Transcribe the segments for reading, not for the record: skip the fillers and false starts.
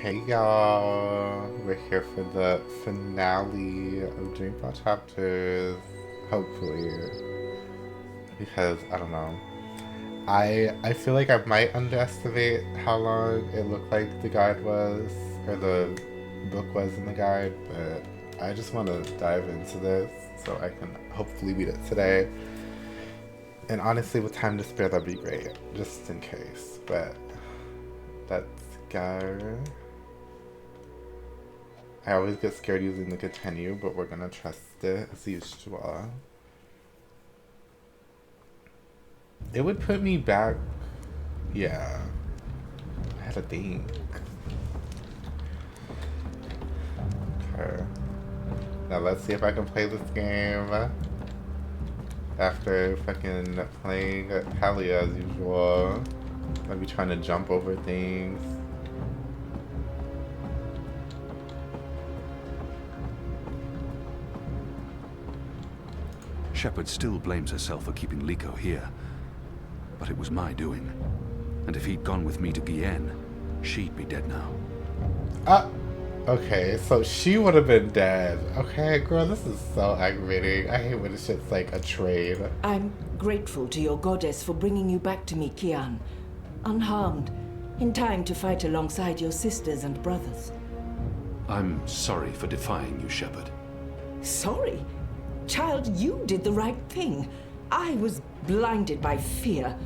Hey y'all, we're here for the finale of Dreamfall chapters, hopefully, because I don't know. I feel like I might underestimate how long it looked like the guide was, or the book was in the guide, but I just want to dive into this so I can hopefully read it today. And honestly, with time to spare, that'd be great, just in case, but let's go. I always get scared using the continue, but we're gonna trust it as usual. It would put me back. Yeah. I had to think. Okay. Now let's see if I can play this game after fucking playing Palia as usual. I'll be trying to jump over things. Shepard still blames herself for keeping Liko here. But it was my doing. And if he'd gone with me to Guyenne, she'd be dead now. Okay, so she would have been dead. Okay, girl, this is so aggravating. I hate when this shit's like a trade. I'm grateful to your goddess for bringing you back to me, Kian. Unharmed, in time to fight alongside your sisters and brothers. I'm sorry for defying you, Shepard. Sorry? Child, you did the right thing. I was blinded by fear.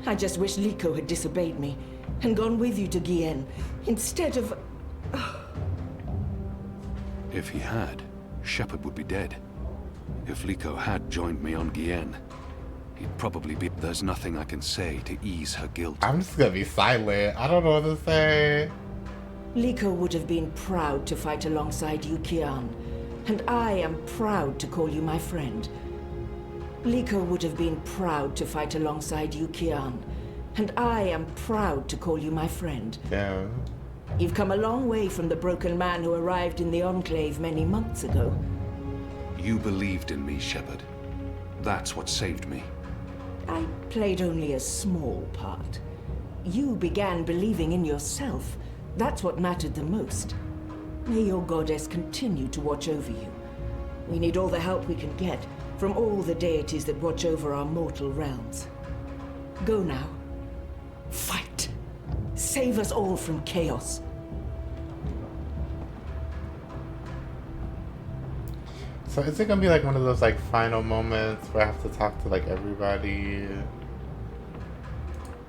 I just wish Liko had disobeyed me and gone with you to Guyenne instead of... If he had, Shepard would be dead. If Liko had joined me on Guyenne, he'd probably be... There's nothing I can say to ease her guilt. I'm just gonna be silent. I don't know what to say. Liko would have been proud to fight alongside you, Kian. And I am proud to call you my friend. Liko would have been proud to fight alongside you, Kian. And I am proud to call you my friend. Yeah. You've come a long way from the broken man who arrived in the Enclave many months ago. You believed in me, Shepard. That's what saved me. I played only a small part. You began believing in yourself. That's what mattered the most. May your goddess continue to watch over you. We need all the help we can get from all the deities that watch over our mortal realms. Go now. Fight. Save us all from chaos. So is it gonna be like one of those like final moments where I have to talk to like everybody?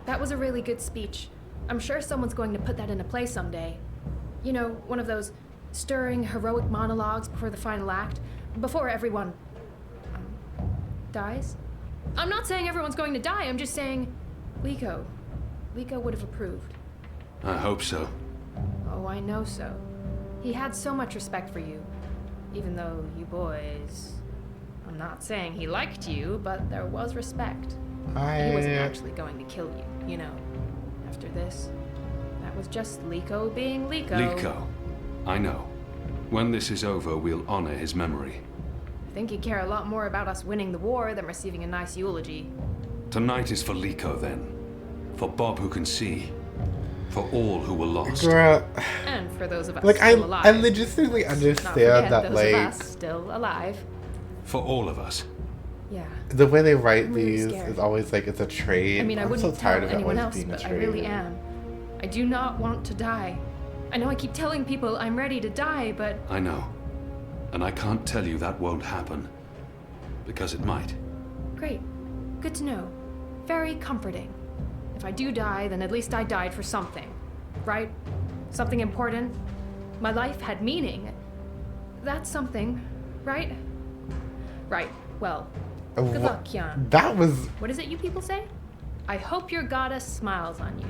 That was a really good speech. I'm sure someone's going to put that into play someday. You know, one of those stirring, heroic monologues before the final act, before everyone dies. I'm not saying everyone's going to die, I'm just saying Liko would have approved. I hope so. Oh, I know so. He had so much respect for you, even though you boys... I'm not saying he liked you, but there was respect. He wasn't actually going to kill you, you know. After this, that was just Liko being Liko. Liko. I know. When this is over, we'll honor his memory. I think he'd care a lot more about us winning the war than receiving a nice eulogy. Tonight is for Liko, then. For Bob who can see. For all who were lost. Girl, And for those of us like still alive. I legitimately Not understand forget that those like of us still alive. For all of us. Yeah. the way they write I'm really these scared. is always like it's a trade. I mean, I I'm wouldn't so tired tell of it anyone always else, being a but I trade. really am. I do not want to die. I know I keep telling people I'm ready to die, but... I know. And I can't tell you that won't happen. Because it might. Great. Good to know. Very comforting. If I do die, then at least I died for something. Right? Something important. My life had meaning. That's something, right? Right. Well, good luck, Kian. That was What is it you people say? I hope your goddess smiles on you.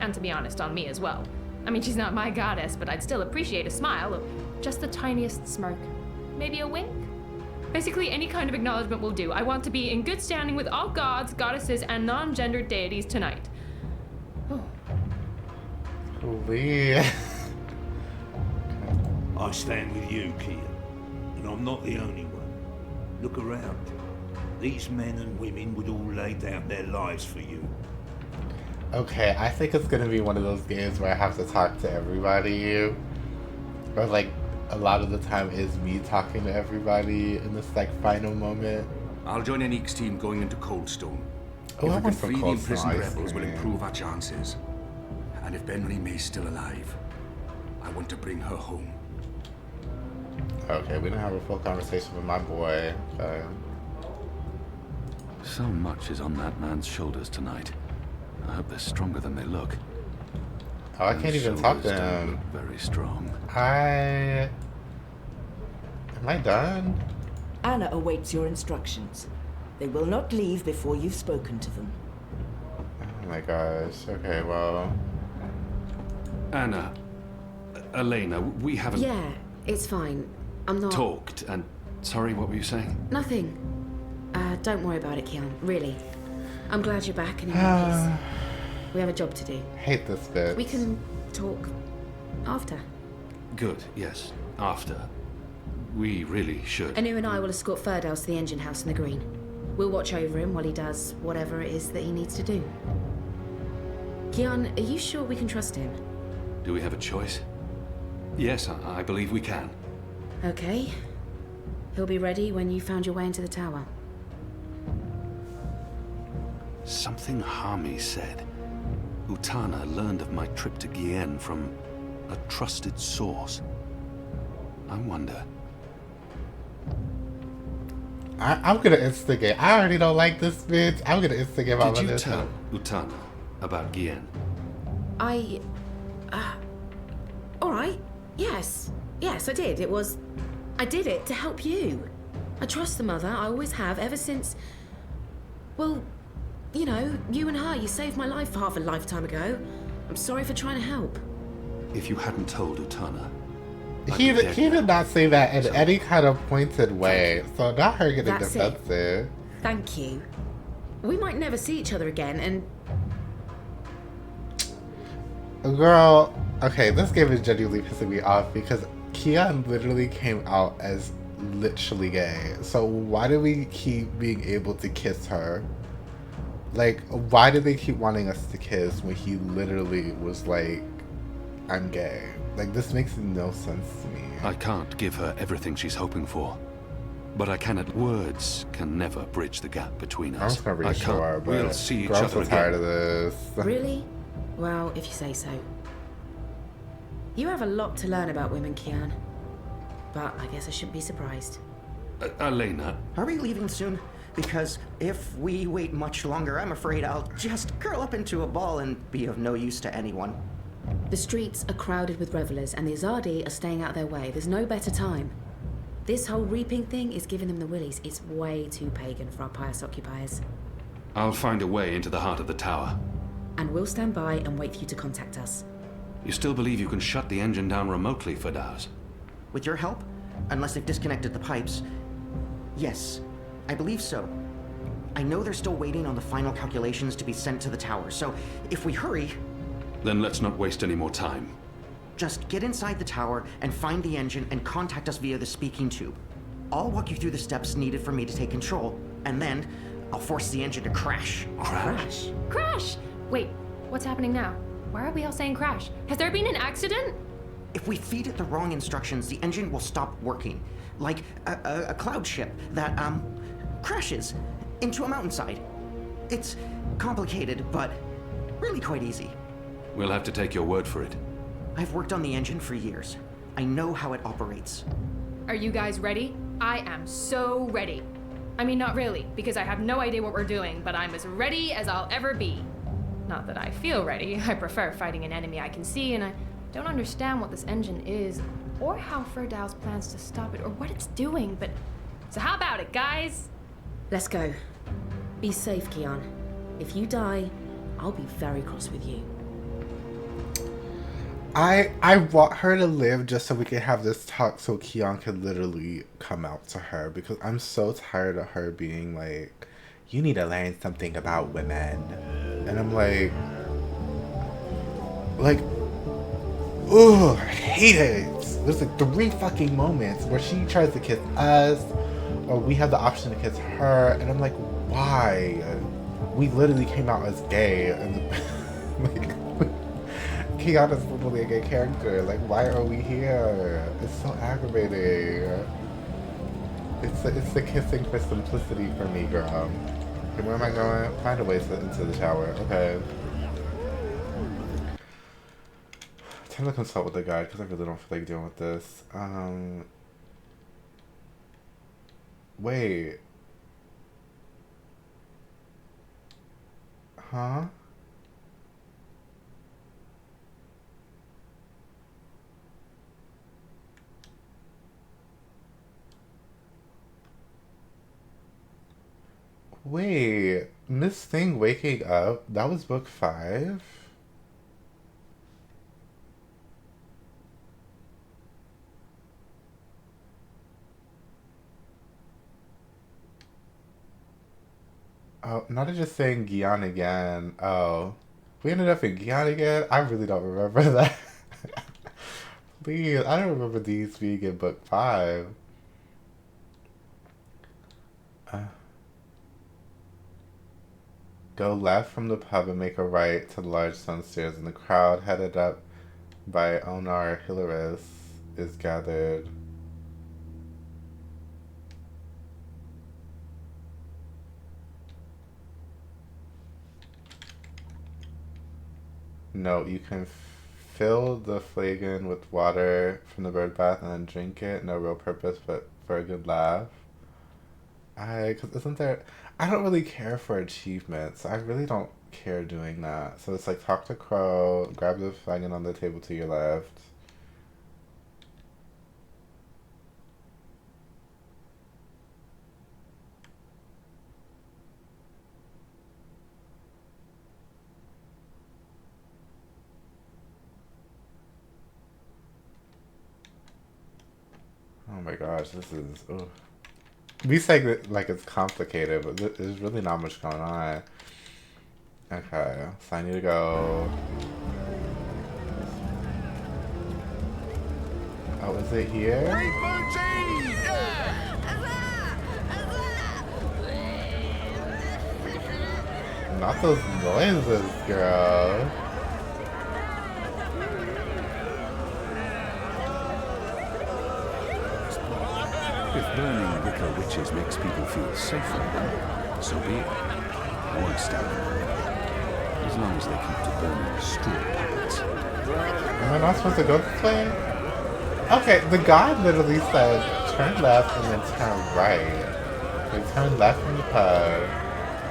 And to be honest, on me as well. I mean, she's not my goddess, but I'd still appreciate a smile, or just the tiniest smirk. Maybe a wink? Basically, any kind of acknowledgement will do. I want to be in good standing with all gods, goddesses, and non-gendered deities tonight. Oh. Lee. I stand with you, Kian. And I'm not the only one. Look around. These men and women would all lay down their lives for you. Okay, I think it's gonna be one of those games where I have to talk to everybody. Or like a lot of the time is me talking to everybody in this like final moment. I'll join Enique's team going into Coldstone. Oh, If I we can want some free the Cold imprisoned Stone ice rebels, we'll cream. improve our chances. And if Benry May's still alive, I want to bring her home. Okay, we didn't have a full conversation with my boy. Okay. So much is on that man's shoulders tonight. I hope they're stronger than they look. Oh, I can't Those even talk to shoulders don't him. look very strong. Am I done? Anna awaits your instructions. They will not leave before you've spoken to them. Oh my gosh. Okay, well. Anna, Elena, we haven't Yeah, it's fine. I'm not... talked, and sorry, what were you saying? Nothing. Don't worry about it, Keon. Really. I'm glad you're back and in one piece. We have a job to do. Hate this bitch. We can talk after. Good, yes. After. We really should. Anu and I will escort Ferdows to the engine house in the green. We'll watch over him while he does whatever it is that he needs to do. Keon, are you sure we can trust him? Do we have a choice? Yes, I believe we can. Okay. He'll be ready when you found your way into the tower. Something Hami said. Utana learned of my trip to Gien from a trusted source. I wonder. I'm gonna instigate. I already don't like this bitch. I'm gonna instigate my Did you mother. tell Utana about Gien? Alright. Yes. Yes, I did. I did it to help you. I trust the mother. I always have, ever since... Well, you know, you and her, you saved my life half a lifetime ago. I'm sorry for trying to help. If you hadn't told Utana, He did not say that in any kind of pointed way. So not her getting That's it. defensive. Thank you. We might never see each other again, and Girl, okay, this game is genuinely pissing me off because Keon literally came out as literally gay. So why do we keep being able to kiss her? Like, why do they keep wanting us to kiss when he literally was like, I'm gay? Like, this makes no sense to me. I can't give her everything she's hoping for. But I cannot. Words can never bridge the gap between I'm us. just gonna I reassure her, can't. but We'll see each girl, I'm other so tired again. of this. really? Well, if you say so. You have a lot to learn about women, Keon. But I guess I shouldn't be surprised. Elena, Are we leaving soon? Because if we wait much longer, I'm afraid I'll just curl up into a ball and be of no use to anyone. The streets are crowded with revelers, and the Azadi are staying out of their way. There's no better time. This whole reaping thing is giving them the willies. It's way too pagan for our pious occupiers. I'll find a way into the heart of the tower. And we'll stand by and wait for you to contact us. You still believe you can shut the engine down remotely, Ferdows? With your help? Unless they've disconnected the pipes. Yes, I believe so. I know they're still waiting on the final calculations to be sent to the tower, so if we hurry, Then let's not waste any more time. just get inside the tower and find the engine and contact us via the speaking tube. I'll walk you through the steps needed for me to take control, and then I'll force the engine to crash. Crash? Crash! Wait, what's happening now? Why are we all saying crash? Has there been an accident? If we feed it the wrong instructions, the engine will stop working. Like a cloud ship that, crashes into a mountainside. It's complicated, but really quite easy. We'll have to take your word for it. I've worked on the engine for years. I know how it operates. Are you guys ready? I am so ready. I mean, not really, because I have no idea what we're doing, but I'm as ready as I'll ever be. Not that I feel ready. I prefer fighting an enemy I can see, and I don't understand what this engine is, or how Ferdows plans to stop it, or what it's doing, but... So how about it, guys? Let's go. Be safe, Keon. If you die, I'll be very cross with you. I want her to live just so we can have this talk so Keon can literally come out to her because I'm so tired of her being like, you need to learn something about women. And I'm like, ugh, I hate it. There's like 3 fucking moments where she tries to kiss us or we have the option to kiss her and I'm like, why? We literally came out as gay and Like, Kiana's literally a gay character. Like, why are we here? It's so aggravating. It's the kissing for simplicity for me, girl. Okay, where am I going? Find a way into the tower. Okay. Time to consult with the guide because I really don't feel like dealing with this. Wait. Huh? Wait, Miss Thing waking up? That was book 5? Oh, not just saying Guyana again. Oh, we ended up in Guyana again? I really don't remember that. Please, I don't remember these being in book 5. Go left from the pub and make a right to the large stone stairs, and the crowd headed up by Onar Hilaris is gathered. No, you can fill the flagon with water from the bird bath and then drink it. No real purpose, but for a good laugh. Cause isn't there, I don't really care for achievements. I really don't care doing that. So it's like talk to Crow, grab the flagon on the table to your left. Oh my gosh, this is, ugh. We say that like it's complicated, but there's really not much going on. Okay, so I need to go. Oh, is it here? Not those noises, girl. If burning wicker witches makes people feel safer, then so be it. I won't stand them. As long as they keep to burning straw puppets. Am I not supposed to go this way? Okay, the guy literally said turn left and then turn right. Like turn left from the pub.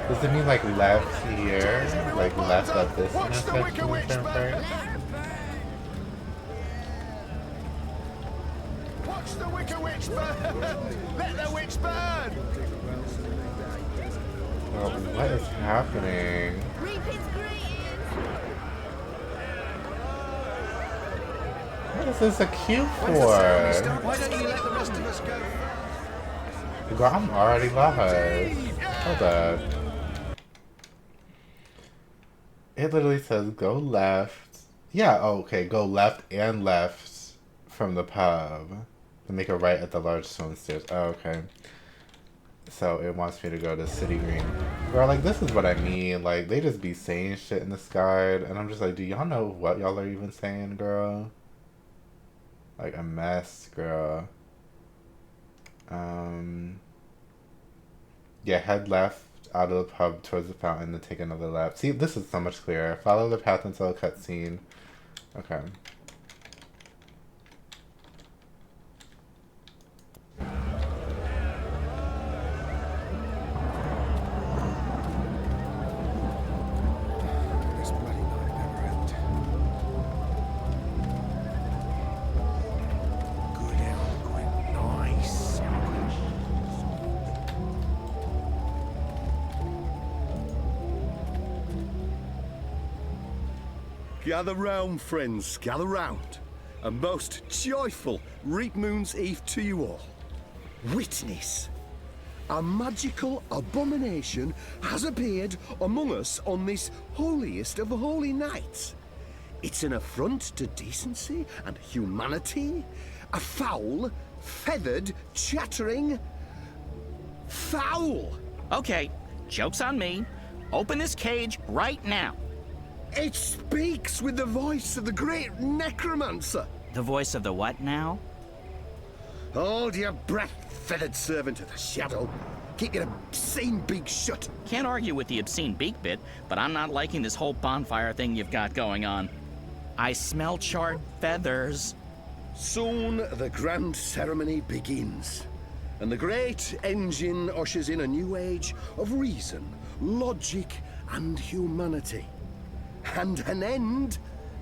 Does it mean like left here? Like left at this intersection and turn right? Watch the Wicker Witch burn! Let the witch burn! Oh, what is happening? What is this a cue for? Why don't you let the rest of us go? Girl, I'm already lost. Hold up. It literally says go left. Yeah, oh, okay, go left and left from the pub. And make a right at the large stone stairs. Oh, okay. So it wants me to go to City Green. Girl, like, this is what I mean. Like, they just be saying shit in this guide. And I'm just like, do y'all know what y'all are even saying, girl? Like, a mess, girl. Yeah, head left out of the pub towards the fountain and take another lap. See, this is so much clearer. Follow the path until a cutscene. Okay. This bloody night never ends. Good eloquent, nice. Gather round, friends, gather round. A most joyful Reap Moon's Eve to you all. Witness. A magical abomination has appeared among us on this holiest of holy nights. It's an affront to decency and humanity. A foul, feathered, chattering... fowl! Okay, joke's on me. Open this cage right now. It speaks with the voice of the great necromancer. The voice of the what now? Hold your breath, feathered servant of the shadow. Keep your obscene beak shut. Can't argue with the obscene beak bit, but I'm not liking this whole bonfire thing you've got going on. I smell charred feathers. Soon the grand ceremony begins, and the great engine ushers in a new age of reason, logic, and humanity. And an end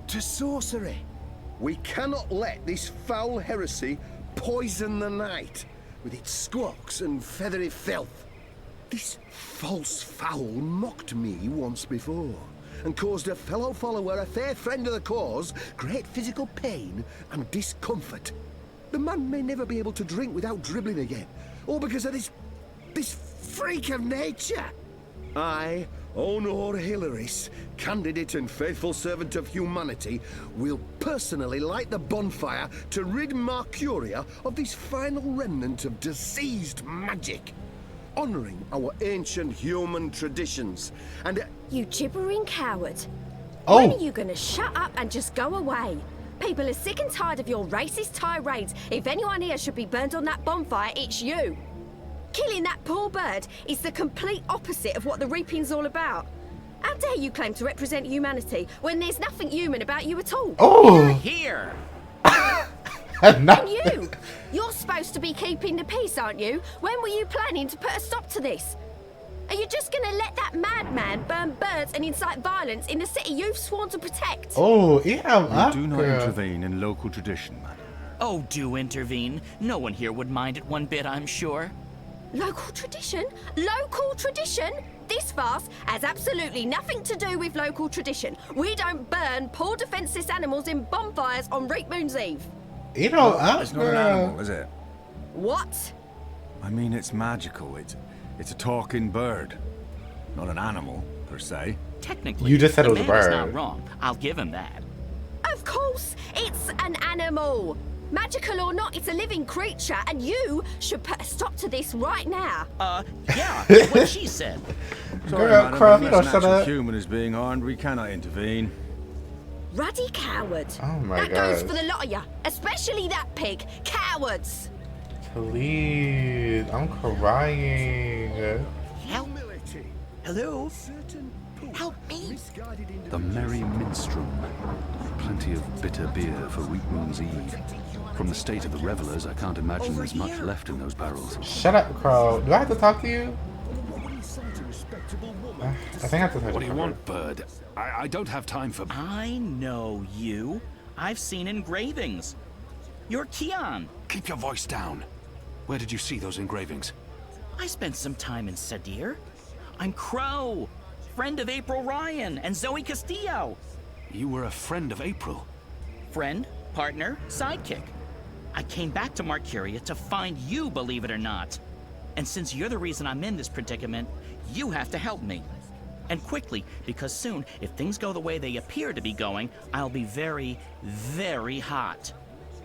to sorcery. We cannot let this foul heresy poison the night with its squawks and feathery filth. This false fowl mocked me once before, and caused a fellow follower, a fair friend of the cause, great physical pain and discomfort. The man may never be able to drink without dribbling again, all because of this freak of nature. I, Honor Hilaris, candidate and faithful servant of humanity, will personally light the bonfire to rid Mercuria of this final remnant of diseased magic, honoring our ancient human traditions, and... You gibbering coward. Oh. When are you gonna shut up and just go away? People are sick and tired of your racist tirades. If anyone here should be burned on that bonfire, it's you. Killing that poor bird is the complete opposite of what the reaping's all about. How dare you claim to represent humanity when there's nothing human about you at all? Oh! Here! And you! You're supposed to be keeping the peace, aren't you? When were you planning to put a stop to this? Are you just gonna let that madman burn birds and incite violence in the city you've sworn to protect? Oh, yeah, We do not intervene in local tradition, madam. Oh, do intervene. No one here would mind it one bit, I'm sure. Local tradition? Local tradition? This farce has absolutely nothing to do with local tradition. We don't burn poor defenseless animals in bonfires on Reap Moon's Eve. You know, It's not an animal, is it? What? I mean, it's magical. It's a talking bird. Not an animal, per se. Technically, You just said it was the a man is bird. not wrong. I'll give him that. Of course, it's an animal. Magical or not, it's a living creature, and you should put a stop to this right now. Yeah, what she said. Sorry, Girl, madam, Crow, you unless don't an shut actual up. human is being harmed, we cannot intervene. Ruddy coward. Oh my That goes gosh. for the lot of you, especially that pig. Cowards. Please, I'm crying. Help. Hello? Help me. The Merry Minstrel. Plenty of bitter beer for Reap Moon's Eve. From the state of the revelers, I can't imagine Over there's much here. left in those barrels. Shut up, Crow. Do I have to talk to you? I think I have to talk What to do you want, bird? I don't have time for... I know you. I've seen engravings. You're Keon. Keep your voice down. Where did you see those engravings? I spent some time in Sadir. I'm Crow, friend of April Ryan and Zoe Castillo. You were a friend of April. Friend, partner, sidekick. I came back to Mercuria to find you, believe it or not. And since you're the reason I'm in this predicament, you have to help me. And quickly, because soon, if things go the way they appear to be going, I'll be very, very hot.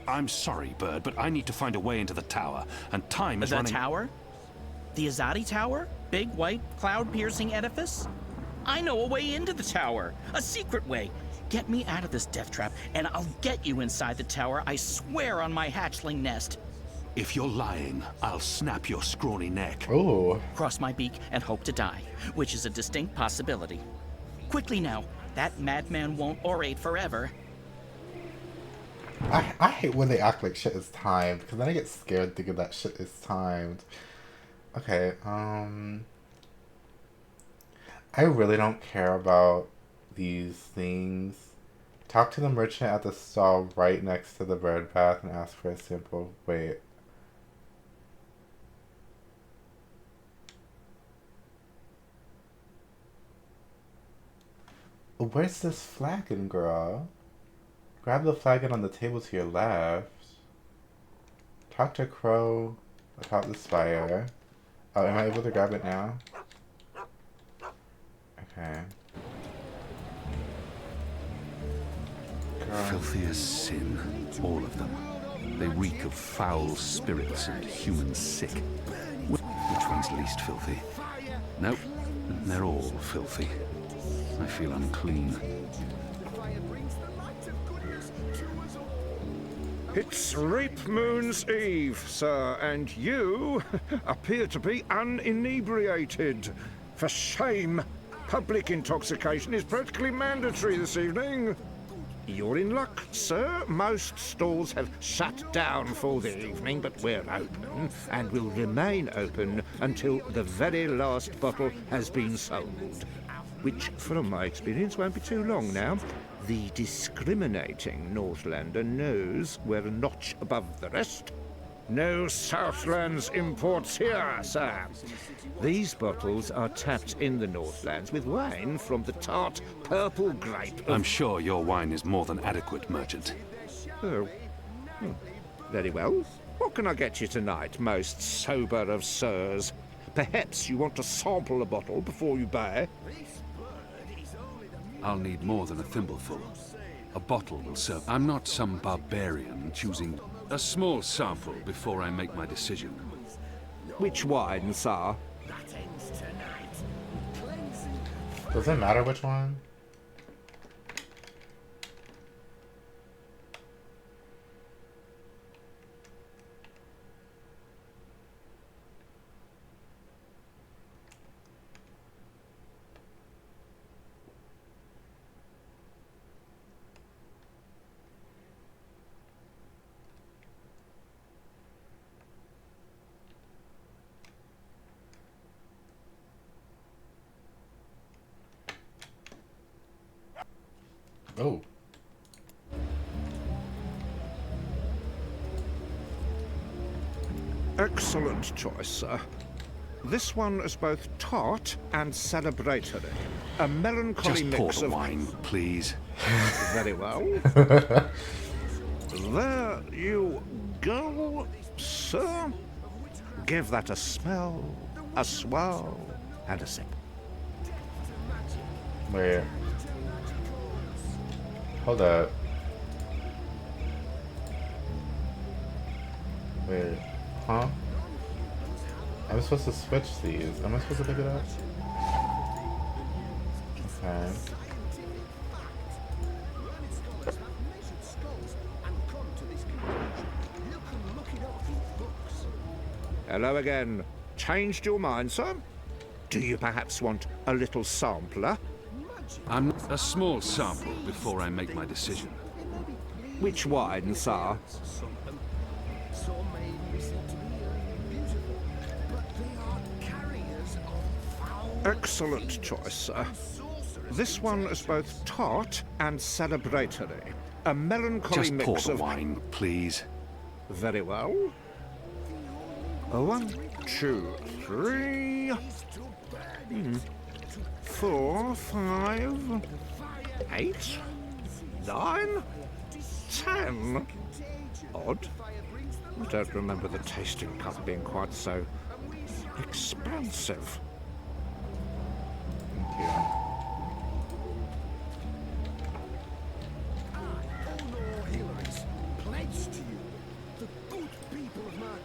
I'm sorry, bird, but I need to find a way into the tower, and time is running... The tower? The Azadi Tower? Big, white, cloud-piercing edifice? I know a way into the tower. A secret way. Get me out of this death trap, and I'll get you inside the tower, I swear on my hatchling nest. If you're lying, I'll snap your scrawny neck. Oh. Cross my beak and hope to die, which is a distinct possibility. Quickly now, that madman won't orate forever. I hate when they act like shit is timed, because then I get scared thinking that shit is timed. Okay, I really don't care about these things. Talk to the merchant at the stall right next to the bird bath and ask for a sample. Wait. Where's this flagon, girl? Grab the flagon on the table to your left. Talk to Crow atop the spire. Oh, am I able to grab it now? Okay. Girl. Filthy as sin, all of them. They reek of foul spirits and human sick. Which one's least filthy? Nope, they're all filthy. I feel unclean. It's Reap Moon's Eve, sir, and you appear to be uninebriated. For shame! Public intoxication is practically mandatory this evening. You're in luck, sir. Most stores have shut down for the evening, but we're open and will remain open until the very last bottle has been sold. Which, from my experience, won't be too long now. The discriminating Northlander knows we're a notch above the rest. No Southlands imports here, sir. These bottles are tapped in the Northlands with wine from the tart purple grape. I'm sure your wine is more than adequate, merchant. Oh. Very well. What can I get you tonight, most sober of sirs? Perhaps you want to sample a bottle before you buy? I'll need more than a thimbleful. A bottle will serve. I'm not some barbarian choosing a small sample before I make my decision. Which wine, sir? Does it matter which one? Oh. Excellent choice, sir. This one is both tart and celebratory. A melancholy Just pour mix the of wine, please. Very well. There you go, sir. Give that a smell, a swirl, and a sip. Wait. Hold up. Wait. Huh? I'm supposed to switch these. Am I supposed to pick it up? Okay. Hello again. Changed your mind, sir? Do you perhaps want a little sampler? I'm a small sample before I make my decision. Which wine, sir? Excellent choice, sir. This one is both tart and celebratory. A melancholy Just mix pour the of wine, please. Very well. 1, 2, 3, 4, 5, 8, 9, 10. Odd. I don't remember the tasting cup being quite so expansive. Thank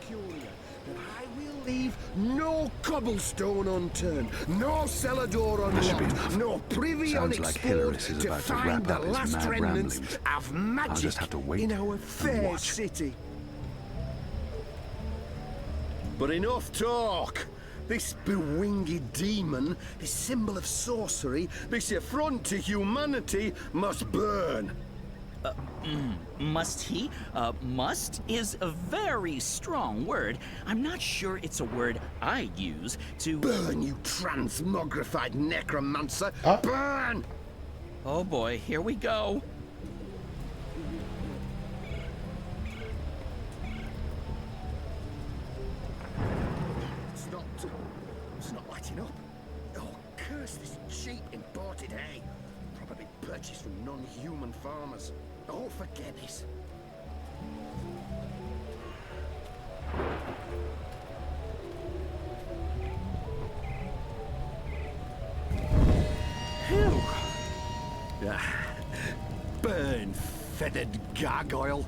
you. Leave no cobblestone unturned, no cellar door unlocked, no privy Sounds like Hilaris is unexplored to about to find wrap the up his last mad remnants ramblings. of magic I'll just have to wait in our and fair watch. city. But enough talk. This bewinged demon, this symbol of sorcery, this affront to humanity, must burn. Must he? Must is a very strong word. I'm not sure it's a word I use to... Burn, you transmogrified necromancer! Huh? Burn! Oh boy, here we go. It's not lighting up. Oh, curse this cheap imported hay. Probably purchased from non-human farmers. Oh, forget this. Phew. Burn, feathered gargoyle.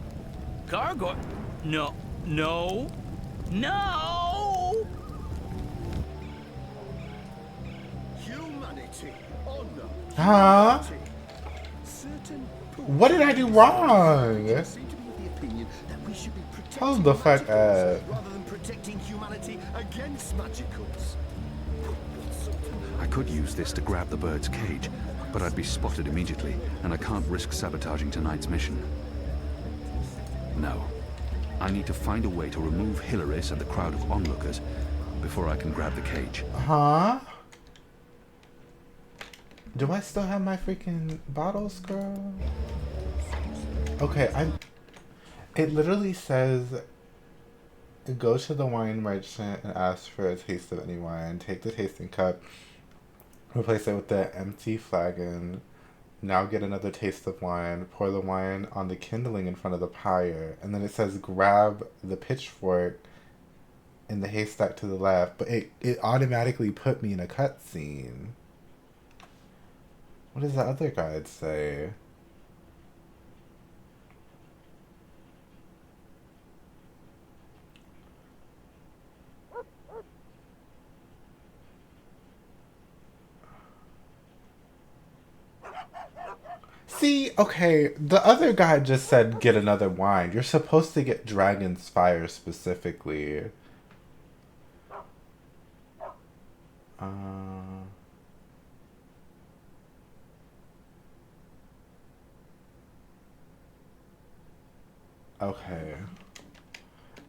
Gargoyle? No. No. No! Humanity, honor, Huh? What did I do wrong? Hold the fuck up. Rather than protecting humanity against magicals. I could use this to grab the bird's cage, but I'd be spotted immediately, and I can't risk sabotaging tonight's mission. No. I need to find a way to remove Hilaris and the crowd of onlookers before I can grab the cage. Huh? Do I still have my freaking bottles, girl? Okay, it literally says, go to the wine merchant and ask for a taste of any wine. Take the tasting cup, replace it with the empty flagon. Now get another taste of wine. Pour the wine on the kindling in front of the pyre. And then it says grab the pitchfork in the haystack to the left. But it automatically put me in a cutscene. What does the other guide say? See, okay, the other guy just said get another wine. You're supposed to get Dragon's Fire specifically. Okay.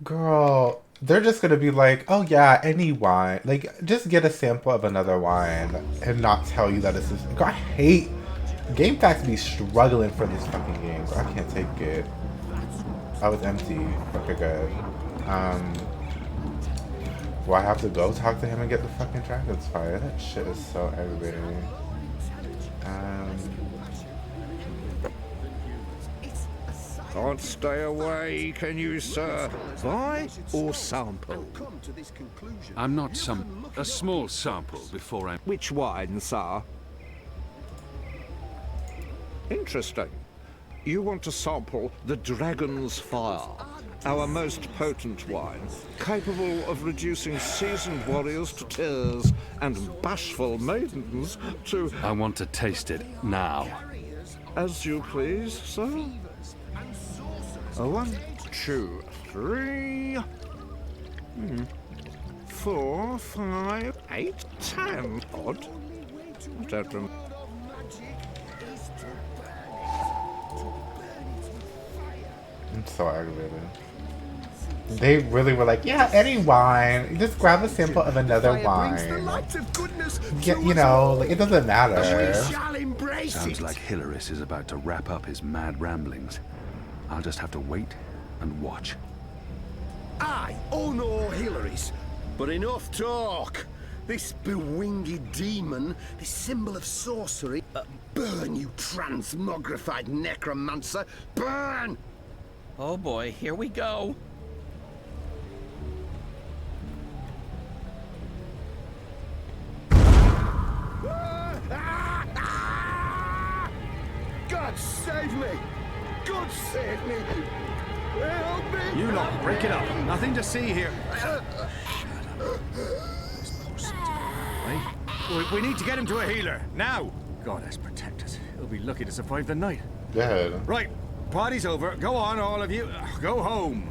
Girl, they're just gonna be like, oh yeah, any wine. Like, just get a sample of another wine and not tell you that it's this. Girl, I hate GameFAQs be struggling for this fucking game. I can't take it. I was empty. Okay, good. Do I have to go talk to him and get the fucking Dragon's Fire? That shit is so aggravating. Can't stay away, can you, sir? Buy or sample? I'm not a small sample before I'm... Which wine, sir? Interesting. You want to sample the Dragon's Fire, our most potent wine, capable of reducing seasoned warriors to tears and bashful maidens to... I want to taste it now. As you please, sir. 1, 2, 3... 4, 5, 8, 10. Odd. I don't remember. I'm so aggravated. They really were like, yeah, any wine. Just grab a sample of another wine. Yeah, you know, like, it doesn't matter. Sounds like Hilaris is about to wrap up his mad ramblings. I'll just have to wait and watch. Aye, oh no, Hilaris. But enough talk. This bewinged demon, this symbol of sorcery. Burn, you transmogrified necromancer. Burn! Oh boy, here we go. God save me! God save me! Help me! You lot, break it up. Nothing to see here. We need to get him to a healer, now! Goddess protect us. He'll be lucky to survive the night. Good. Right, party's over. Go on, all of you. Go home.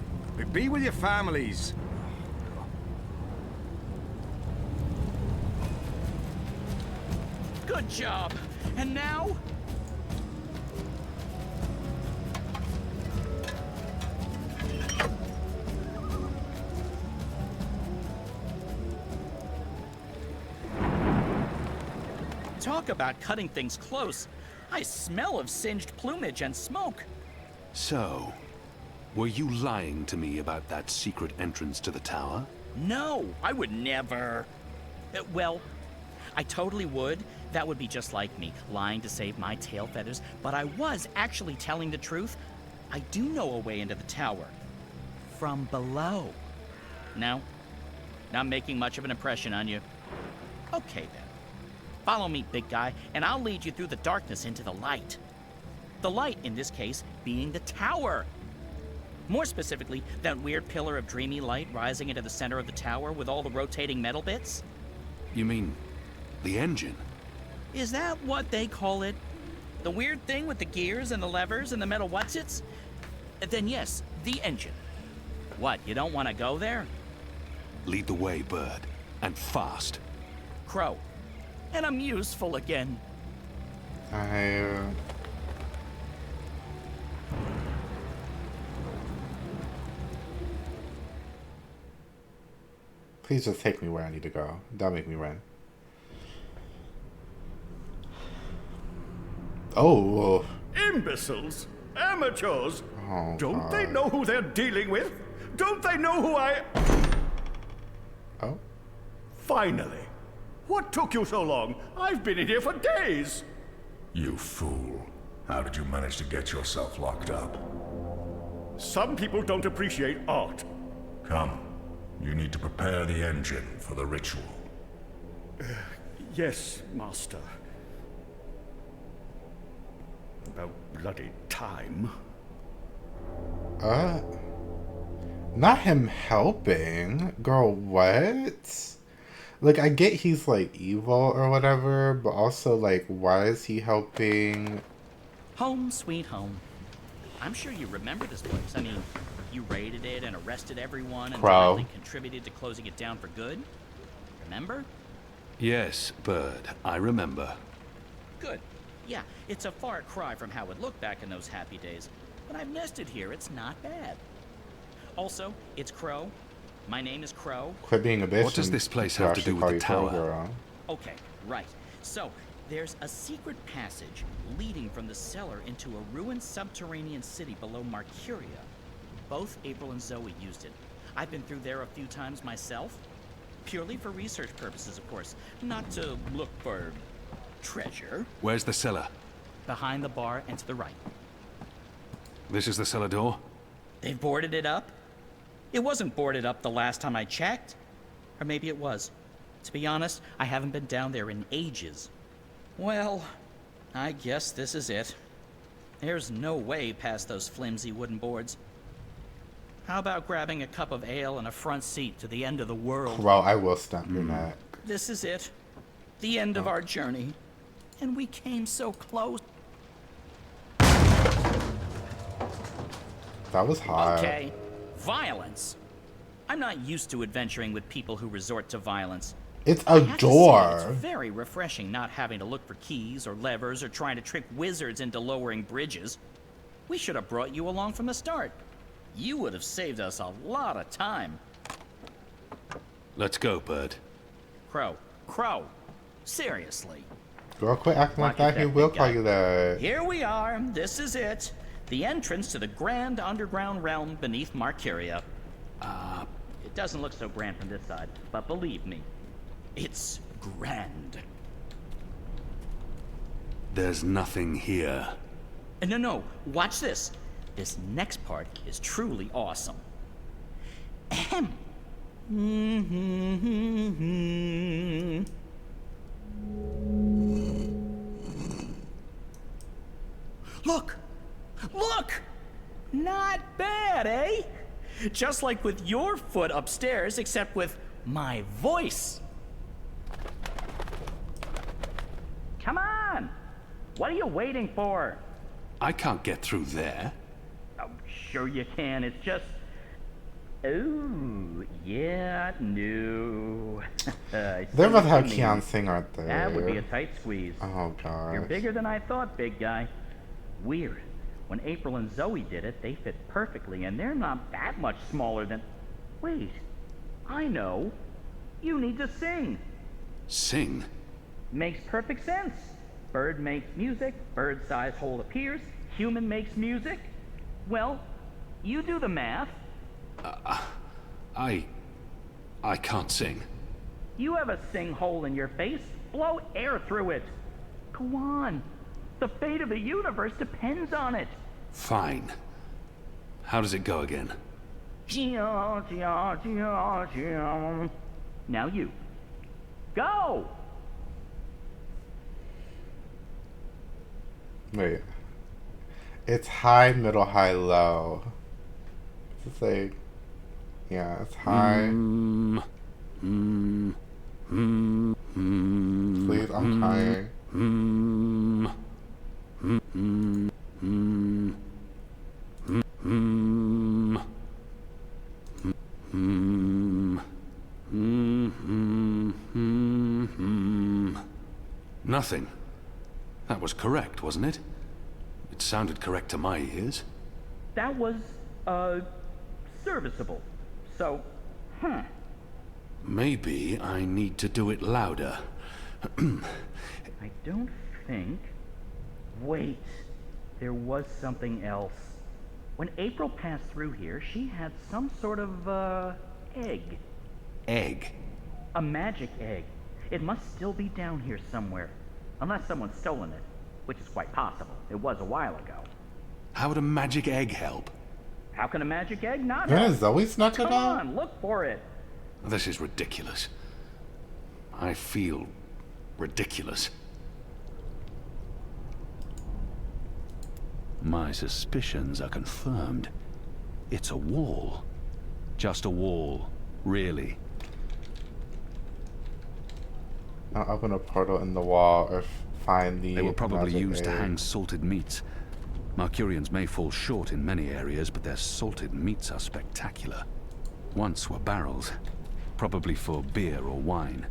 Be with your families. Good job. And now? Talk about cutting things close. I smell of singed plumage and smoke. So, were you lying to me about that secret entrance to the tower? No, I would never. Well, I totally would. That would be just like me, lying to save my tail feathers. But I was actually telling the truth. I do know a way into the tower. From below. No? Not making much of an impression on you. Okay, then. Follow me, big guy, and I'll lead you through the darkness into the light. The light, in this case, being the tower. More specifically, that weird pillar of dreamy light rising into the center of the tower with all the rotating metal bits. You mean the engine? Is that what they call it? The weird thing with the gears and the levers and the metal whatsits? Then yes, the engine. What, you don't want to go there? Lead the way, Bird. And fast. Crow. And I'm useful again. Please just take me where I need to go. Don't make me run. Oh. Imbeciles! Amateurs! Oh, Don't they know who they're dealing with? Don't they know who I... Oh? Finally! What took you so long? I've been in here for days! You fool. How did you manage to get yourself locked up? Some people don't appreciate art. Come. You need to prepare the engine for the ritual. Yes, Master. About bloody time. Not him helping. Girl, what? Like, I get he's, like, evil or whatever, but also, like, why is he helping? Home sweet home. I'm sure you remember this place. I mean, you raided it and arrested everyone and directly contributed to closing it down for good. Remember? Yes, Bird, I remember. Good. Yeah, it's a far cry from how it looked back in those happy days. But I've nested here, it's not bad. Also, it's Crow. My name is Crow. Quit being a bitch. What does this place have to do with the tower? Okay, right. So, there's a secret passage leading from the cellar into a ruined subterranean city below Marcuria. Both April and Zoe used it. I've been through there a few times myself. Purely for research purposes, of course. Not to look for treasure. Where's the cellar? Behind the bar and to the right. This is the cellar door? They've boarded it up? It wasn't boarded up the last time I checked. Or maybe it was. To be honest, I haven't been down there in ages. Well, I guess this is it. There's no way past those flimsy wooden boards. How about grabbing a cup of ale and a front seat to the end of the world? Well, I will stamp your neck. This is it. The end of our journey. And we came so close. That was hot. Okay. Violence. I'm not used to adventuring with people who resort to violence. It's a door. It's very refreshing not having to look for keys or levers or trying to trick wizards into lowering bridges. We should have brought you along from the start. You would have saved us a lot of time. Let's go, Bird. Crow. Seriously. Girl, quit acting like that. He will call you that. Here we are. This is it. The entrance to the grand underground realm beneath Marcuria. It doesn't look so grand from this side, but believe me, it's grand. There's nothing here. No. Watch this. This next part is truly awesome. Ahem. Look! Not bad, eh? Just like with your foot upstairs, except with my voice. Come on! What are you waiting for? I can't get through there. Oh, sure you can. It's just... Oh, yeah, no. They're about to have Keon sing, aren't they? That would be a tight squeeze. Oh, God. You're bigger than I thought, big guy. Weird. When April and Zoe did it, they fit perfectly, and they're not that much smaller than... Wait. I know. You need to sing. Sing? Makes perfect sense. Bird makes music, bird-sized hole appears, human makes music. Well, you do the math. I can't sing. You have a sing hole in your face. Blow air through it. Go on. The fate of the universe depends on it. Fine. How does it go again? Now you. Go! Wait. It's high, middle, high, low. It's like... Yeah, it's high. Please, I'm tired. Nothing. That was correct, wasn't it? It sounded correct to my ears. That was, serviceable. So, Maybe I need to do it louder. I don't think... Wait. There was something else. When April passed through here, she had some sort of, egg. Egg? A magic egg. It must still be down here somewhere. Unless someone's stolen it. Which is quite possible. It was a while ago. How would a magic egg help? How can a magic egg not Yeah, help? Zoe snuck it Come out? on, look for it. This is ridiculous. I feel ridiculous. My suspicions are confirmed. It's a wall. Just a wall, really. I'll open a portal in the wall or find the... They were probably magic used to egg. hang salted meats. Marcurians may fall short in many areas, but their salted meats are spectacular. Once were barrels, probably for beer or wine.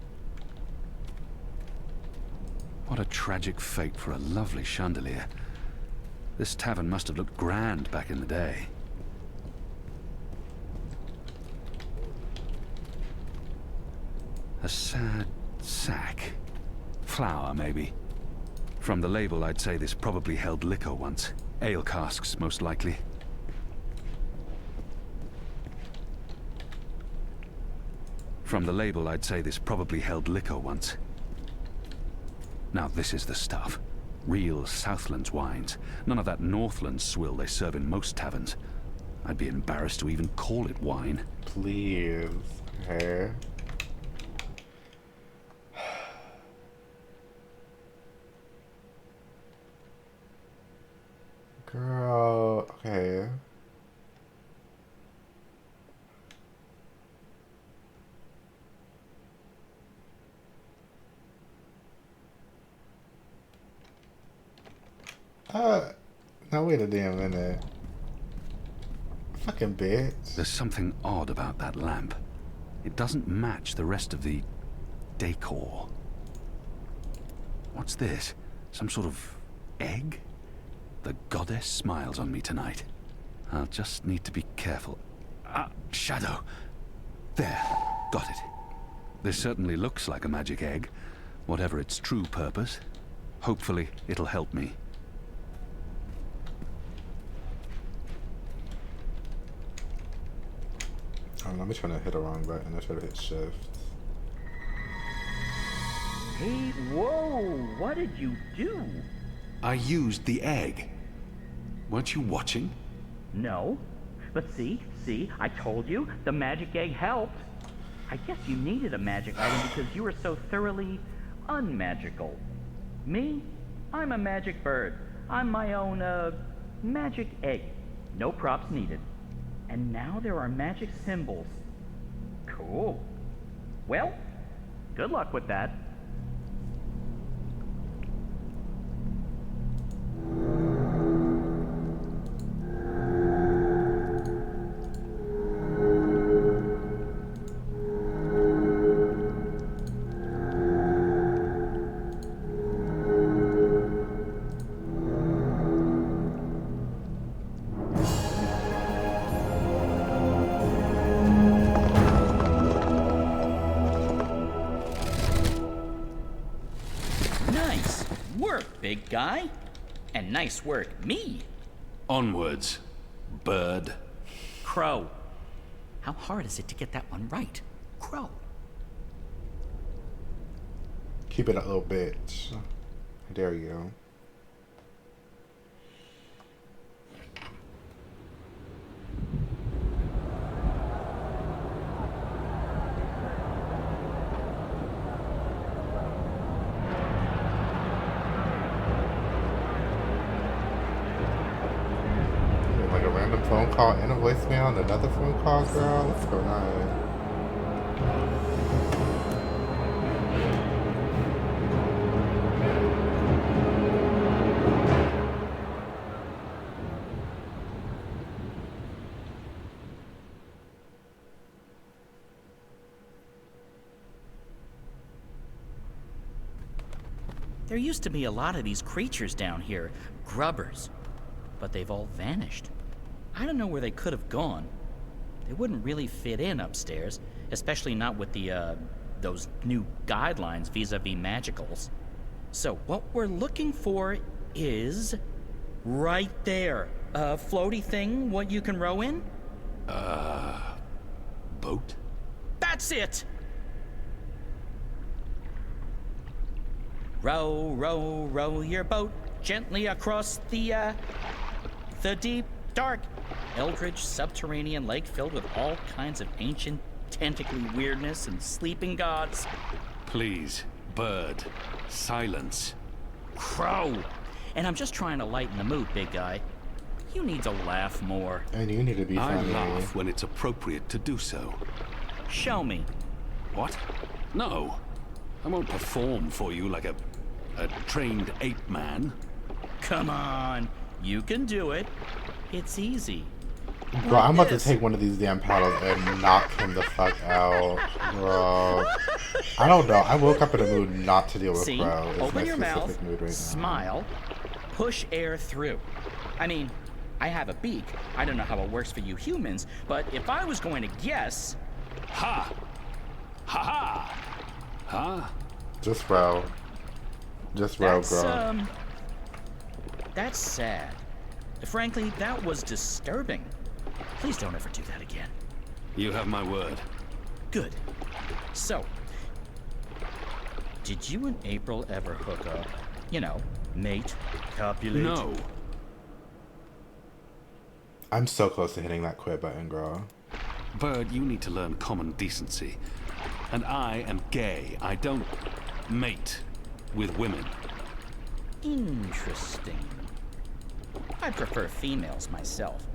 What a tragic fate for a lovely chandelier. This tavern must have looked grand back in the day. A sad sack. Flour, maybe. From the label, I'd say this probably held liquor once. Ale casks, most likely. From the label, I'd say this probably held liquor once. Now this is the stuff. Real Southlands wines. None of that Northland swill they serve in most taverns. I'd be embarrassed to even call it wine. Please. Okay. Girl, okay. Now wait a damn minute. Fucking bitch. There's something odd about that lamp. It doesn't match the rest of the decor. What's this? Some sort of egg? The goddess smiles on me tonight. I'll just need to be careful. Ah, shadow. There, got it. This certainly looks like a magic egg, whatever its true purpose. Hopefully, it'll help me. I'm trying to hit the wrong button. I should have hit shift. Hey, whoa, what did you do? I used the egg. Weren't you watching? No. But see, I told you, the magic egg helped. I guess you needed a magic item because you were so thoroughly unmagical. Me? I'm a magic bird. I'm my own, magic egg. No props needed. And now there are magic symbols. Cool. Well, good luck with that. Nice work, big guy. And nice work, me. Onwards, bird. Crow. How hard is it to get that one right? Crow. Keep it up, little bitch. How dare you? Like a random phone call and a voicemail and another phone call, girl. What's going on? There used to be a lot of these creatures down here, grubbers, but they've all vanished. I don't know where they could have gone. They wouldn't really fit in upstairs, especially not with the, those new guidelines vis-a-vis magicals. So what we're looking for is right there. A floaty thing, what you can row in? Boat? That's it! Row, row, row your boat gently across the deep, dark, eldritch subterranean lake filled with all kinds of ancient, tentacly weirdness and sleeping gods. Please, bird, silence. Crow! And I'm just trying to lighten the mood, big guy. You need to laugh more. And you need to be funny. I laugh when it's appropriate to do so. Show me. What? No. I won't perform for you like a trained ape man. Come on. You can do it. It's easy. Bro, I'm about to take one of these damn paddles and knock him the fuck out, bro. I don't know. I woke up in a mood not to deal with See? bro. It's Open my your mouth, specific mood right now. smile, push air through. I mean, I have a beak. I don't know how it works for you humans, but if I was going to guess... Ha! Ha ha! Huh? Just row. Just row, bro. That's sad. Frankly, that was disturbing. Please don't ever do that again. You have my word. Good. So, did you and April ever hook up? You know, mate, copulate? No. I'm so close to hitting that quit button, girl. Bird, you need to learn common decency. And I am gay. I don't mate with women. Interesting. I prefer females myself,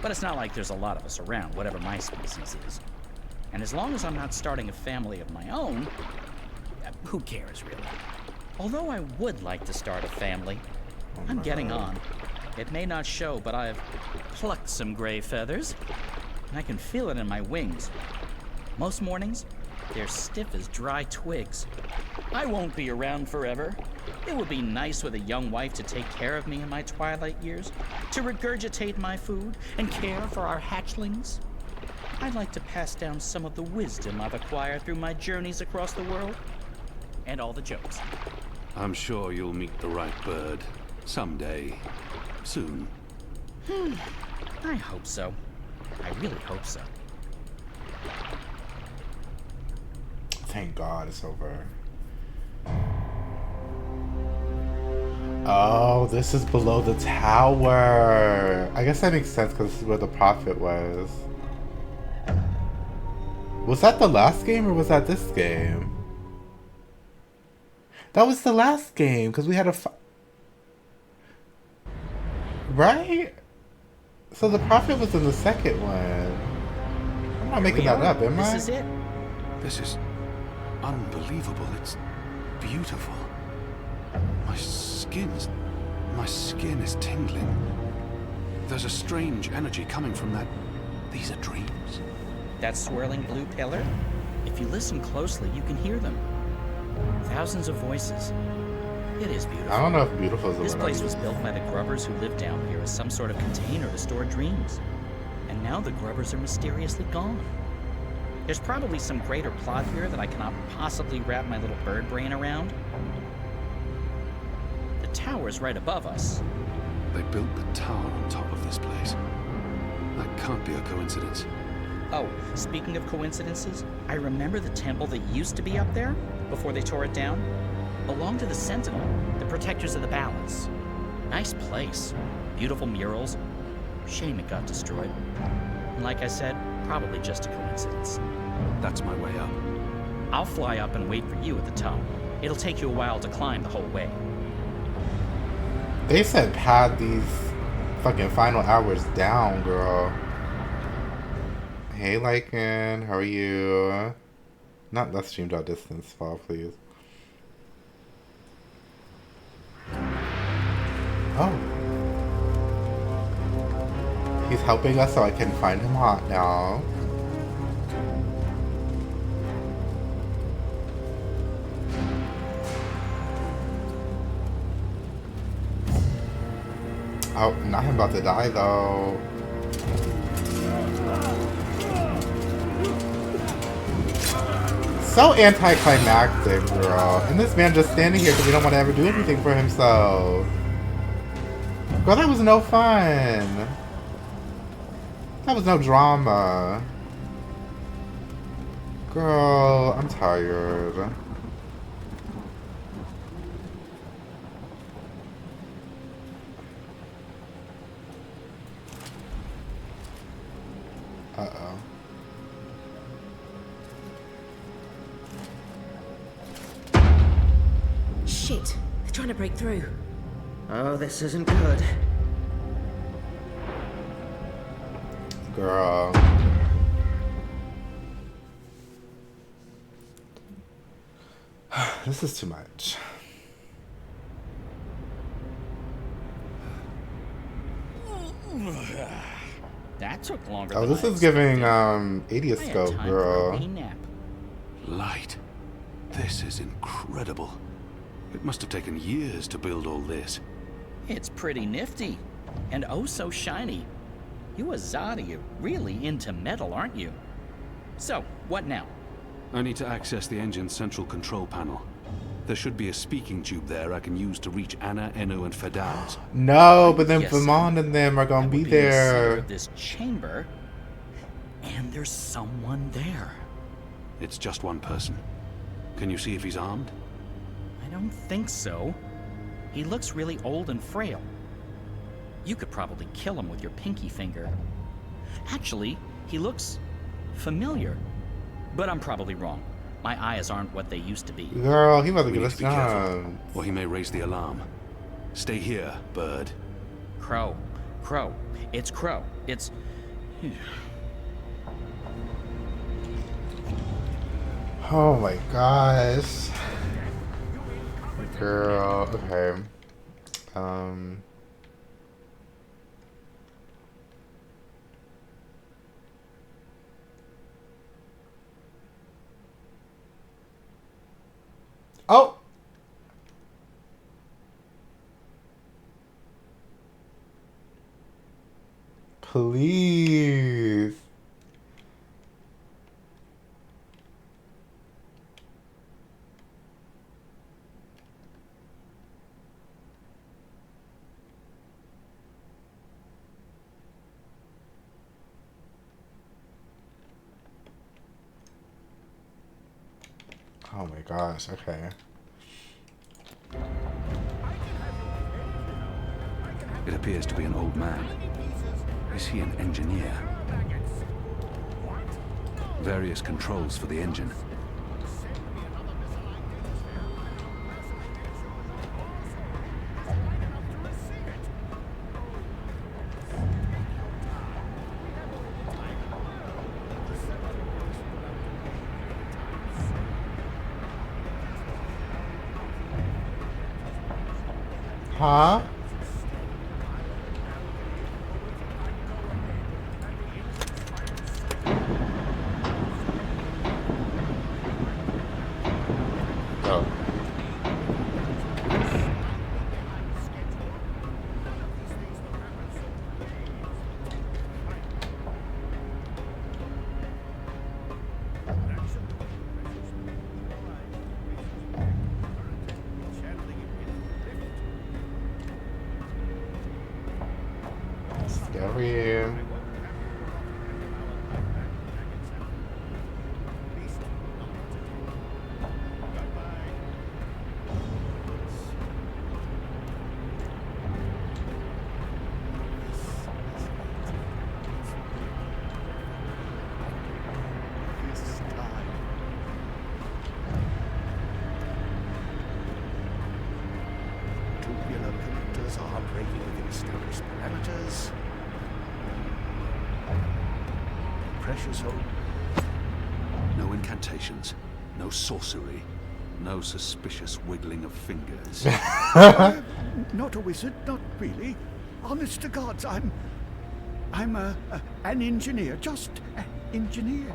but it's not like there's a lot of us around, whatever my species is. And as long as I'm not starting a family of my own, who cares, really? Although I would like to start a family. I'm getting on. It may not show, but I've plucked some gray feathers, and I can feel it in my wings. Most mornings, they're stiff as dry twigs. I won't be around forever. It would be nice with a young wife to take care of me in my twilight years, to regurgitate my food and care for our hatchlings. I'd like to pass down some of the wisdom I've acquired through my journeys across the world, and all the jokes. I'm sure you'll meet the right bird. Someday. Soon. I hope so. I really hope so. Thank God it's over. Oh, this is below the tower. I guess that makes sense because this is where the prophet was. Was that the last game or was that this game? That was the last game because we had a right? So the prophet was in the second one. I'm not making that up, am I? This is it. This is unbelievable. It's beautiful. My skin is tingling. There's a strange energy coming from that. These are dreams. That swirling blue pillar? If you listen closely, you can hear them. Thousands of voices. It is beautiful. I don't know if beautiful is the This word. place was built by the grubbers who lived down here as some sort of container to store dreams. And now the grubbers are mysteriously gone. There's probably some greater plot here that I cannot possibly wrap my little bird brain around. The tower's right above us. They built the tower on top of this place. That can't be a coincidence. Oh, speaking of coincidences, I remember the temple that used to be up there, before they tore it down, belonged to the Sentinel, the protectors of the balance. Nice place. Beautiful murals. Shame it got destroyed. And like I said, probably just a coincidence. That's my way up. I'll fly up and wait for you at the top. It'll take you a while to climb the whole way. They said pad these fucking final hours down, girl. Hey, Lycan, how are you? Not less streamed out distance fall, please. Oh. He's helping us so I can find him hot now. Oh, not him about to die though. So anticlimactic, girl. And this man just standing here because he don't want to ever do anything for himself. Girl, that was no fun. That was no drama. Girl, I'm tired. Uh-oh. Shit, they're trying to break through. Oh, this isn't good. Girl. This is too much. That took longer Oh, than this I is giving expected. Idioscope, I had time girl. for a wee nap. Light. This is incredible. It must have taken years to build all this. It's pretty nifty. And oh so shiny. You Azadi, you're really into metal, aren't you? So, what now? I need to access the engine's central control panel. There should be a speaking tube there I can use to reach Anna, Eno, and Fedaz. No, but then Yes, Vermont and them are gonna that be would the center there. of this chamber, and there's someone there. It's just one person. Can you see if he's armed? I don't think so. He looks really old and frail. You could probably kill him with your pinky finger. Actually, he looks familiar. But I'm probably wrong. My eyes aren't what they used to be. Girl, he about to We get need us to be careful, done. or he may raise the alarm. Stay here, Bird. Crow. Crow. It's Crow. It's... Oh my gosh. Girl, okay. Oh! Please. Oh my gosh, okay. It appears to be an old man. Is he an engineer? Various controls for the engine. Huh? Oh. Scary. Tubular connectors are operating within established parameters. Pressure zone. No incantations, no sorcery, no suspicious wiggling of fingers. Not a wizard, not really. Honest to God, I'm an engineer, just an engineer.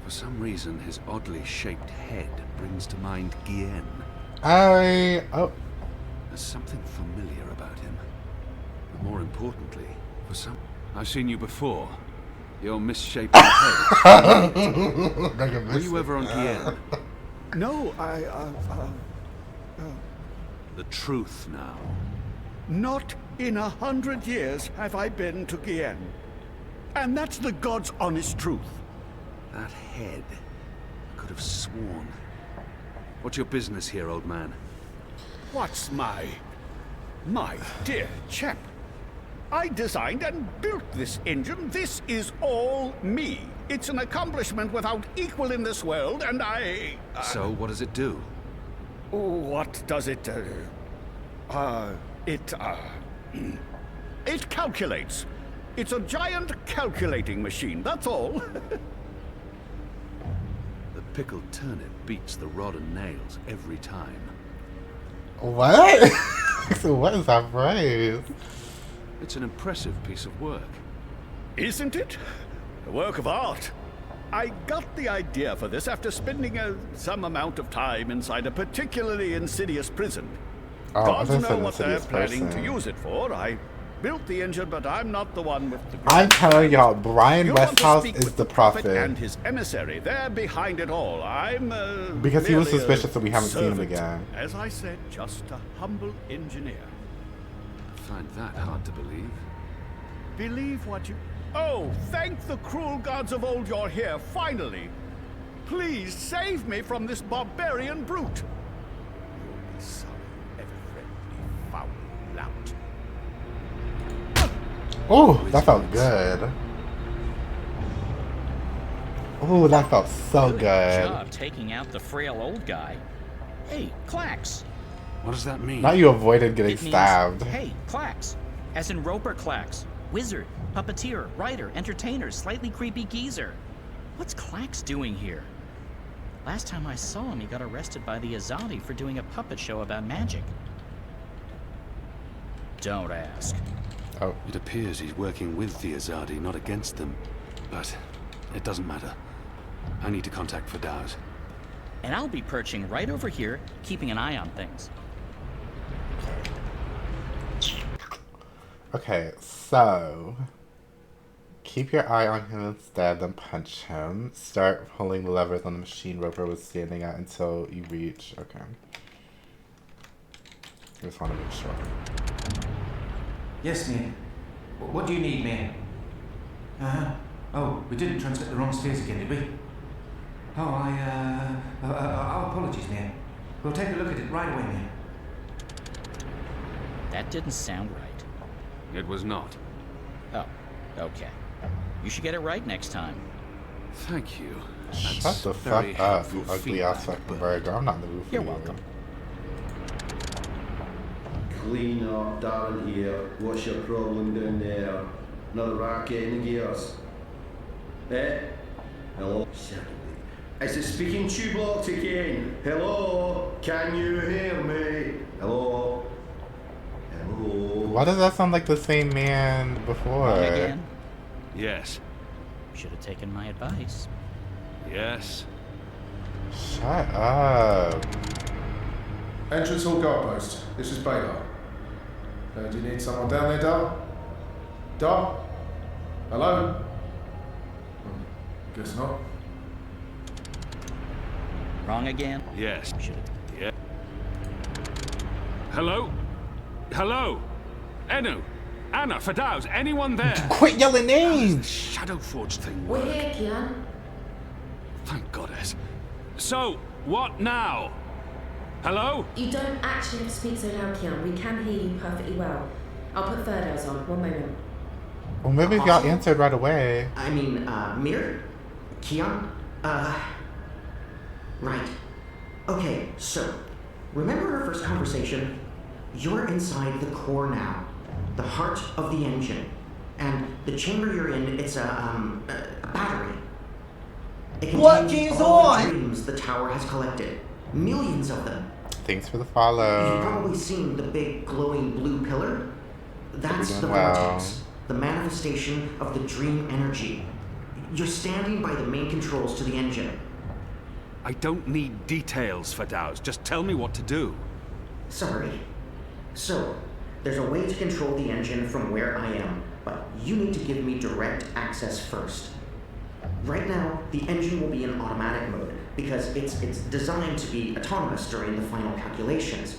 For some reason, his oddly shaped head brings to mind Guillen. Oh. There's something familiar about him. But more importantly, for some... I've seen you before. Your misshapen head. Were you ever on Gien? No, The truth now. not in 100 years have I been to Gien. And that's the God's honest truth. That head. I could have sworn. What's your business here, old man? What's my dear chap? I designed and built this engine. This is all me. It's an accomplishment without equal in this world, and I... So, what does it do? What does it do? It calculates. It's a giant calculating machine, that's all. The pickled turnip beats the rod and nails every time. What? So what is that phrase? It's an impressive piece of work. Isn't it? A work of art. I got the idea for this after spending some amount of time inside a particularly insidious prison. Oh, Gods I know said what they're insidious planning person. to use it for. I built the engine, but I'm not the one with the... I'm telling y'all, Brian You want to Westhouse speak is with the prophet prophet. and his emissary. They're behind it all. I'm Because he was merely a suspicious, so we haven't seen him servant. again. As I said, just a humble engineer. I find that hard to believe. Believe what you... Oh, thank the cruel gods of old you're here, finally. Please save me from this barbarian brute. You'll be sorry you ever friendly foul lout. Oh, that felt good. Oh, that felt so Good good. job taking out the frail old guy. Hey, Clax. What does that mean? Now you avoided getting It means, stabbed. hey, Clax. As in Roper Clax. Wizard, puppeteer, writer, entertainer, slightly creepy geezer. What's Clax doing here? Last time I saw him, he got arrested by the Azadi for doing a puppet show about magic. Don't ask. Oh. It appears he's working with the Azadi, not against them. But it doesn't matter. I need to contact Fadauz. And I'll be perching right over here, keeping an eye on things. Okay, so keep your eye on him instead, then punch him. Start pulling the levers on the machine Roper was standing at until you reach. Okay. I just want to make sure. Yes, Mia. What do you need, Mia? Oh, we didn't transmit the wrong stairs again, did we? Oh, our apologies, Mia. We'll take a look at it right away, Mia. That didn't sound right. It was not. Oh, okay. You should get it right next time. Thank you. Shut the fuck up, you ugly ass fucking burger. I'm not in the mood for you. You're welcome. Clean up, Darren here. What's your problem down there? Another racket in the gears? Eh? Hello? It's the speaking tube locked again. Hello? Can you hear me? Hello? Hello? Why does that sound like the same man before? Wrong again? Yes. Should have taken my advice. Yes. Shut up. Entrance hall guard post. This is Baylor. Do you need someone down there, Dar? Dar? Hello? Guess not. Wrong again? Yes. Should have. Yeah. Hello? Hello? Enu? Anna? Fadauz? Anyone there? Quit yelling names! Shadow Forge thing We're work? here, Kian. Thank goddess. So, what now? Hello? You don't actually have to speak so loud, Kian. We can hear you perfectly well. I'll put Ferdows on. One moment. Well, maybe if y'all answered right away. I mean, Mir? Kian? Right. Okay, so, remember our first conversation? You're inside the core now. The heart of the engine. And the chamber you're in, it's a battery. It What contains is all on? the dreams the tower has collected. Millions of them. Thanks for the You've follow. probably seen the big glowing blue pillar. That's the Wow. vortex, the manifestation of the dream energy. You're standing by the main controls to the engine. I don't need details, Fadaus. Just tell me what to do. Sorry. So, there's a way to control the engine from where I am, but you need to give me direct access first. Right now, the engine will be in automatic mode because it's designed to be autonomous during the final calculations.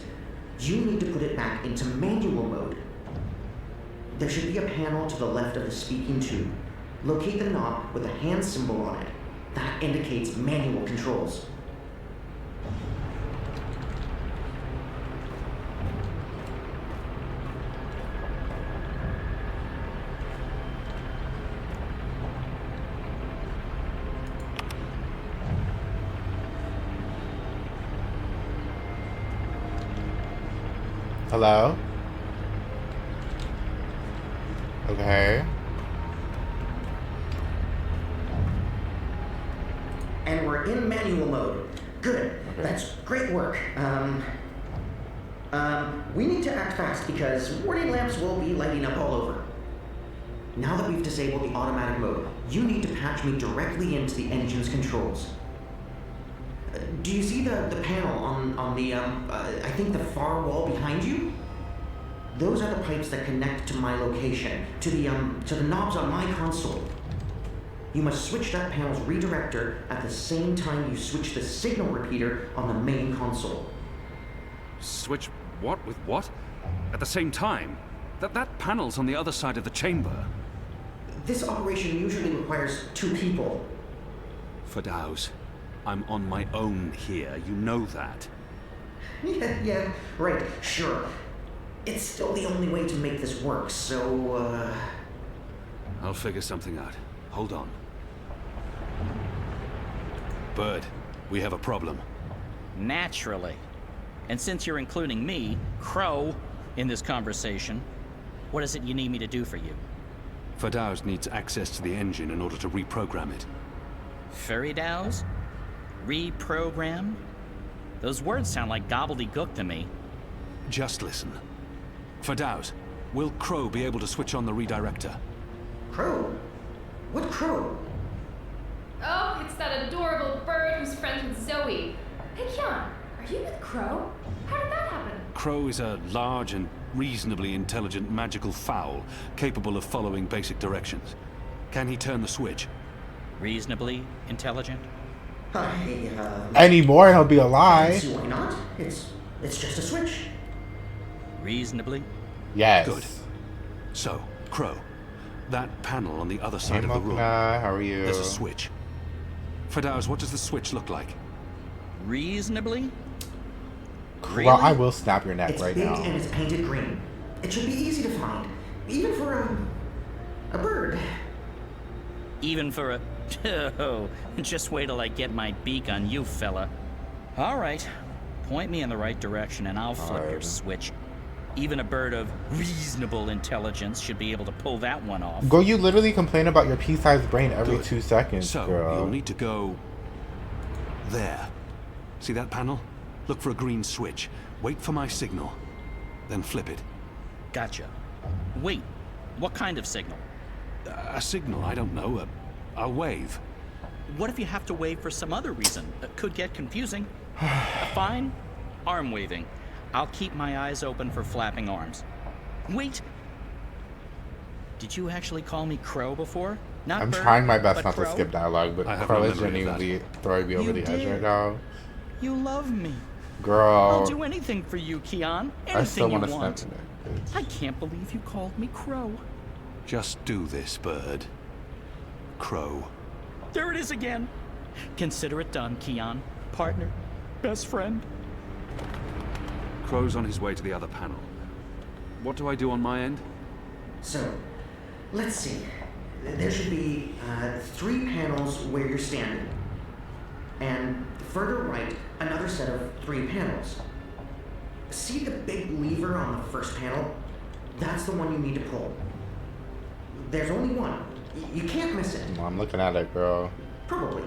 You need to put it back into manual mode. There should be a panel to the left of the speaking tube. Locate the knob with a hand symbol on it. That indicates manual controls. Hello? Okay. And we're in manual mode. Good. Okay. That's great work. We need to act fast because warning lamps will be lighting up all over. Now that we've disabled the automatic mode, you need to patch me directly into the engine's controls. Do you see the panel on the, I think the far wall behind you? Those are the pipes that connect to my location, to the knobs on my console. You must switch that panel's redirector at the same time you switch the signal repeater on the main console. Switch what with what? At the same time? That panel's on the other side of the chamber. This operation usually requires 2 people. Fadaus, I'm on my own here, you know that. Yeah, right, sure. It's still the only way to make this work, so, I'll figure something out. Hold on. Bird, we have a problem. Naturally. And since you're including me, Crow, in this conversation, what is it you need me to do for you? Fadaus needs access to the engine in order to reprogram it. Furidaus? Reprogram? Those words sound like gobbledygook to me. Just listen. Fadaus, will Crow be able to switch on the redirector? Crow? What Crow? Oh, it's that adorable bird who's friends with Zoe. Hey, Kian, are you with Crow? How did that happen? Crow is a large and reasonably intelligent magical fowl, capable of following basic directions. Can he turn the switch? Reasonably intelligent? Anymore, he'll be a lie. I don't see why not. It's just a switch. Reasonably? Yes. Good. So, Crow, that panel on the other side of the room. How are you? There's a switch. Fadaus, what does the switch look like? Reasonably? Really? Well, I will snap your neck it's right big now. And it's painted green. It should be easy to find, even for a bird. Even for a... Oh, just wait till I get my beak on you, fella. All right, point me in the right direction and I'll flip your switch. Even a bird of reasonable intelligence should be able to pull that one off. Girl, you literally complain about your pea-sized brain every 2 seconds, so, girl. You'll need to go... there. See that panel? Look for a green switch. Wait for my signal. Then flip it. Gotcha. Wait, what kind of signal? A signal, I don't know. A wave. What if you have to wave for some other reason? It could get confusing. Fine. Arm waving. I'll keep my eyes open for flapping arms. Wait! Did you actually call me Crow before? Not I'm bird, trying my best but not Crow? to skip dialogue, but Crow is genuinely throwing me over the edge right now. You love me. Girl. I'll do anything for you, Kian. Anything I still you want to want. snap your neck. I can't believe you called me Crow. Just do this, Bird. Crow. There it is again. Consider it done, Kian. Partner. Best friend. Crow's on his way to the other panel. What do I do on my end? So, let's see. There should be 3 panels where you're standing. And further right, another set of 3 panels. See the big lever on the first panel? That's the one you need to pull. There's only one. You can't miss it. I'm looking at it, girl. Probably.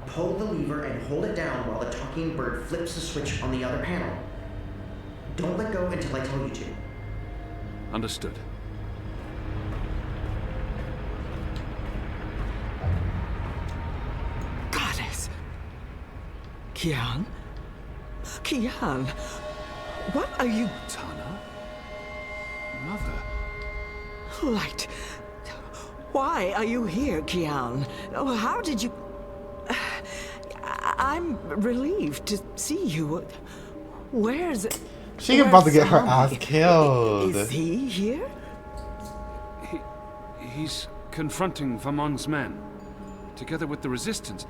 Pull the lever and hold it down while the talking bird flips the switch on the other panel. Don't let go until I tell you to. Understood. Goddess! Kian? Kian, what are you... Tana? Mother? Light. Why are you here, Kian? Oh, how did you... I'm relieved to see you. Where's... She about to get her ass killed. Is he here? He's confronting Vamon's men, together with the resistance.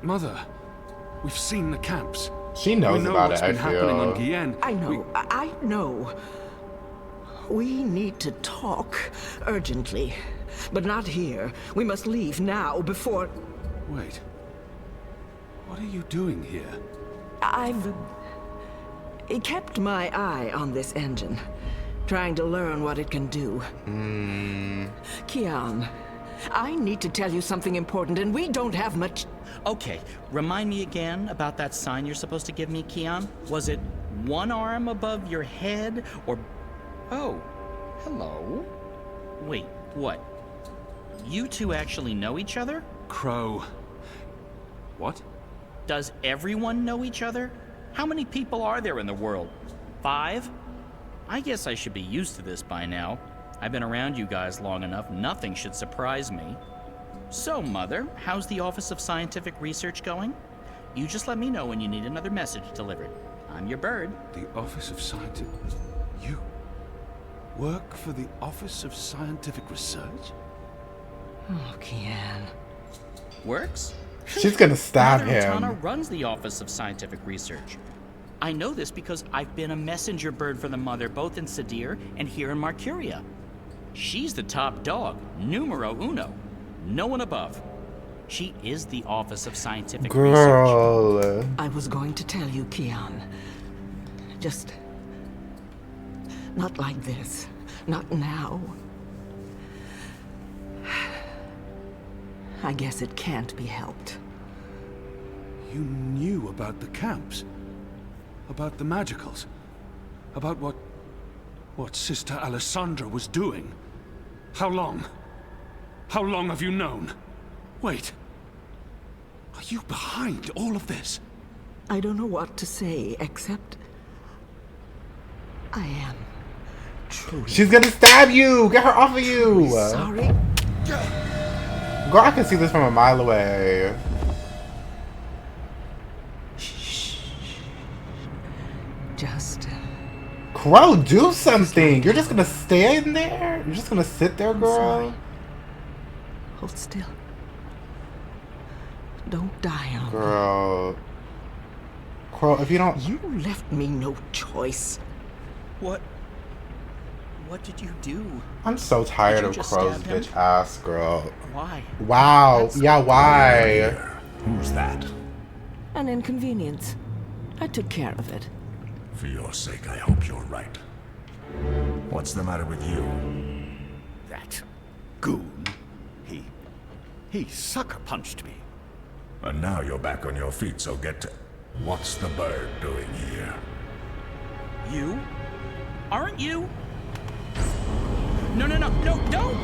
Mother, we've seen the camps. She knows about it, I been happening on feel. Guyenne. I know, I know. We need to talk urgently, but not here. We must leave now before... Wait. What are you doing here? I've kept my eye on this engine, trying to learn what it can do. Kian, I need to tell you something important, and we don't have much... Okay, remind me again about that sign you're supposed to give me, Kian. Was it one arm above your head, or... Oh, hello? Wait, what? You two actually know each other? Crow. What? Does everyone know each other? How many people are there in the world? 5? I guess I should be used to this by now. I've been around you guys long enough, nothing should surprise me. So, Mother, how's the Office of Scientific Research going? You just let me know when you need another message delivered. I'm your bird. The Office of Scientific... You work for the Office of Scientific Research? Oh, Kian. Works? She's gonna stab Mother Tana him. runs the Office of Scientific Research. I know this because I've been a messenger bird for the Mother both in Sadir and here in Marcuria. She's the top dog, numero uno. No one above. She is the Office of Scientific Girl. Research. I was going to tell you, Kian. Just... not like this. Not now. I guess it can't be helped. You knew about the camps? About the magicals? About what Sister Alessandra was doing? How long? How long have you known? Wait. Are you behind all of this? I don't know what to say, except... I am. Truly. She's gonna stab you! Get her off of you! Sorry. Girl, I can see this from a mile away. Just... Crow, do something! You're just gonna stay in there? You're just gonna sit there, girl? Sorry. Hold still. Don't die on me. Girl. Crow, if you don't... You left me no choice. What did you do? I'm so tired Did you of just Crow's stab him? bitch ass, girl. Why? Wow. That's- Yeah, why? Who's that? An inconvenience. I took care of it. For your sake, I hope you're right. What's the matter with you? That goon, he sucker punched me. And now you're back on your feet, so get to... What's the bird doing here? You? Aren't you? No, don't!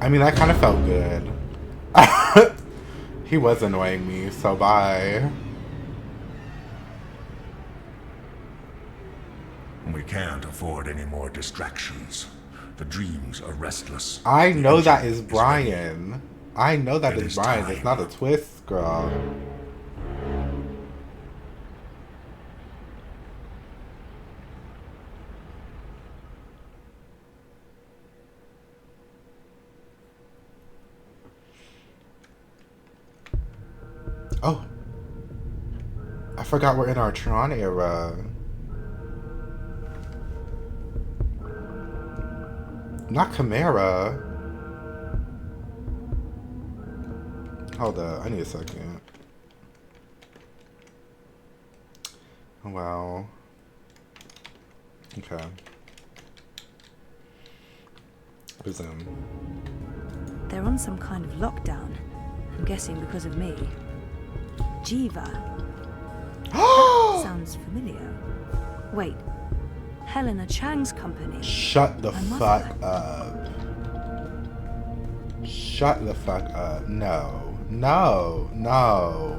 I mean, that kind of felt good. He was annoying me, so bye. We can't afford any more distractions. The dreams are restless. I know that is Brian. I know that It is is Brian. time. It's not a twist, girl. Oh. I forgot we're in our Tron era. Not Chimera. Hold up, I need a second. Oh, wow. Okay. Resume. They're on some kind of lockdown. I'm guessing because of me. Jiva. That sounds familiar. Wait, Helena Chang's company. Shut the My fuck mother. up. Shut the fuck up. No. No. No.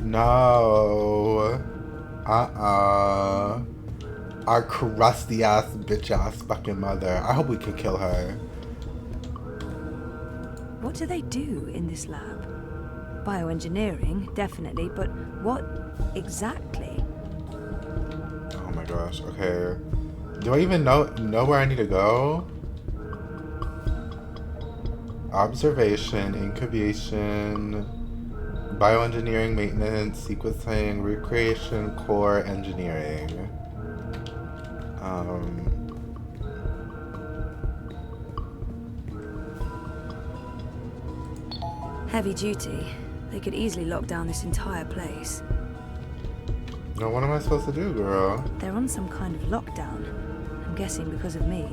No. Our crusty ass, bitch ass fucking mother. I hope we can kill her. What do they do in this lab? Bioengineering, definitely, but what exactly? Oh my gosh, okay. Do I even know where I need to go? Observation, incubation, bioengineering, maintenance, sequencing, recreation, core engineering. Heavy duty. They could easily lock down this entire place. Now what am I supposed to do, girl? They're on some kind of lockdown. I'm guessing because of me.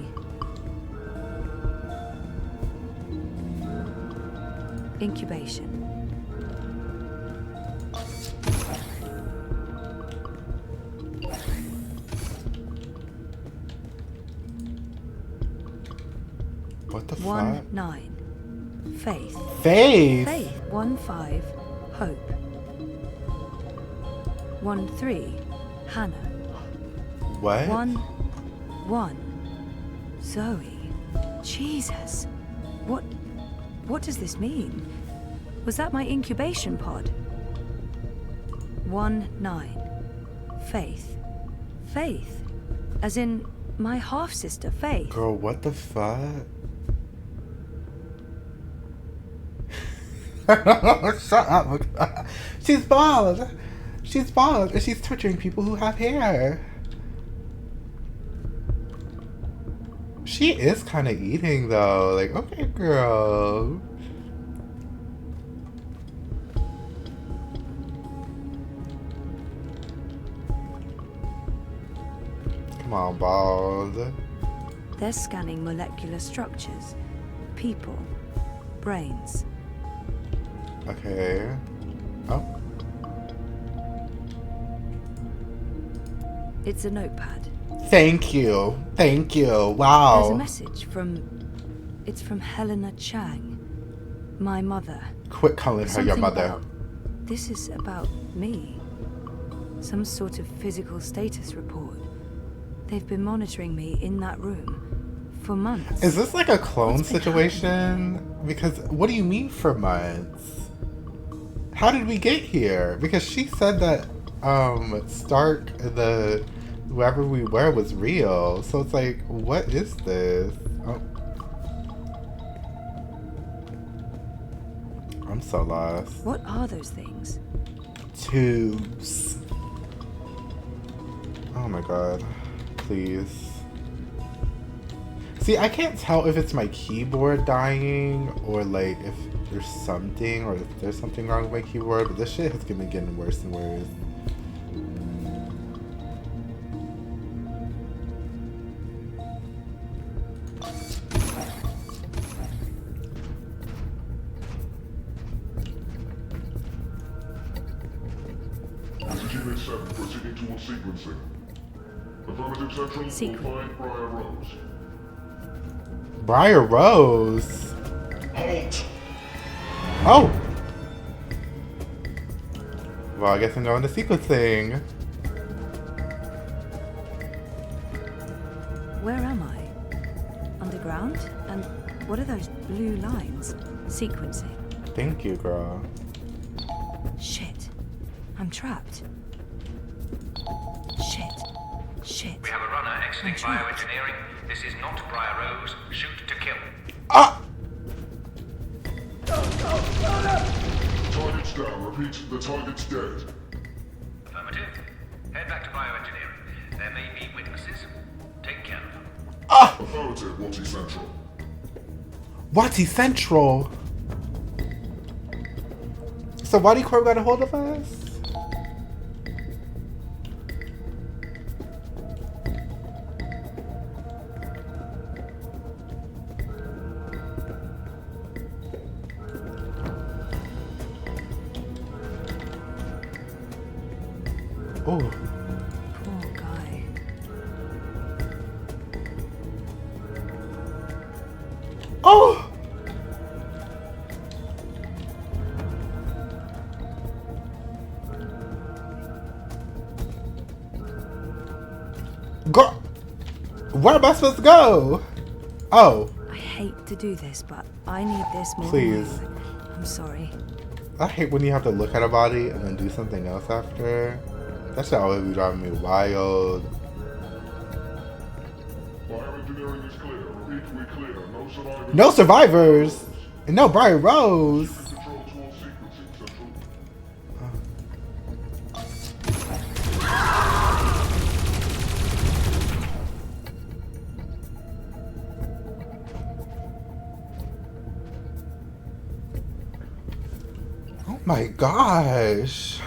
Incubation. What the fuck? 1-9. Faith. Faith? Faith. 1-5. Hope. 1-3. Hannah. What? 1-1. Zoe. Jesus. What does this mean? Was that my incubation pod? 1-9. Faith. Faith. As in my half-sister, Faith. Girl, what the fuck? Shut up. She's bald. She's bald and she's torturing people who have hair. She is kind of eating though. Like, okay, girl. Come on, bald. They're scanning molecular structures. People. Brains. Okay. Oh. It's a notepad. Thank you. Thank you. Wow. There's a message from... It's from Helena Chang. My mother. Quit calling her your mother. This is about me. Some sort of physical status report. They've been monitoring me in that room for months. Is this like a clone situation? Because what do you mean for months? How did we get here? Because she said that Stark, the whoever we were was real. So it's like, what is this? Oh. I'm so lost. What are those things? Tubes. Oh my god. Please. See, I can't tell if it's my keyboard dying or like if there's something or if there's something wrong with my keyboard, but this shit has been getting worse and worse. Unit 7 proceeding towards sequencing. Affirmative Central will find Briar Rose. Briar Rose? Halt! Oh! Well, I guess I'm going to sequencing. Where am I? Underground? And what are those blue lines? Sequencing. Thank you, girl. Shit. I'm trapped. Shit. Shit. We have a runner exiting bioengineering. This is not Briar Rose. Shoot to kill. Ah! Target's down. Repeat, the target's dead. Affirmative. Head back to bioengineering. There may be witnesses. Take care of them. Ah! Affirmative, Watty Central. Watty Central? So Watty Corp got a hold of us? Oh. Poor guy. Girl, where am I supposed to go? Oh. I hate to do this, but I need this more. Please. Than you. I'm sorry. I hate when you have to look at a body and then do something else after. That should always be driving me wild. Bioengineering is clear. Repeat, we're clear. No survivors. No survivors! And no Brian Rose! Control towards sequencing, Central. Oh my gosh.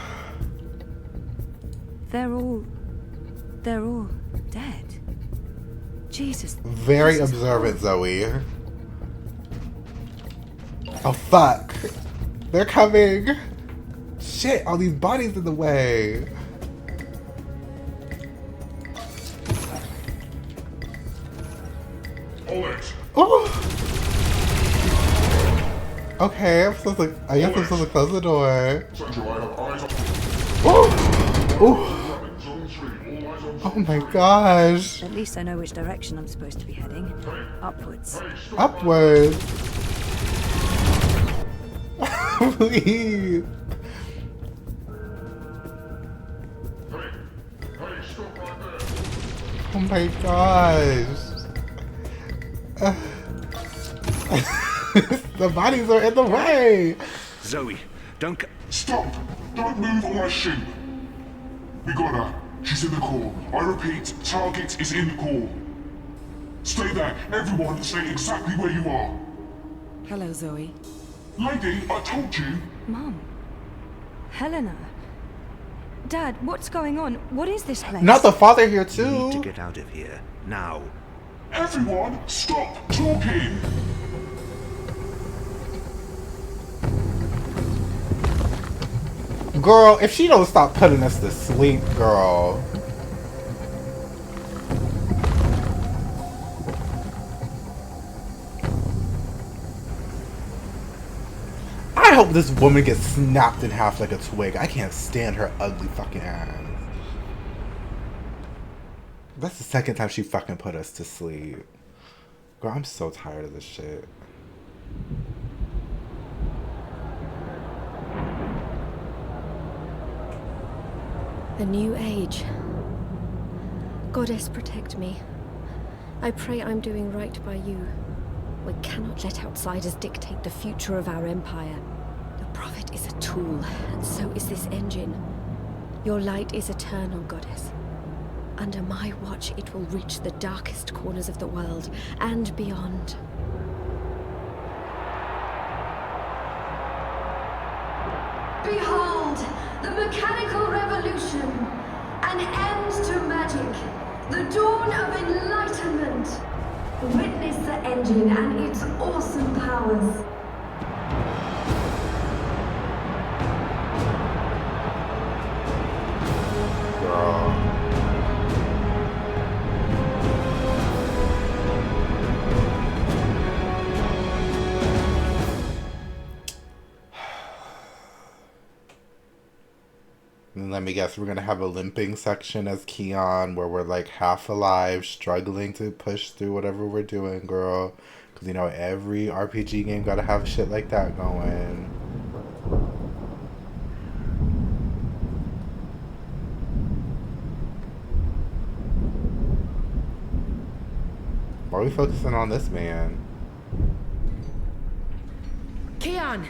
They're all dead. Jesus. Very observant, Zoe. Oh fuck. They're coming. Shit, all these bodies in the way. Oh. Okay, I'm supposed to, I guess I'm supposed to close the door. Oh. Oh my gosh. At least I know which direction I'm supposed to be heading. Upwards. Upwards. Please. Oh my gosh. The bodies are in the way. Zoe, don't Stop! Don't move or I shoot. We got her. She's in the core. I repeat, target is in the core. Stay there. Everyone, stay exactly where you are. Hello, Zoe. Lady, I told you. Mom. Helena. Dad, what's going on? What is this place? Not the father here You need to too. get out of here now. Everyone, stop talking. Girl, if she don't stop putting us to sleep, girl. I hope this woman gets snapped in half like a twig. I can't stand her ugly fucking ass. That's the second time she fucking put us to sleep. Girl, I'm so tired of this shit. The new age. Goddess, protect me. I pray I'm doing right by you. We cannot let outsiders dictate the future of our empire. The Prophet is a tool, and so is this engine. Your light is eternal, Goddess. Under my watch, it will reach the darkest corners of the world and beyond. Behold, the mechanical revolution, an end to magic, the dawn of enlightenment. Witness the engine and its awesome powers. And let me guess, we're gonna have a limping section as Keon, where we're like half alive, struggling to push through whatever we're doing, girl. Because you know, every RPG game gotta have shit like that going. Why are we focusing on this man? Keon!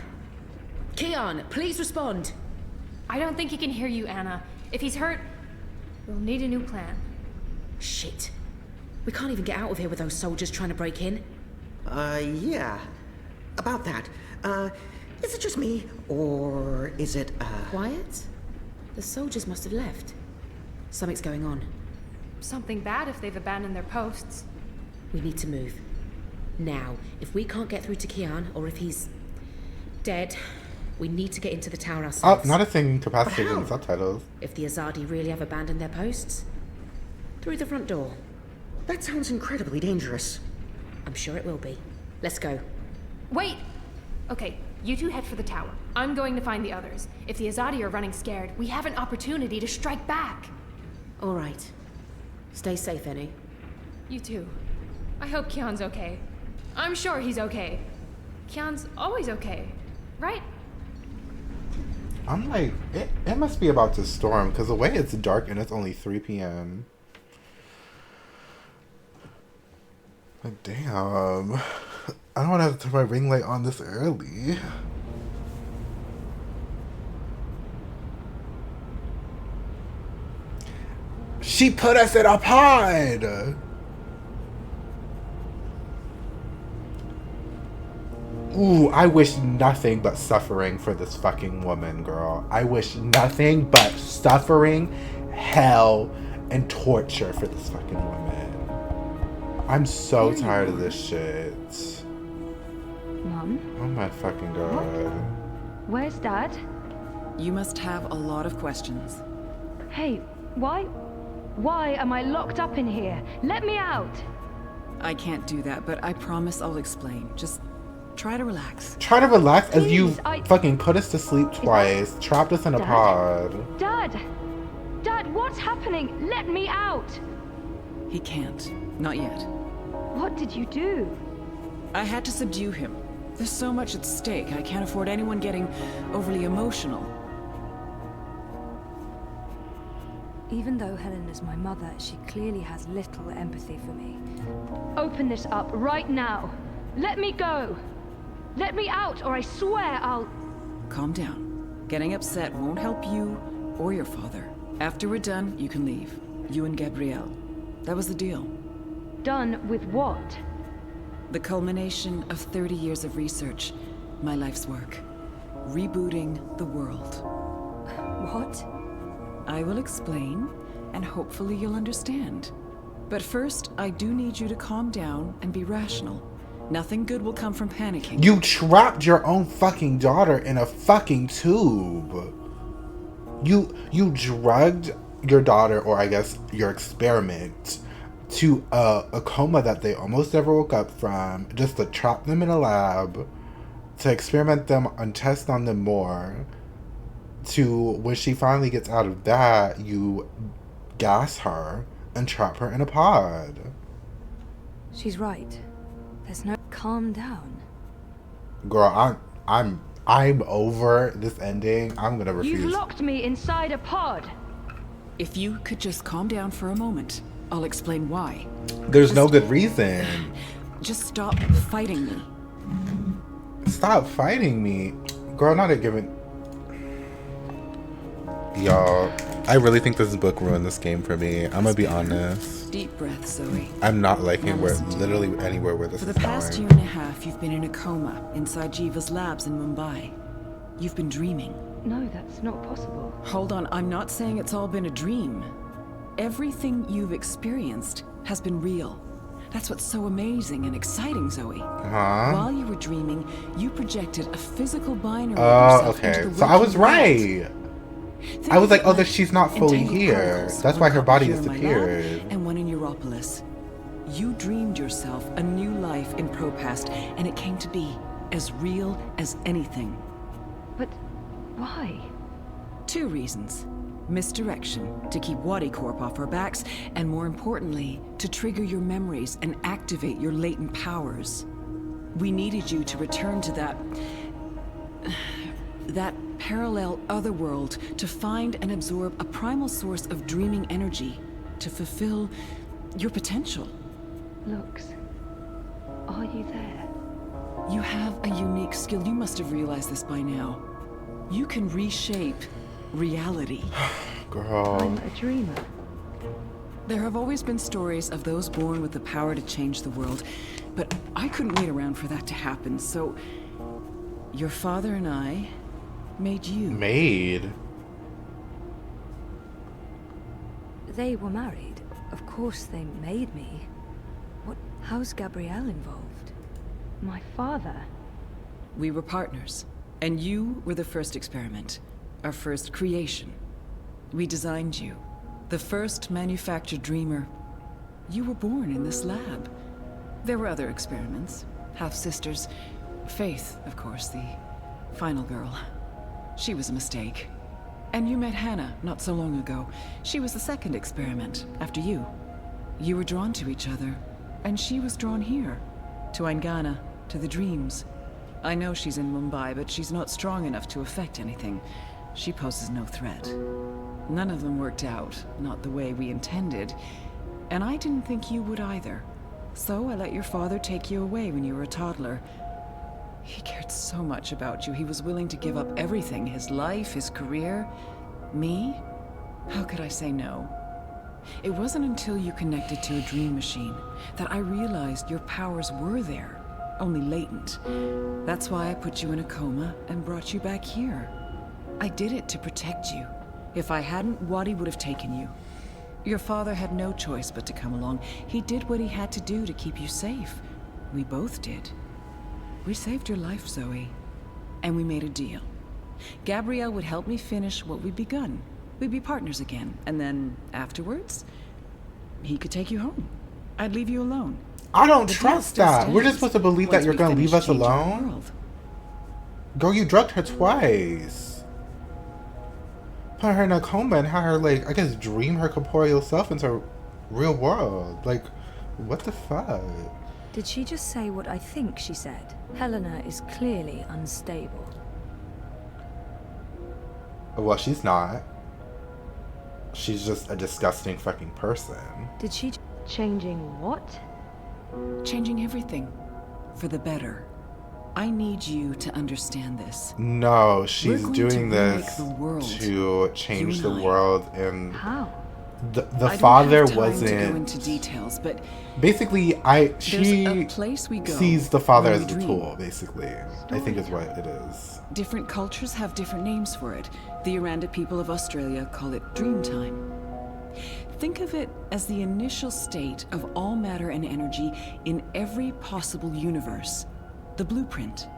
Keon, please respond. I don't think he can hear you, Anna. If he's hurt, we'll need a new plan. Shit. We can't even get out of here with those soldiers trying to break in. Yeah. About that. Is it just me? Or is it, Quiet? The soldiers must have left. Something's going on. Something bad if they've abandoned their posts. We need to move. Now, if we can't get through to Keon, or if he's dead, we need to get into the tower Oh, ourselves. not a thing incapacitated But in how? subtitles. If the Azadi really have abandoned their posts? Through the front door. That sounds incredibly dangerous. I'm sure it will be. Let's go. Wait! Okay, you two head for the tower. I'm going to find the others. If the Azadi are running scared, we have an opportunity to strike back. All right. Stay safe, Annie. You too. I hope Kion's okay. I'm sure he's okay. Kion's always okay, right? I'm like, it must be about to storm, because the way it's dark and it's only 3 p.m. Like, damn. I don't want to have to turn my ring light on this early. She put us in a pod! Ooh, I wish nothing but suffering for this fucking woman, girl. I wish nothing but suffering, hell, and torture for this fucking woman. I'm so tired of this shit. Mum? Oh my fucking god. Where's Dad? You must have a lot of questions. Hey, why am I locked up in here? Let me out! I can't do that, but I promise I'll explain. Just try to relax. Try to relax as Please, you I- fucking put us to sleep twice, trapped us in a Dad? pod. Dad, what's happening? Let me out! He can't. Not yet. What did you do? I had to subdue him. There's so much at stake. I can't afford anyone getting overly emotional. Even though Helen is my mother, she clearly has little empathy for me. Open this up right now. Let me go. Let me out, or I swear I'll... Calm down. Getting upset won't help you or your father. After we're done, you can leave. You and Gabrielle. That was the deal. Done with what? The culmination of 30 years of research. My life's work. Rebooting the world. What? I will explain, and hopefully you'll understand. But first, I do need you to calm down and be rational. Nothing good will come from panicking. You trapped your own fucking daughter in a fucking tube. You drugged your daughter, or I guess your experiment, to a coma that they almost never woke up from, just to trap them in a lab, to experiment them and test on them more, to when she finally gets out of that, you gas her and trap her in a pod. She's right. There's no... Calm down. Girl, I'm over this ending. I'm gonna refuse. You've locked me inside a pod. If you could just calm down for a moment, I'll explain why. There's no good reason. Just stop fighting me. Stop fighting me. Girl, not a given... Y'all, I really think this book ruined this game for me. I'm gonna be honest. Deep breath, Zoe. I'm not liking where literally anywhere where this For is the past going. year and a half, you've been in a coma inside Jiva's labs in Mumbai. You've been dreaming. No, that's not possible. Hold on, I'm not saying it's all been a dream. Everything you've experienced has been real. That's what's so amazing and exciting, Zoe. While you were dreaming, you projected a physical binary of yourself into okay. the So I was waking world. right. I was like, oh, that she's not fully here. That's why her body disappeared. And one in Europolis. You dreamed yourself a new life in Propast, and it came to be as real as anything. But why? 2 reasons. Misdirection, to keep Wadi Corp off our backs, and more importantly, to trigger your memories and activate your latent powers. We needed you to return to that parallel otherworld, to find and absorb a primal source of dreaming energy, to fulfill your potential. Lux, are you there? You have a unique skill. You must have realized this by now. You can reshape reality. Girl. I'm a dreamer. There have always been stories of those born with the power to change the world, but I couldn't wait around for that to happen, so your father and I made you. Made? They were married. Of course they made me. How's Gabrielle involved? My father? We were partners, and you were the first experiment, our first creation. We designed you, the first manufactured dreamer. You were born in this lab. There were other experiments, half-sisters. Faith, of course, the final girl. She was a mistake. And you met Hannah not so long ago. She was the second experiment, after you. You were drawn to each other, and she was drawn here, to Eingana, to the dreams. I know she's in Mumbai, but she's not strong enough to affect anything. She poses no threat. None of them worked out, not the way we intended, and I didn't think you would either. So I let your father take you away when you were a toddler. He cared so much about you, he was willing to give up everything, his life, his career. Me? How could I say no? It wasn't until you connected to a dream machine that I realized your powers were there, only latent. That's why I put you in a coma and brought you back here. I did it to protect you. If I hadn't, Wadi would have taken you. Your father had no choice but to come along. He did what he had to do to keep you safe. We both did. We saved your life, Zoe. And we made a deal. Gabrielle would help me finish what we'd begun. We'd be partners again, and then afterwards, he could take you home. I'd leave you alone. I don't trust that. We're just supposed to believe that you're gonna leave us alone? Girl, you drugged her twice. Put her in a coma and had her, like, I guess, dream her corporeal self into real world. Like, what the fuck? Did she just say what I think she said? Helena is clearly unstable. Well, she's not. She's just a disgusting fucking person. Did she... Changing what? Changing everything. For the better. I need you to understand this. No, she's doing this to change the world, and how? The father wasn't. To go into details, but basically, she sees the father as the tool. Basically, I think is what it is. Different cultures have different names for it. The Aranda people of Australia call it Dreamtime. Think of it as the initial state of all matter and energy in every possible universe. The blueprint.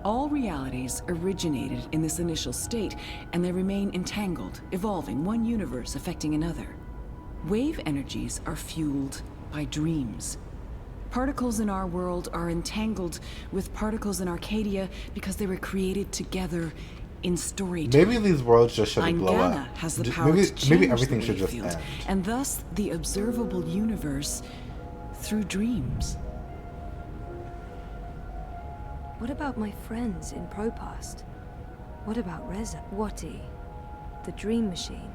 All realities originated in this initial state, and they remain entangled, evolving, one universe affecting another. Wave energies are fueled by dreams. Particles in our world are entangled with particles in Arcadia because they were created together in storytelling. Maybe these worlds just shouldn't blow up. Eingana has the power to change maybe everything the should wave just field, end. and thus the observable universe through dreams. What about my friends in Propast? What about Reza? Wati? The dream machine?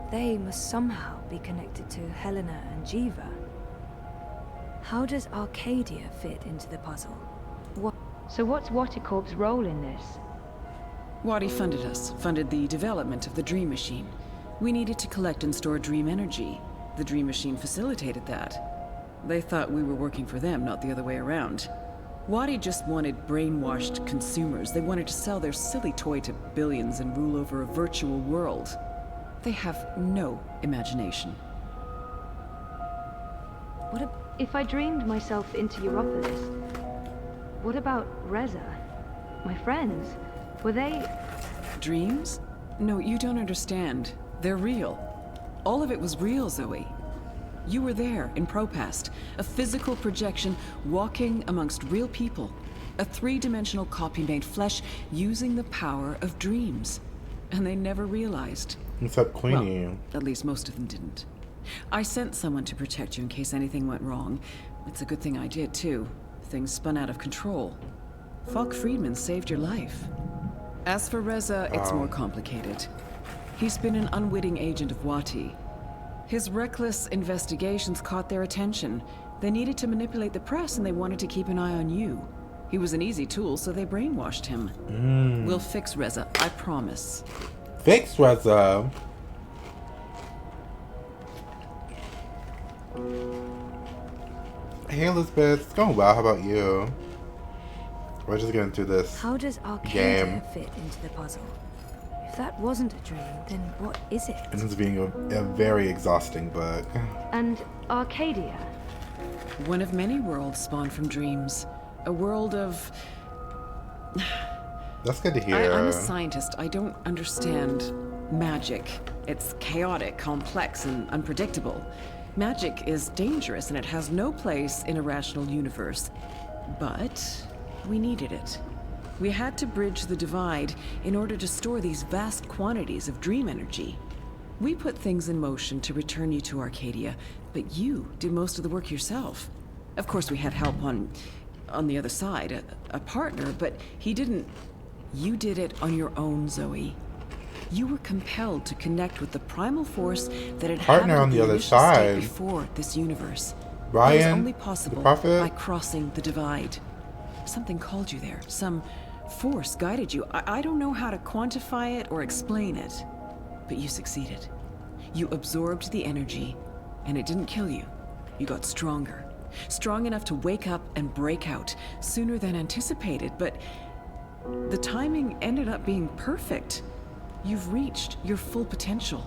They must somehow be connected to Helena and Jiva. How does Arcadia fit into the puzzle? What? So what's Waticorp's role in this? Wadi funded us, funded the development of the dream machine. We needed to collect and store dream energy. The dream machine facilitated that. They thought we were working for them, not the other way around. Wadi just wanted brainwashed consumers. They wanted to sell their silly toy to billions and rule over a virtual world. They have no imagination. If I dreamed myself into Europolis, what about Reza? My friends? Were they... Dreams? No, you don't understand. They're real. All of it was real, Zoe. You were there, in Propast, a physical projection walking amongst real people. A three-dimensional copy made flesh using the power of dreams. And they never realized. Except Queenie. Well, at least most of them didn't. I sent someone to protect you in case anything went wrong. It's a good thing I did, too. Things spun out of control. Falk Friedman saved your life. As for Reza, it's more complicated. He's been an unwitting agent of Wati. His reckless investigations caught their attention. They needed to manipulate the press, and they wanted to keep an eye on you. He was an easy tool, so they brainwashed him. We'll fix Reza, I promise. Fix Reza? Hey Elizabeth, it's going well. How about you? We're just getting through this How does Arcadia fit into the puzzle? If that wasn't a dream, then what is it? This is being a very exhausting book. And Arcadia? One of many worlds spawned from dreams. A world of... That's good to hear. I'm a scientist. I don't understand magic. It's chaotic, complex, and unpredictable. Magic is dangerous, and it has no place in a rational universe. But we needed it. We had to bridge the divide in order to store these vast quantities of dream energy. We put things in motion to return you to Arcadia, but you did most of the work yourself. Of course, we had help on the other side, a partner, but he didn't... You did it on your own, Zoe. You were compelled to connect with the primal force that had partner on the other side before this universe. Ryan, it was only possible the prophet, by crossing the divide. Something called you there. Some force guided you. I don't know how to quantify it or explain it, but you succeeded. You absorbed the energy, and it didn't kill you. You got stronger. Strong enough to wake up and break out sooner than anticipated, but the timing ended up being perfect. You've reached your full potential.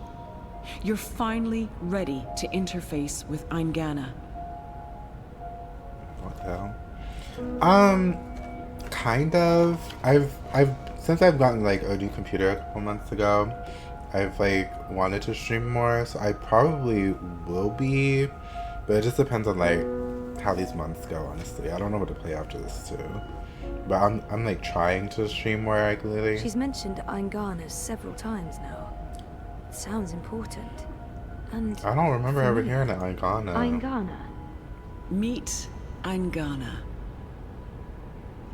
You're finally ready to interface with Eingana. What the hell? Kind of. Since I've gotten like a new computer a couple months ago, I've like wanted to stream more, so I probably will be, but it just depends on like how these months go, honestly. I don't know what to play after this too. But I'm like trying to stream more regularly. She's mentioned Eingana several times now. It sounds important. And I don't remember ever hearing of Eingana. Eingana. Meet Eingana.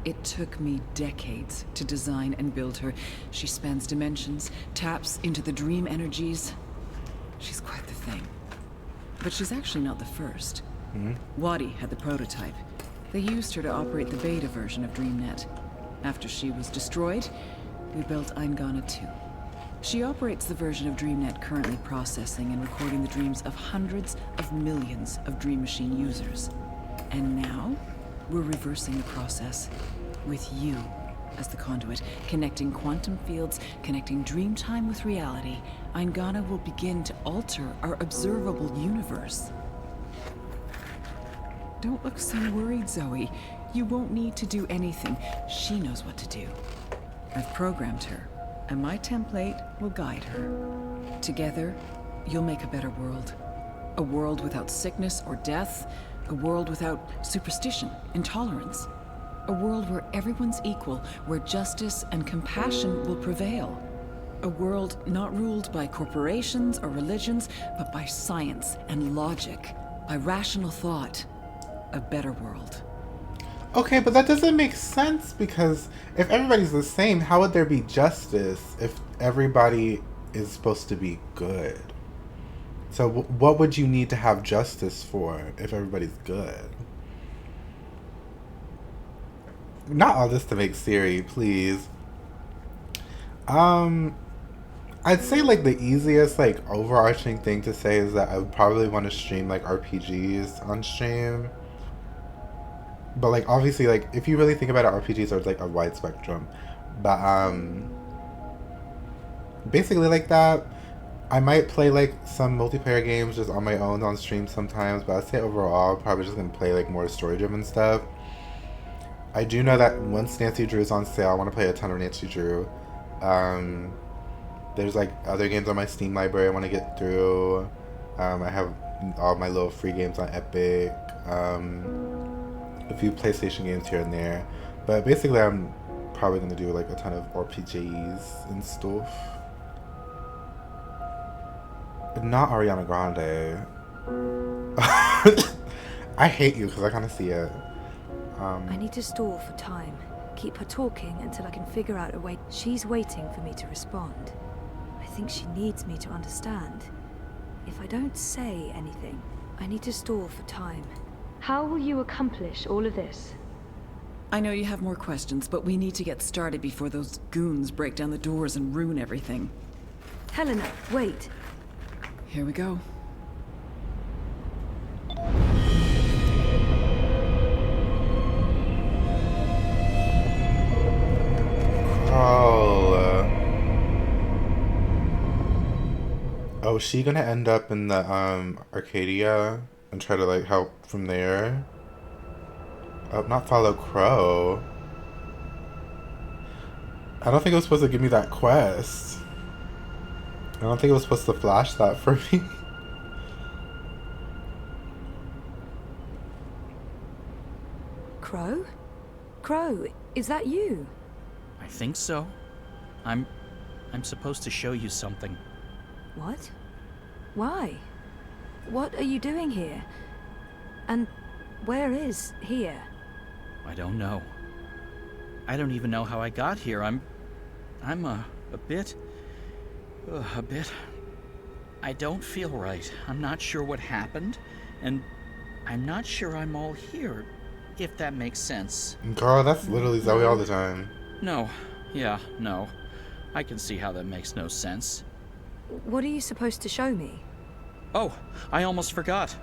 It took me decades to design and build her. She spans dimensions, taps into the dream energies. She's quite the thing. But she's actually not the first. Wadi had the prototype. They used her to operate the beta version of DreamNet. After she was destroyed, we built Eingana 2. She operates the version of DreamNet currently processing and recording the dreams of hundreds of millions of Dream Machine users. And now, we're reversing the process with you as the conduit, connecting quantum fields, connecting dream time with reality. Eingana will begin to alter our observable universe. Don't look so worried, Zoe. You won't need to do anything. She knows what to do. I've programmed her, and my template will guide her. Together, you'll make a better world. A world without sickness or death. A world without superstition, intolerance. A world where everyone's equal, where justice and compassion will prevail. A world not ruled by corporations or religions, but by science and logic, by rational thought. A better world. Okay, but that doesn't make sense, because if everybody's the same, how would there be justice if everybody is supposed to be good? So what would you need to have justice for if everybody's good? Not all this to make Siri, please. I'd say like the easiest like overarching thing to say is that I would probably want to stream like RPGs on stream. But like obviously like if you really think about it, RPGs are like a wide spectrum. But basically like that. I might play like some multiplayer games just on my own on stream sometimes, but I'd say overall I'm probably just gonna play like more story driven stuff. I do know that once Nancy Drew is on sale, I want to play a ton of Nancy Drew. There's like other games on my Steam library I want to get through. I have all my little free games on Epic. A few PlayStation games here and there. But basically I'm probably going to do like a ton of RPGs and stuff. But not Ariana Grande. I hate you because I kind of see it. I need to stall for time. Keep her talking until I can figure out a way. She's waiting for me to respond. I think she needs me to understand. If I don't say anything, I need to stall for time. How will you accomplish all of this? I know you have more questions, but we need to get started before those goons break down the doors and ruin everything. Helena, wait. Here we go. Oh, is she gonna end up in the Arcadia and try to like help from there? Oh, not follow Crow. I don't think it was supposed to give me that quest. I don't think it was supposed to flash that for me. Crow? Crow, is that you? I think so. I'm supposed to show you something. What? Why? What are you doing here? And where is here? I don't know. I don't even know how I got here. I'm a bit... I don't feel right. I'm not sure what happened, and I'm not sure I'm all here, if that makes sense. Girl, that's literally Zoe all the time. No. Yeah, no. I can see how that makes no sense. What are you supposed to show me? Oh, I almost forgot.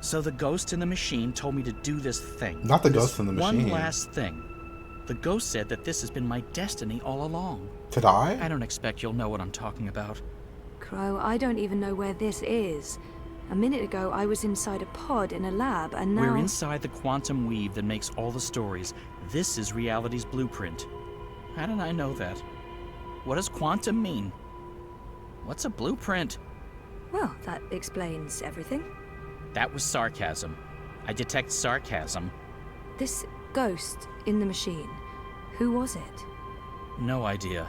So the ghost in the machine told me to do this thing. Not the ghost in the machine. One last thing. The ghost said that this has been my destiny all along. To die? I don't expect you'll know what I'm talking about. Crow, I don't even know where this is. A minute ago, I was inside a pod in a lab, and now... We're inside the quantum weave that makes all the stories. This is reality's blueprint. How did I know that? What does quantum mean? What's a blueprint? Well, that explains everything. That was sarcasm. I detect sarcasm. This ghost in the machine, who was it? No idea.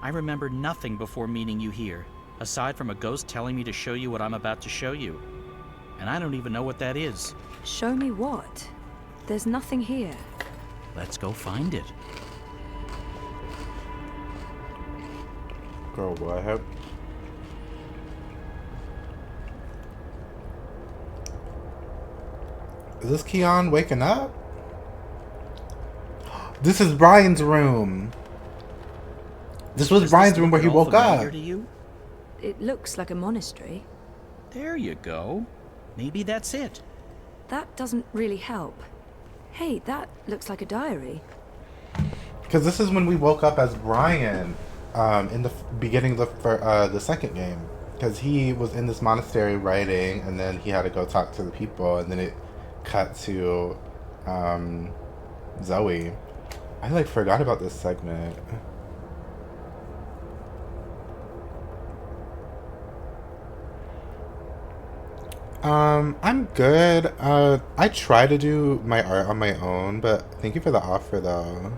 I remember nothing before meeting you here, aside from a ghost telling me to show you what I'm about to show you. And I don't even know what that is. Show me what? There's nothing here. Let's go find it. Girl, what? Is this Keon waking up? This is Brian's room. This was Brian's room where he woke up. To you? It looks like a monastery. There you go. Maybe that's it. That doesn't really help. Hey, that looks like a diary. Because this is when we woke up as Brian in the beginning of the second game. Because he was in this monastery writing, and then he had to go talk to the people, and then it cut to Zoe. I like forgot about this segment. I'm good. I try to do my art on my own, but thank you for the offer though.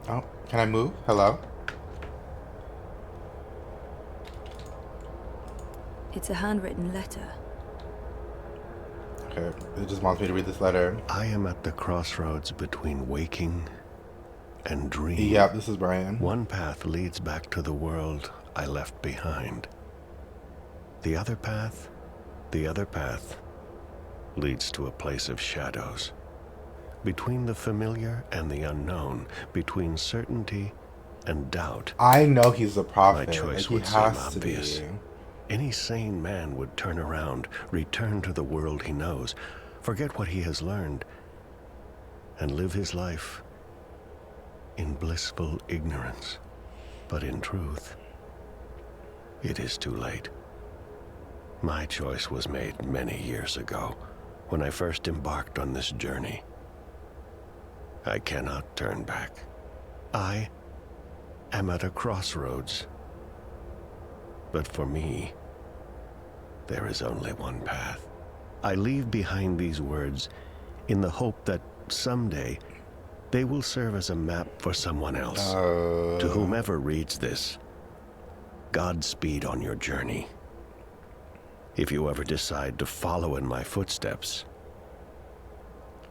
Oh, can I move? Hello? It's a handwritten letter. Okay, it just wants me to read this letter. I am at the crossroads between waking and dream. Yeah, this is Brian. One path leads back to the world I left behind. The other path leads to a place of shadows. Between the familiar and the unknown, between certainty and doubt. I know he's a prophet. My choice would seem obvious. Any sane man would turn around, return to the world he knows, forget what he has learned, and live his life in blissful ignorance. But in truth, it is too late. My choice was made many years ago, when I first embarked on this journey. I cannot turn back. I am at a crossroads. But for me, there is only one path. I leave behind these words in the hope that someday they will serve as a map for someone else. To whomever reads this, Godspeed on your journey. If you ever decide to follow in my footsteps,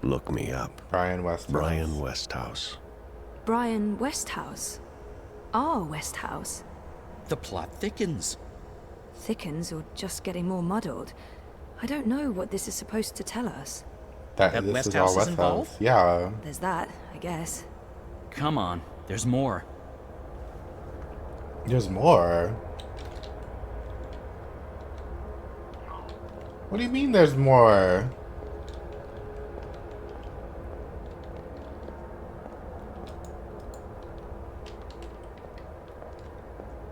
look me up. Brian Westhouse. Brian Westhouse. Brian Westhouse? Our Westhouse? The plot thickens. Thickens or just getting more muddled? I don't know what this is supposed to tell us. That this is all Westhouse. Yeah. There's that, I guess. Come on, there's more. There's more? What do you mean there's more?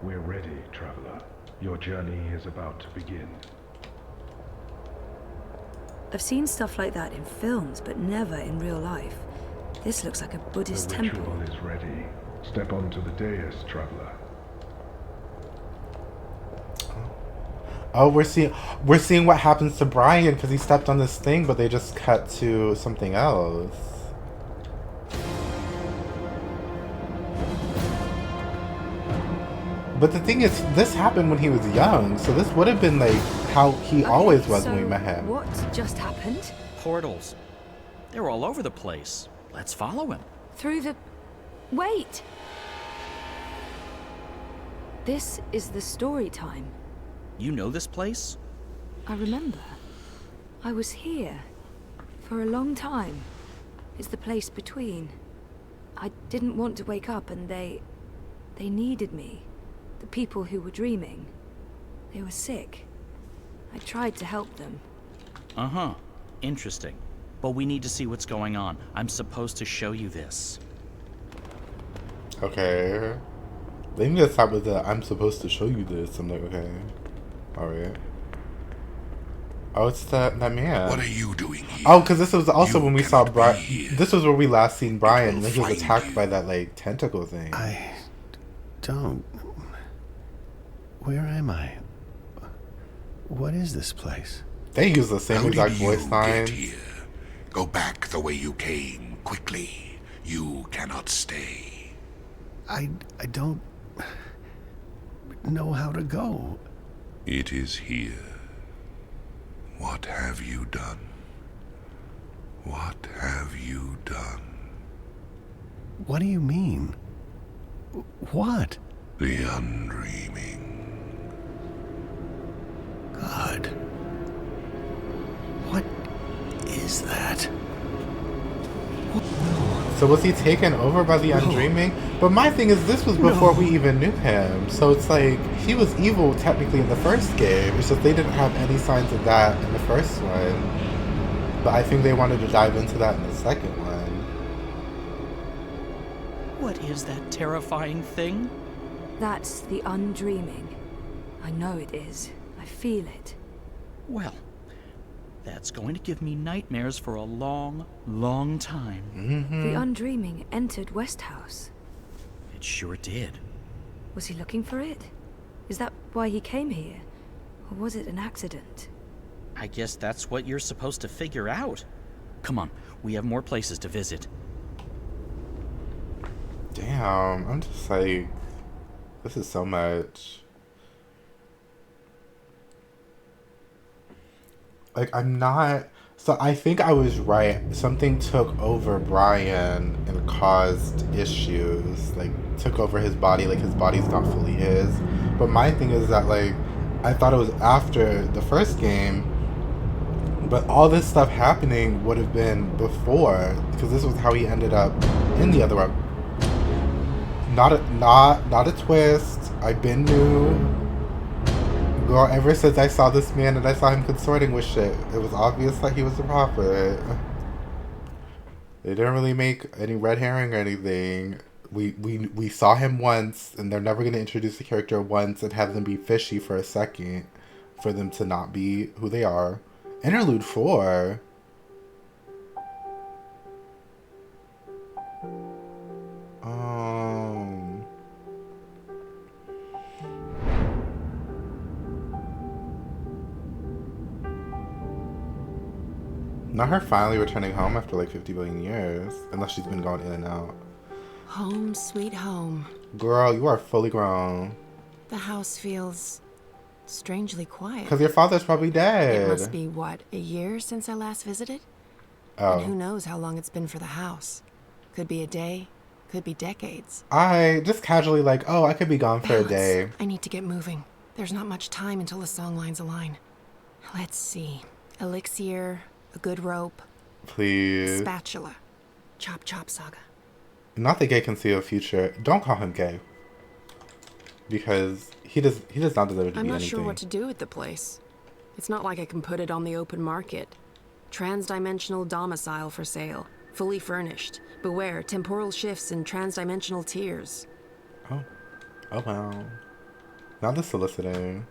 We're ready, traveler. Your journey is about to begin. I've seen stuff like that in films, but never in real life. This looks like a Buddhist temple. The ritual is ready. Step onto the dais, traveler. Oh, we're seeing what happens to Brian because he stepped on this thing, but they just cut to something else. But the thing is, this happened when he was young, so this would have been like how he always was when we met him. What just happened? Portals. They're all over the place. Let's follow him. Through the... Wait! This is the story time. You know this place? I remember. I was here. For a long time. It's the place between. I didn't want to wake up and they needed me. The people who were dreaming. They were sick. I tried to help them. Uh-huh. Interesting. But we need to see what's going on. I'm supposed to show you this. Okay. They need to stop with the I'm supposed to show you this. I'm like, okay. Alright. Oh, it's that man. What are you doing here? Oh, because this was also You when we saw cannot Brian. be here. This was where we last seen Brian, will and he was find attacked by that, like, tentacle thing. I don't. Where am I? What is this place? They use the same How exact did you voice lines. get here? Go back the way you came, quickly. You cannot stay. I don't know how to go. It is here. What have you done? What have you done? What do you mean? What? The undreaming. God. What is that? So was he taken over by the Undreaming? But my thing is, this was before we even knew him. So it's like, he was evil technically in the first game. It's just they didn't have any signs of that in the first one. But I think they wanted to dive into that in the second one. What is that terrifying thing? That's the undreaming. I know it is. I feel it. Well, that's going to give me nightmares for a long, long time. The undreaming entered Westhouse. It sure did. Was he looking for it? Is that why he came here? Or was it an accident? I guess that's what you're supposed to figure out. Come on, we have more places to visit. Damn, I'm just like, this is so much. Like, I'm not... So I think I was right. Something took over Brian and caused issues. Like, took over his body. Like, his body's not fully his. But my thing is that, like, I thought it was after the first game. But all this stuff happening would have been before. Because this was how he ended up in the other one. Not a twist. I've been new. Girl, ever since I saw this man and I saw him consorting with shit, it was obvious that he was a prophet. They didn't really make any red herring or anything. We saw him once, and they're never going to introduce the character once and have them be fishy for a second for them to not be who they are. Interlude 4. Not her finally returning home after like 50 billion years. Unless she's been going in and out. Home, sweet home. Girl, you are fully grown. The house feels strangely quiet. Because your father's probably dead. It must be, what, a year since I last visited? Oh. And who knows how long it's been for the house. Could be a day, could be decades. I just casually like, oh, I could be gone for a day. I need to get moving. There's not much time until the song lines align. Let's see. Elixir, a good rope. Please. Spatula. Chop chop saga. Not that Gay can see a future. Don't call him gay. Because he does not deserve to be anything. I'm not sure what to do with the place. It's not like I can put it on the open market. Transdimensional domicile for sale. Fully furnished. Beware, temporal shifts and transdimensional tears. Oh. Oh wow. Not the soliciting.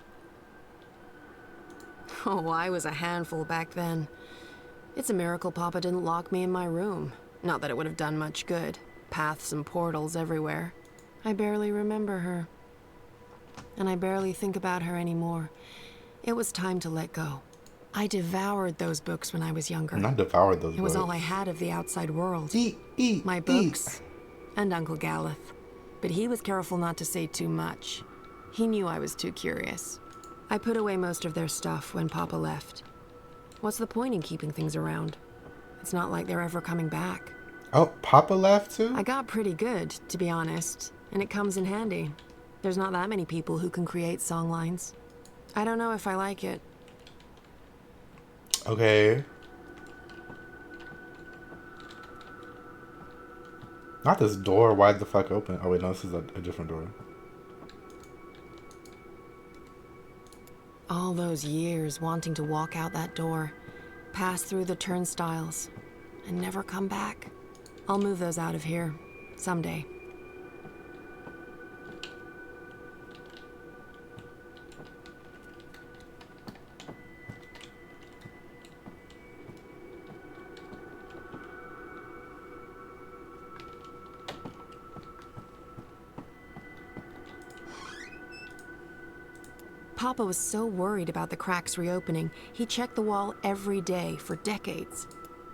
Oh, I was a handful back then. It's a miracle Papa didn't lock me in my room. Not that it would have done much good. Paths and portals everywhere. I barely remember her. And I barely think about her anymore. It was time to let go. I devoured those books when I was younger. Not devoured those books. It was all I had of the outside world. My books. And Uncle Galeth. But he was careful not to say too much. He knew I was too curious. I put away most of their stuff when Papa left. What's the point in keeping things around? It's not like they're ever coming back. Oh, Papa left too? I got pretty good, to be honest, and it comes in handy. There's not that many people who can create songlines. I don't know if I like it. Okay. Not this door wide the fuck open. Oh wait, no, this is a different door. All those years wanting to walk out that door, pass through the turnstiles, and never come back. I'll move those out of here someday. Papa was so worried about the cracks reopening, he checked the wall every day for decades.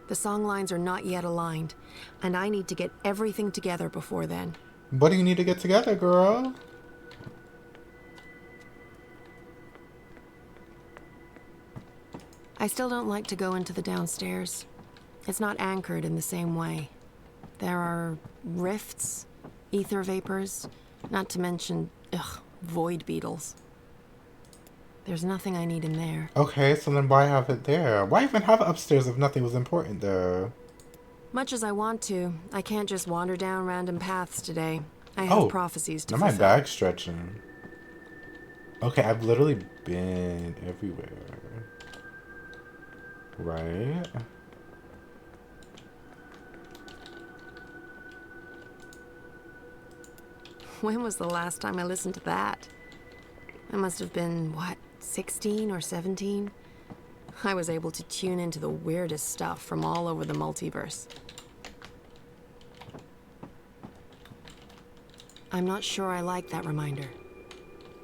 The song lines are not yet aligned, and I need to get everything together before then. What do you need to get together, girl? I still don't like to go into the downstairs. It's not anchored in the same way. There are rifts, ether vapors, not to mention, void beetles. There's nothing I need in there. Okay, so then why have it there? Why even have it upstairs if nothing was important there? Much as I want to, I can't just wander down random paths today. I have prophecies to fulfill. My back's stretching. Okay, I've literally been everywhere. Right? When was the last time I listened to that? I must have been, what, 16 or 17? I was able to tune into the weirdest stuff from all over the multiverse. I'm not sure I like that reminder.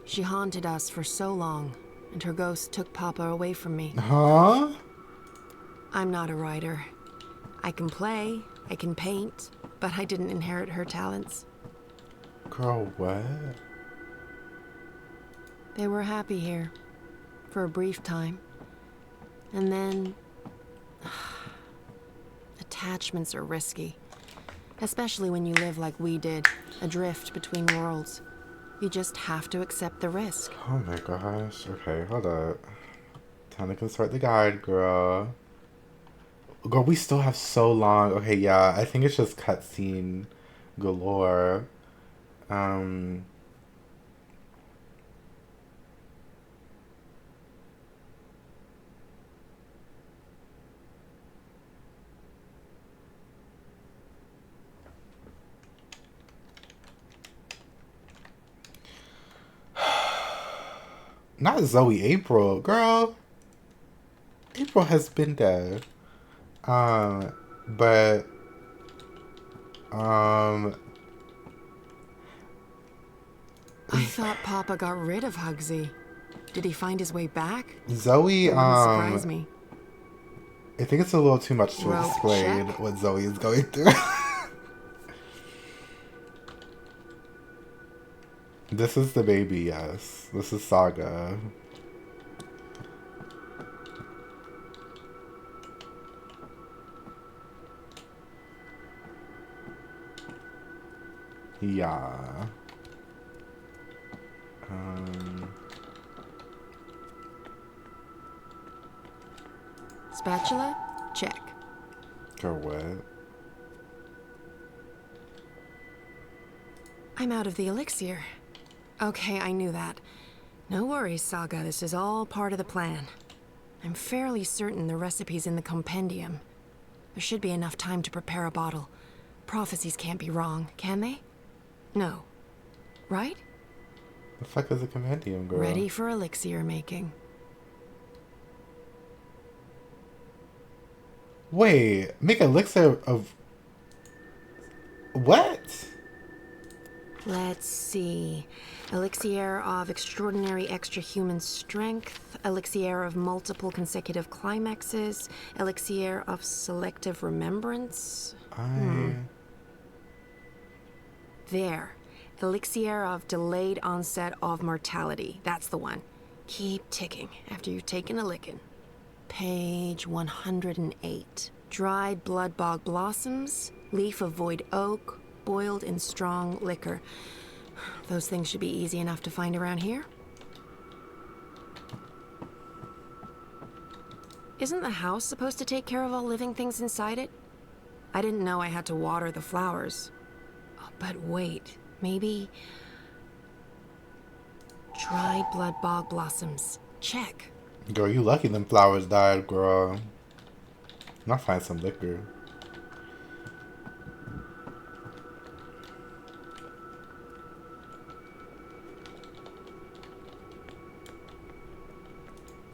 She haunted us for so long, and her ghost took Papa away from me. Huh? I'm not a writer. I can play, I can paint, but I didn't inherit her talents. Girl, what? They were happy here, for a brief time. And then... attachments are risky. Especially when you live like we did, adrift between worlds. You just have to accept the risk. Oh my gosh. Okay, hold up. Time to consult the guide, girl. Girl, we still have so long. Okay, yeah, I think it's just cutscene galore. Not Zoe, April. Girl, April has been there. But I thought Papa got rid of Hugsy. Did he find his way back? Zoe, It wouldn't surprise me. I think it's a little too much to Rope explain check. what Zoe is going through. This is the baby, yes. This is Saga. Yeah. Spatula? Check. Girl, what? I'm out of the elixir. Okay, I knew that. No worries, Saga. This is all part of the plan. I'm fairly certain the recipe's in the compendium. There should be enough time to prepare a bottle. Prophecies can't be wrong, can they? No. Right? The fuck is a compendium, girl? Ready for elixir making. Wait, make elixir of... What? Let's see. Elixir of extraordinary extra-human strength, elixir of multiple consecutive climaxes, elixir of selective remembrance. There. Elixir of delayed onset of mortality. That's the one. Keep ticking after you've taken a licking. Page 108. Dried blood bog blossoms, leaf of void oak, boiled in strong liquor. Those things should be easy enough to find around here. Isn't the house supposed to take care of all living things inside it? I didn't know I had to water the flowers. Oh, but wait, maybe... Dried blood bog blossoms. Check. Girl, you lucky them flowers died, girl. I'll find some liquor.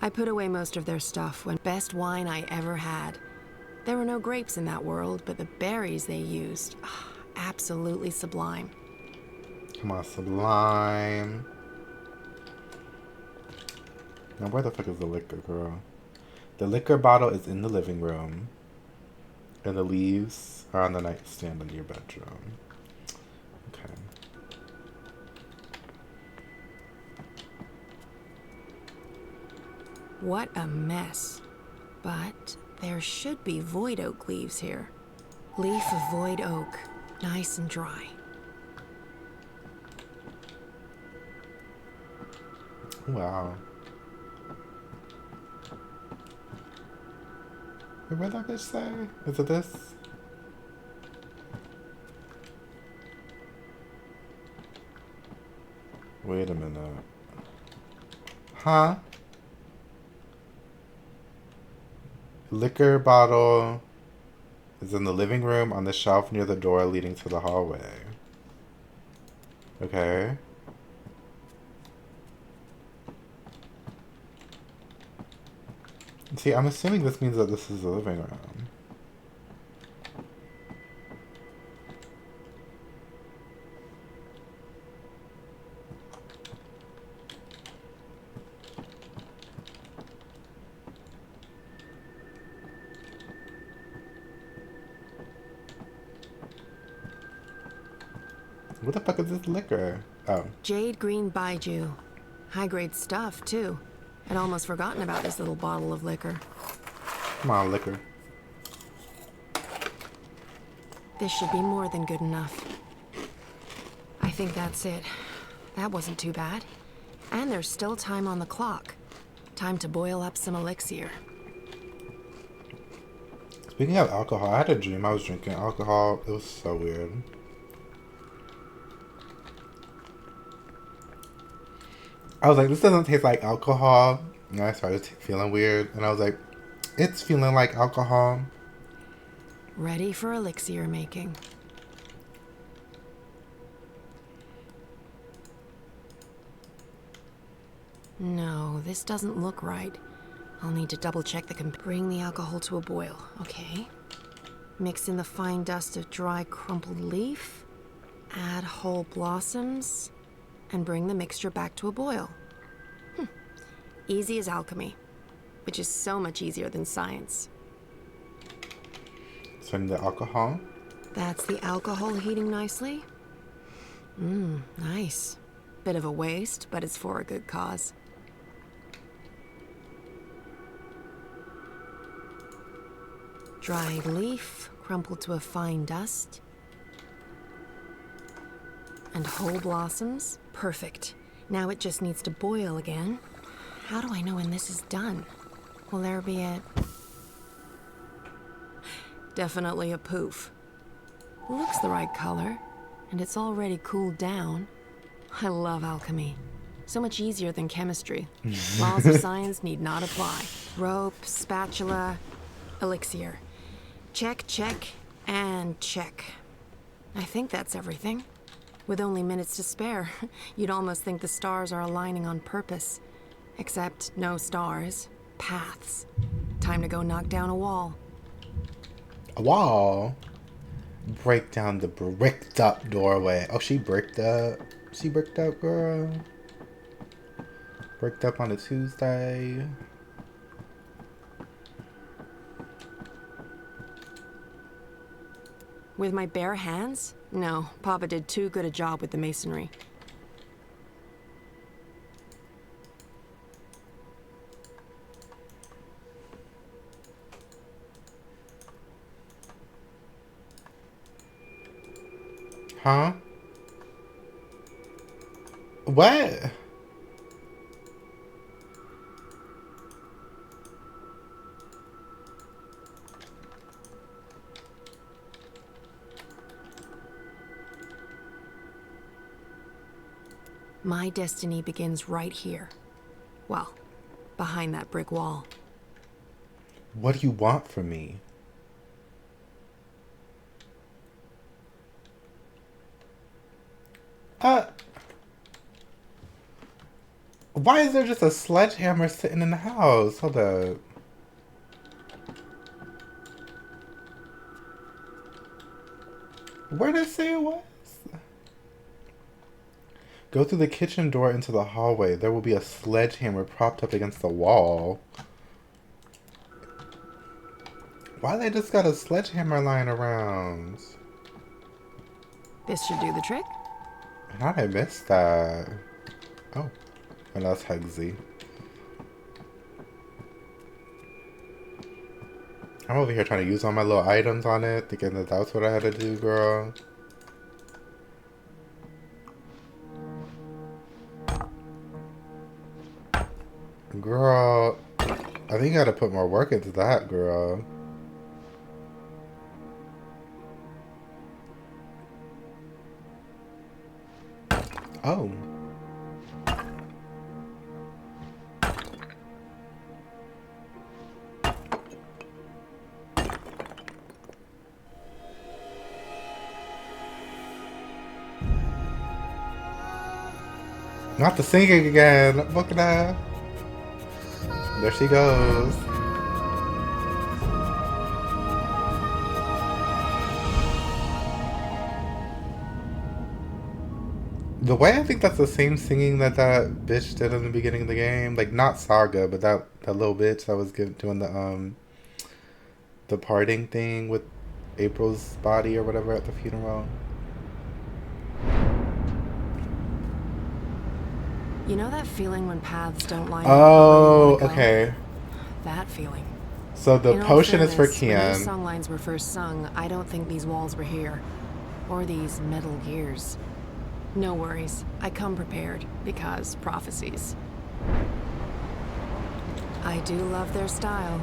I put away most of their stuff when best wine I ever had. There were no grapes in that world, but the berries they used, absolutely sublime. Come on, sublime. Now where the fuck is the liquor, girl? The liquor bottle is in the living room. And the leaves are on the nightstand in your bedroom. Okay. What a mess. But there should be void oak leaves here. Leaf of void oak. Nice and dry. Wow. Wait, what did that bitch say? Is it this? Wait a minute. Huh? Liquor bottle is in the living room on the shelf near the door leading to the hallway. Okay. See, I'm assuming this means that this is the living room. What the fuck is this liquor? Oh. Jade green baijiu. High-grade stuff, too. I'd almost forgotten about this little bottle of liquor. Come on, liquor. This should be more than good enough. I think that's it. That wasn't too bad. And there's still time on the clock. Time to boil up some elixir. Speaking of alcohol, I had a dream I was drinking alcohol. It was so weird. I was like, this doesn't taste like alcohol. And I started feeling weird. And I was like, it's feeling like alcohol. Ready for elixir making. No, this doesn't look right. I'll need to double check bring the alcohol to a boil. Okay. Mix in the fine dust of dry crumpled leaf. Add whole blossoms. And bring the mixture back to a boil. Easy as alchemy, which is so much easier than science. So in the alcohol? That's the alcohol heating nicely. Nice. Bit of a waste, but it's for a good cause. Dried leaf, crumpled to a fine dust. And whole blossoms. Perfect. Now it just needs to boil again. How do I know when this is done? Will there be a... Definitely a poof. Looks the right color, and it's already cooled down. I love alchemy. So much easier than chemistry. Laws of science need not apply. Rope, spatula, elixir. Check, check, and check. I think that's everything. With only minutes to spare, you'd almost think the stars are aligning on purpose. Except no stars, paths. Time to go knock down a wall. A wall? Break down the bricked up doorway. Oh, she bricked up. She bricked up, girl. Bricked up on a Tuesday. With my bare hands? No, Papa did too good a job with the masonry. Huh? What? My destiny begins right here. Well, behind that brick wall. What do you want from me? Why is there just a sledgehammer sitting in the house? Hold up. Where did it say it was? Go through the kitchen door into the hallway. There will be a sledgehammer propped up against the wall. Why they just got a sledgehammer lying around? This should do the trick. How did I miss that? Oh, and that's Hugsy. I'm over here trying to use all my little items on it, thinking that that's what I had to do, girl. Girl, I think you gotta put more work into that, girl. Oh. Not the singing again. Look at that. There she goes. The way I think that's the same singing that bitch did in the beginning of the game. Like, not Saga, but that little bitch that was doing the parting thing with April's body or whatever at the funeral. You know that feeling when paths don't line up? Oh, okay. That feeling. So the potion is for When Kian. these songlines were first sung, I don't think these walls were here. Or these metal gears. No worries. I come prepared, because prophecies. I do love their style.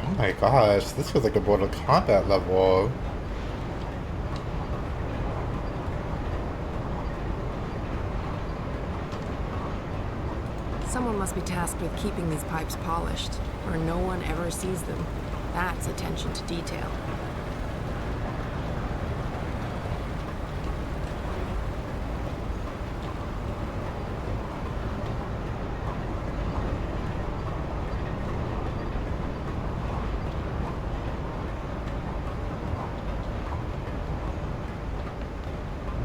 Oh my gosh, this was like a Mortal Kombat level. Someone must be tasked with keeping these pipes polished, or no one ever sees them. That's attention to detail.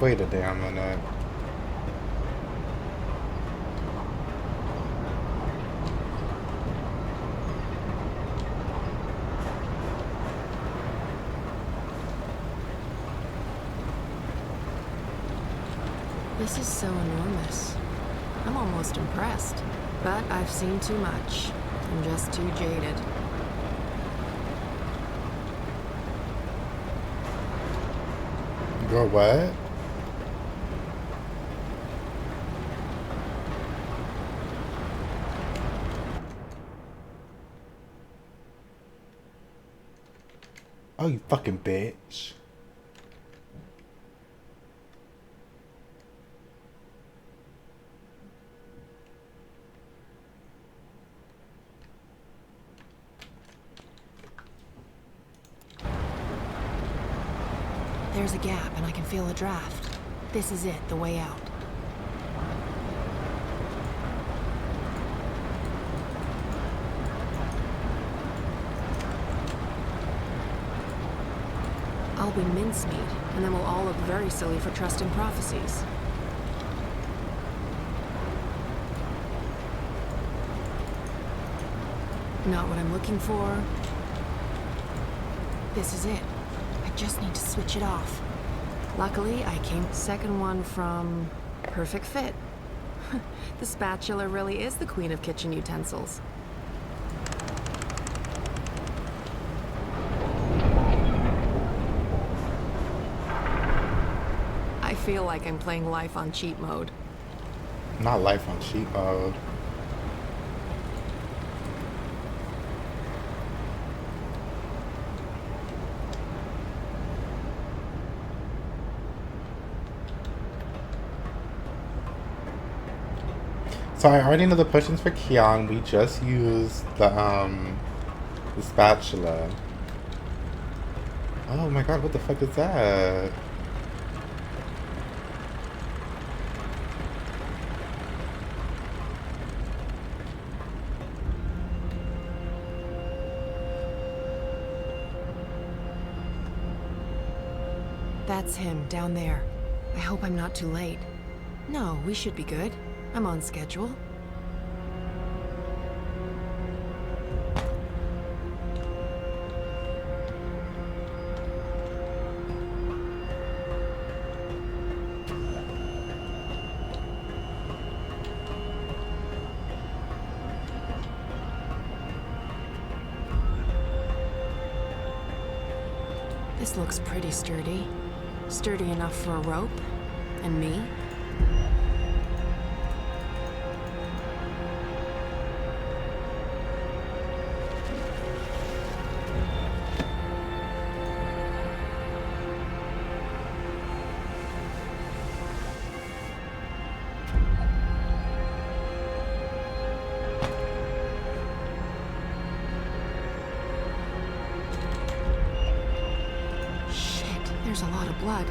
Wait a damn minute. This is so enormous. I'm almost impressed. But I've seen too much. I'm just too jaded. Girl, what? Oh, you fucking bitch. There's a gap, and I can feel a draft. This is it, the way out. I'll be mincemeat, and then we'll all look very silly for trusting prophecies. Not what I'm looking for. This is it. I just need to switch it off. Luckily, I came second one from Perfect Fit. The spatula really is the queen of kitchen utensils. I feel like I'm playing life on cheat mode. Not life on cheat mode. So I already know the potions for Kion. We just used the spatula. Oh my god, what the fuck is that? That's him, down there. I hope I'm not too late. No, we should be good. I'm on schedule. This looks pretty sturdy. Sturdy enough for a rope. And me. There's a lot of blood.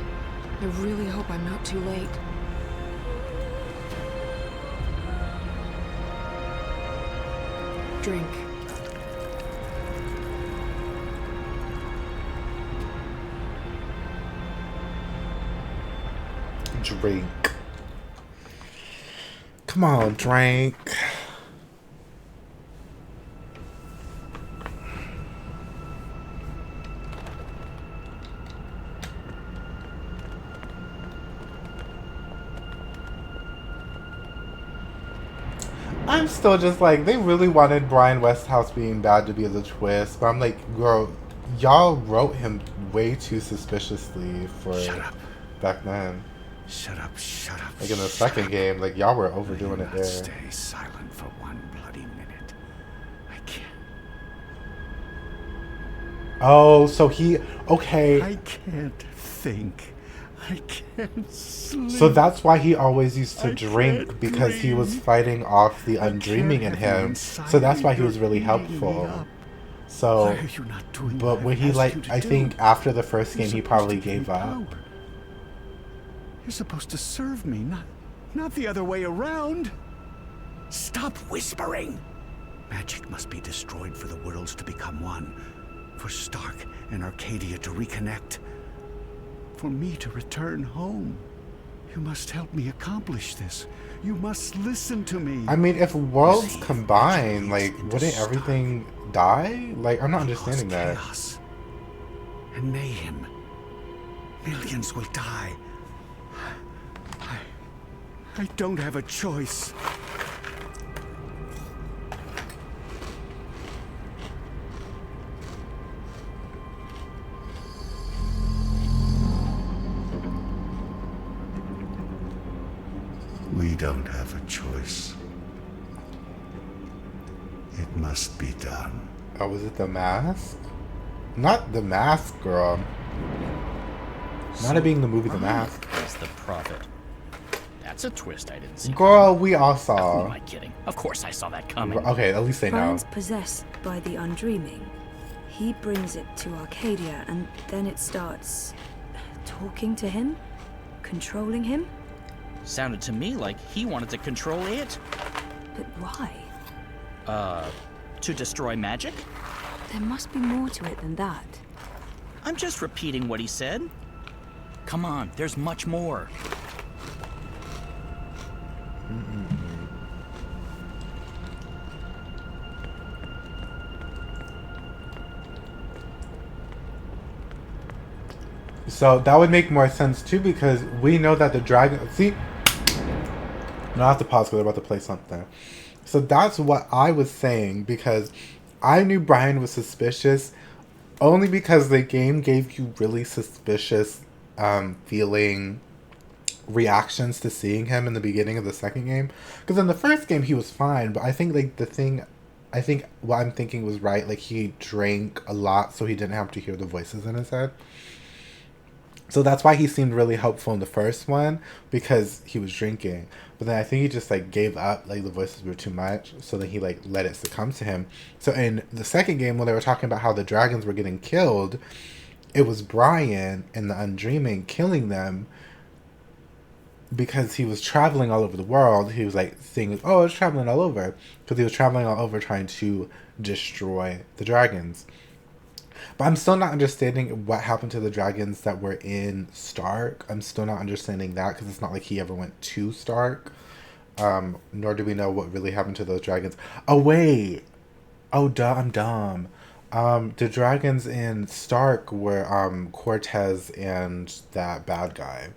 I really hope I'm not too late. Drink. Drink. Come on, drink. I'm still just like, they really wanted Brian Westhouse being bad to be the twist, but I'm like, girl, y'all wrote him way too suspiciously for back then. Shut up, shut up. Like in the second game, like y'all were overdoing it there. Stay silent for one bloody minute. I can't. Oh, so he, okay. I can't think. I can't sleep. So that's why he always used to drink, because he was fighting off the undreaming in him. So that's why he was really helpful. So, Why are you not doing but when he like, I think after the first game, he probably gave up. You're supposed to serve me, not the other way around. Stop whispering. Magic must be destroyed for the worlds to become one, for Stark and Arcadia to reconnect. For me to return home. You must help me accomplish this. You must listen to me. I mean, if worlds combine, like, wouldn't everything die? Like, I'm not understanding that. Chaos and mayhem. Millions will die. I don't have a choice. We don't have a choice. It must be done. Oh, was it The Mask? Not The Mask, girl. Not it being the movie The Mask. Is the prophet. That's a twist I didn't see. Girl, we all saw. Who am I kidding? Of course I saw that coming. Okay, at least they know. Brian's possessed by the undreaming. He brings it to Arcadia, and then it starts talking to him, controlling him. Sounded to me like he wanted to control it. But why? To destroy magic? There must be more to it than that. I'm just repeating what he said. Come on, there's much more. So that would make more sense too, because we know that the dragon. See, now I have to pause because I'm about to play something. So that's what I was saying, because I knew Brian was suspicious only because the game gave you really suspicious feeling reactions to seeing him in the beginning of the second game. Because in the first game he was fine, but I think what I'm thinking was right. Like, he drank a lot so he didn't have to hear the voices in his head. So that's why he seemed really helpful in the first one, because he was drinking. But then I think he just like gave up, like the voices were too much, so then he like let it succumb to him. So in the second game, when they were talking about how the dragons were getting killed, it was Brian in the Undreaming killing them, because he was traveling all over the world. He was like saying, oh, it's traveling all over, because he was traveling all over trying to destroy the dragons. But I'm still not understanding what happened to the dragons that were in Stark. I'm still not understanding that, because it's not like he ever went to Stark. Nor do we know what really happened to those dragons. Oh, wait. Oh, duh, I'm dumb. The dragons in Stark were Cortez and that bad guy,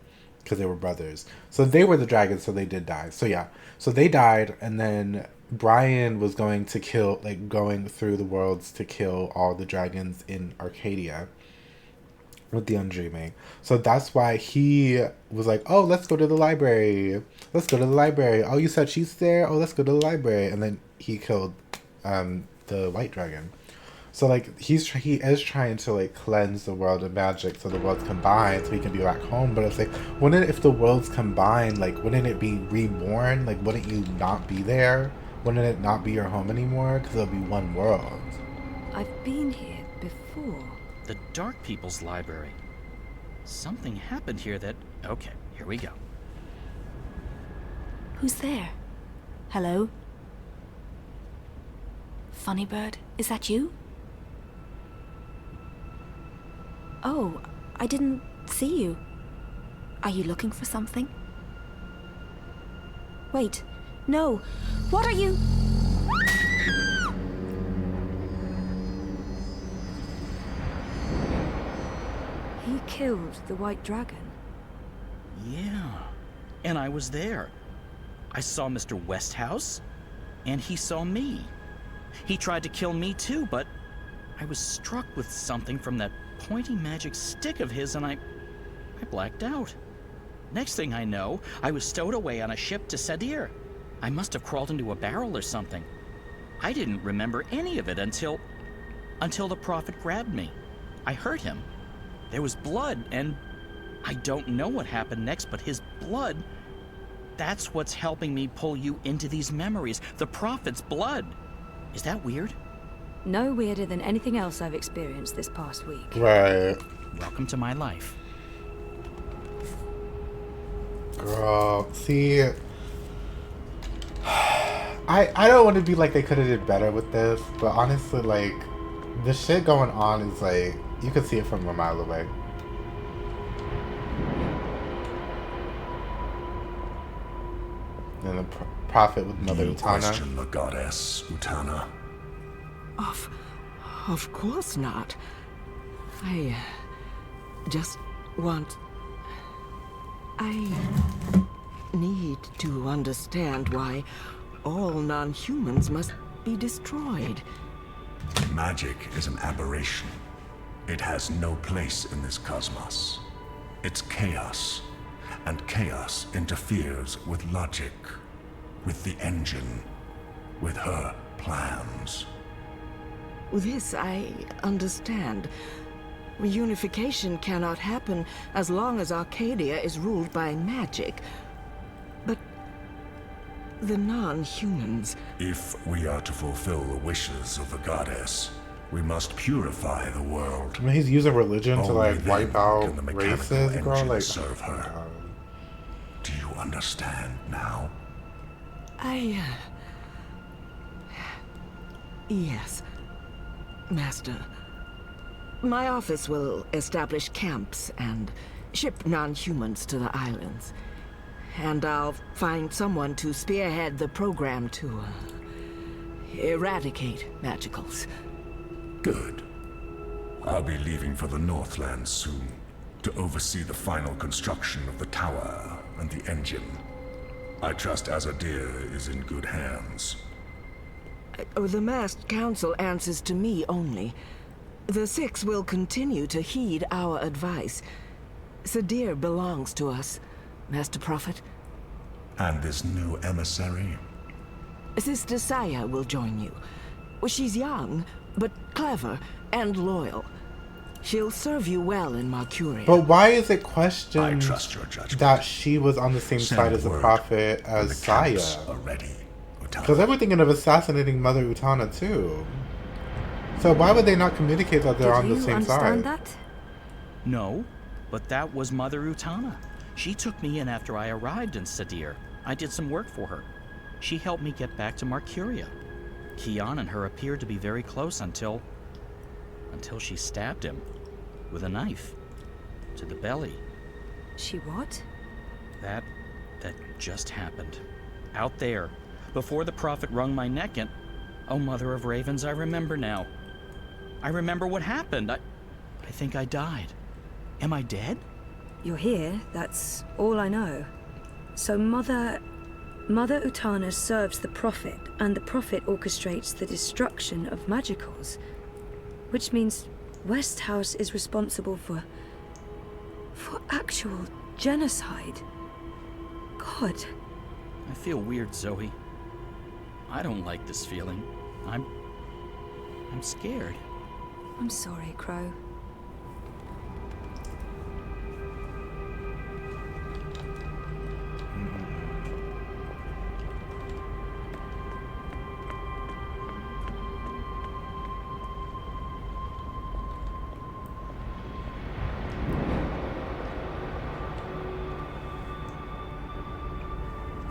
because they were brothers. So they were the dragons, so they did die. So yeah. So they died, and then Brian was going to kill, like, going through the worlds to kill all the dragons in Arcadia with the Undreaming. So that's why he was like, oh, let's go to the library. Let's go to the library. Oh, you said she's there? Oh, let's go to the library. And then he killed the white dragon. So, like, he is trying to, like, cleanse the world of magic so the worlds combine so he can be back home. But it's like, if the worlds combine, like, wouldn't it be reborn? Like, wouldn't you not be there? Wouldn't it not be your home anymore? Because it'll be one world. I've been here before. The Dark People's Library. Something happened here that... Okay, here we go. Who's there? Hello? Funny Bird, is that you? Oh, I didn't see you. Are you looking for something? Wait, no. What are you? He killed the white dragon. Yeah, and I was there. I saw Mr. Westhouse, and he saw me. He tried to kill me too, but I was struck with something from that pointy magic stick of his, and I blacked out. Next thing I know, I was stowed away on a ship to Sadir. I must have crawled into a barrel or something. I didn't remember any of it until the prophet grabbed me. I hurt him. There was blood, and I don't know what happened next, but his blood, that's what's helping me pull you into these memories. The prophet's blood. Is that weird? No weirder than anything else I've experienced this past week. Right. Welcome to my life. Girl, see, I don't want to be like they could have did better with this, but honestly, like, the shit going on is like, you can see it from a mile away. And the prophet with Mother Do you Utana. question the goddess, Utana? Of course not. I just want... I need to understand why all non-humans must be destroyed. Magic is an aberration. It has no place in this cosmos. It's chaos, and chaos interferes with logic, with the engine, with her plans. This I understand. Reunification cannot happen as long as Arcadia is ruled by magic. But the non-humans... If we are to fulfill the wishes of the goddess, we must purify the world. I mean, he's using religion to, like, Only wipe then out can the mechanical races, bro. engine Like, serve her. Do you understand now? Yes, Master. My office will establish camps and ship non-humans to the islands. And I'll find someone to spearhead the program to eradicate magicals. Good. I'll be leaving for the Northlands soon. to oversee the final construction of the tower and the engine. I trust Azadir is in good hands. The masked council answers to me only. The Six will continue to heed our advice. Sadir belongs to us, Master Prophet. And this new emissary? Sister Saya will join you. She's young, but clever and loyal. She'll serve you well in Marcuria. But why is it questioned I trust your judgment. that she was on the same side as the Prophet as Saya? Because they were thinking of assassinating Mother Utana too. So why would they not communicate that they're on the same side? That? No, but that was Mother Utana. She took me in after I arrived in Sadir. I did some work for her. She helped me get back to Marcuria. Kian and her appeared to be very close until she stabbed him with a knife to the belly. She what? That just happened. Out there, before the Prophet wrung my neck, and oh, Mother of Ravens, I remember now. I remember what happened. I think I died. Am I dead? You're here, that's all I know. So Mother Utana serves the Prophet, and the Prophet orchestrates the destruction of magicals. Which means Westhouse is responsible for actual genocide. God. I feel weird, Zoe. I don't like this feeling. I'm scared. I'm sorry, Crow.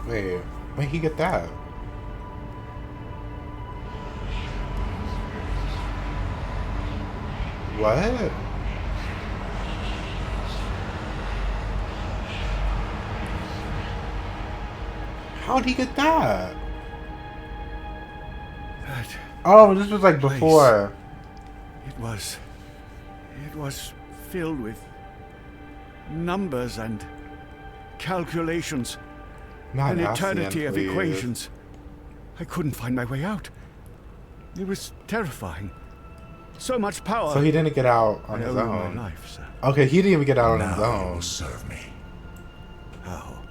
Wait, where'd he get that? What? How'd he get that? Oh, this was like before. It was filled with numbers and calculations. Not an Ascian, eternity of please. equations. I couldn't find my way out. It was terrifying. So much power. So he didn't get out on his I owe own. my life, sir. Okay, he didn't even get out on his Now own. you'll serve me. How?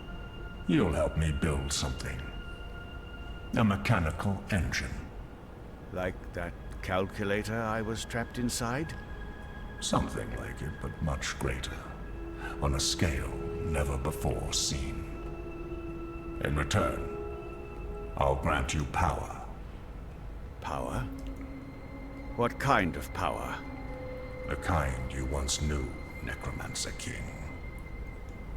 You'll help me build something. A mechanical engine. Like that calculator I was trapped inside? Something like it, but much greater. On a scale never before seen. In return, I'll grant you power. Power? What kind of power? The kind you once knew, Necromancer King.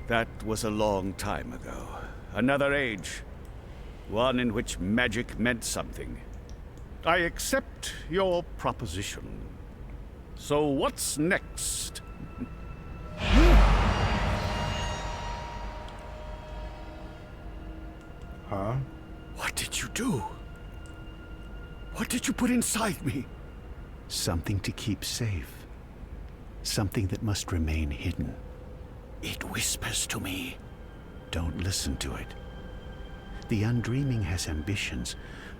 That was a long time ago. Another age. One in which magic meant something. I accept your proposition. So what's next? Huh? What did you do? What did you put inside me? Something to keep safe. Something that must remain hidden. It whispers to me. Don't listen to it. The Undreaming has ambitions.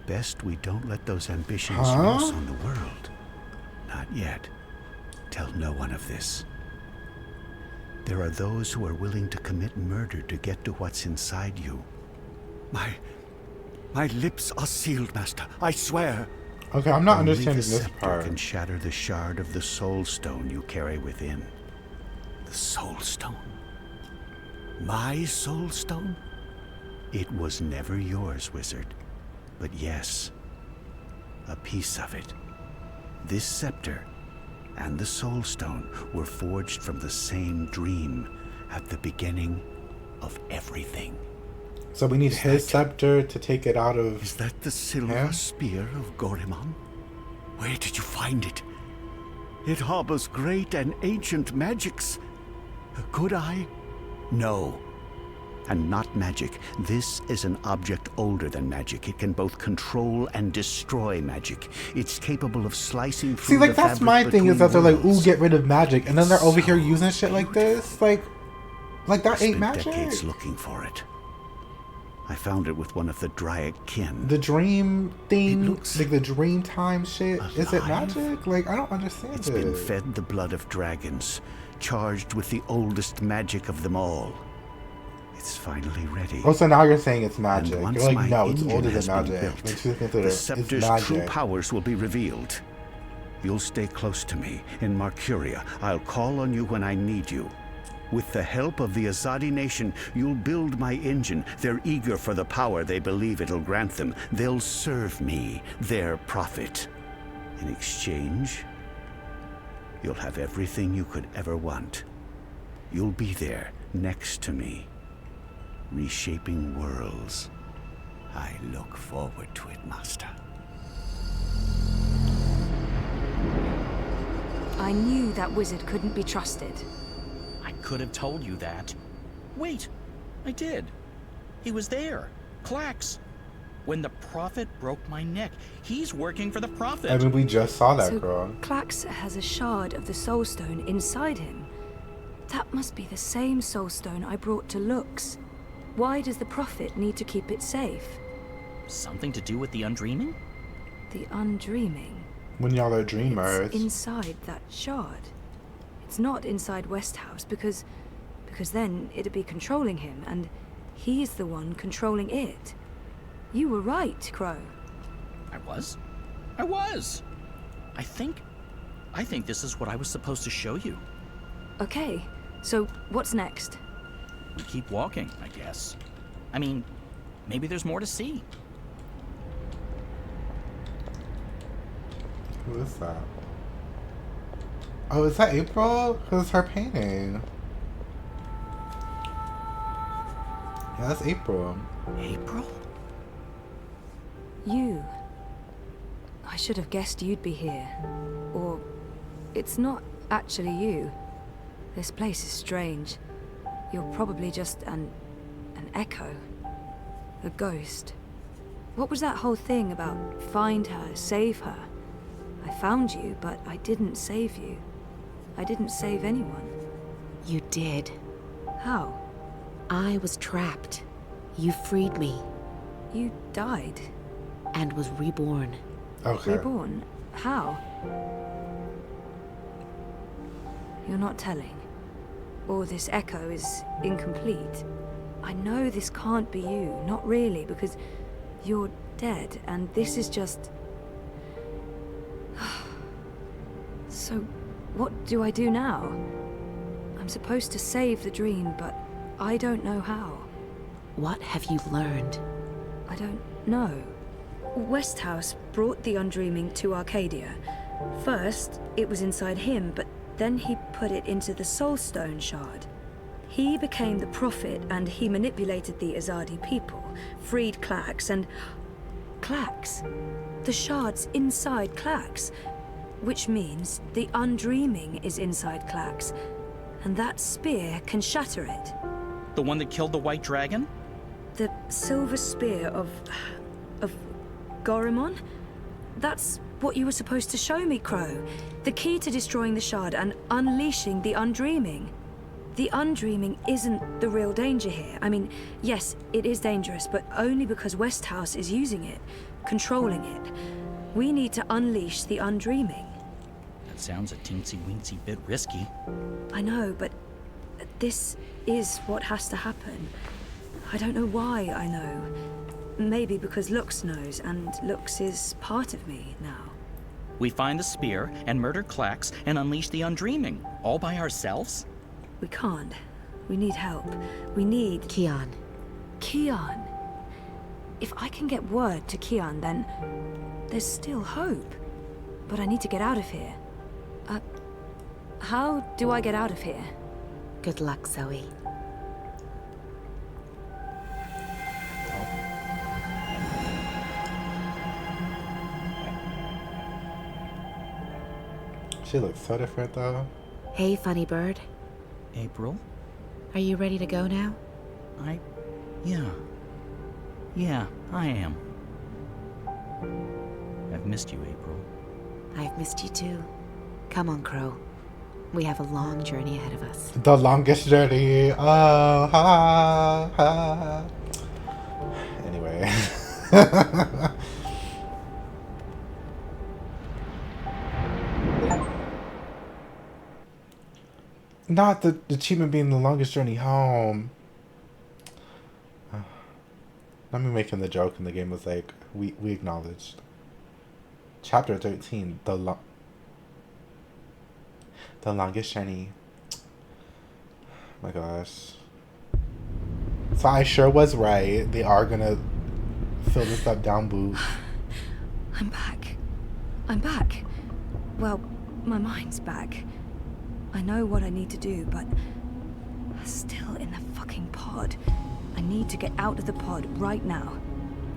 Best we don't let those ambitions loose on the world. Not yet. Tell no one of this. There are those who are willing to commit murder to get to what's inside you. My lips are sealed, Master. I swear. Okay, I'm not Only understanding the this scepter part. can shatter the shard of the Soul Stone you carry within. The Soul Stone? My Soul Stone? It was never yours, Wizard. But yes, a piece of it. This scepter and the Soul Stone were forged from the same dream at the beginning of everything. So we need his scepter to take it out of... Is that the silver spear of Gorimon? Where did you find it? It harbors great and ancient magics. Could I? No. and not magic. This is an object older than magic. It can both control and destroy magic. It's capable of slicing through. See, like, the that's my thing, is that they're like, ooh, get rid of magic, and then they're over here So using shit like this. Like that ain't magic. Decades looking for it. I found it with one of the Dryac kin. The dream thing, like the dream time shit, is it magic? Like, I don't understand It's been fed the blood of dragons, charged with the oldest magic of them all. It's finally ready. Oh, so now you're saying it's magic. And once You're like, my no, it's engine older than has been magic. built, Like, she's considered the it's scepter's true magic. powers will be revealed. You'll stay close to me in Marcuria. I'll call on you when I need you. With the help of the Azadi nation, you'll build my engine. They're eager for the power they believe it'll grant them. They'll serve me, their prophet. In exchange, you'll have everything you could ever want. You'll be there, next to me, reshaping worlds. I look forward to it, Master. I knew that wizard couldn't be trusted. I could have told you that. Wait, I did. He was there. Clax. When the Prophet broke my neck, he's working for the Prophet. I mean, we just saw that, So girl. Clax has a shard of the Soul Stone inside him. That must be the same Soul Stone I brought to Lux. Why does the Prophet need to keep it safe? Something to do with the Undreaming? The Undreaming? When y'all are dreamers. It's inside that shard. It's not inside Westhouse because then it'd be controlling him, and he's the one controlling it. You were right, Crow. I was? I was! I think this is what I was supposed to show you. Okay, so what's next? We keep walking, I guess. I mean, maybe there's more to see. Who is that? Oh, is that April? Because it's her painting. Yeah, that's April. April? You. I should have guessed you'd be here. Or it's not actually you. This place is strange. You're probably just an echo. A ghost. What was that whole thing about find her, save her? I found you, but I didn't save you. I didn't save anyone. You did. How? I was trapped. You freed me. You died. And was reborn. Okay. Reborn? How? You're not telling. Or this echo is incomplete. I know this can't be you. Not really, because you're dead, and this is just... So, what do I do now? I'm supposed to save the dream, but I don't know how. What have you learned? I don't know. Westhouse brought the Undreaming to Arcadia. First, it was inside him, but then he put it into the Soul Stone shard. He became the Prophet, and he manipulated the Azadi people, freed Clax, and... Clax? The shard's inside Clax. Which means the Undreaming is inside Clax, and that spear can shatter it. The one that killed the White Dragon? The silver spear of Gorimon? That's what you were supposed to show me, Crow. The key to destroying the shard and unleashing the Undreaming. The Undreaming isn't the real danger here. I mean, yes, it is dangerous, but only because Westhouse is using it, controlling it. We need to unleash the Undreaming. That sounds a teensy-weensy bit risky. I know, but this is what has to happen. I don't know why I know. Maybe because Lux knows, and Lux is part of me now. We find the spear and murder Clax and unleash the Undreaming, all by ourselves? We can't. We need help. We need... Kian. Kian. If I can get word to Kian, then there's still hope. But I need to get out of here. How do I get out of here? Good luck, Zoe. She looks so different, though. Hey, funny bird. April? Are you ready to go now? I Yeah, I am. I've missed you, April. I've missed you too. Come on, Crow. We have a long journey ahead of us. The longest journey. Oh, ha, ha. Anyway. Not the achievement being the longest journey home. Not me making the joke, and the game was like, we acknowledged. Chapter 13, the longest journey. My gosh. So I sure was right. They are gonna fill this up down boot. I'm back. I'm back. Well, my mind's back. I know what I need to do, but still in the fucking pod. I need to get out of the pod right now.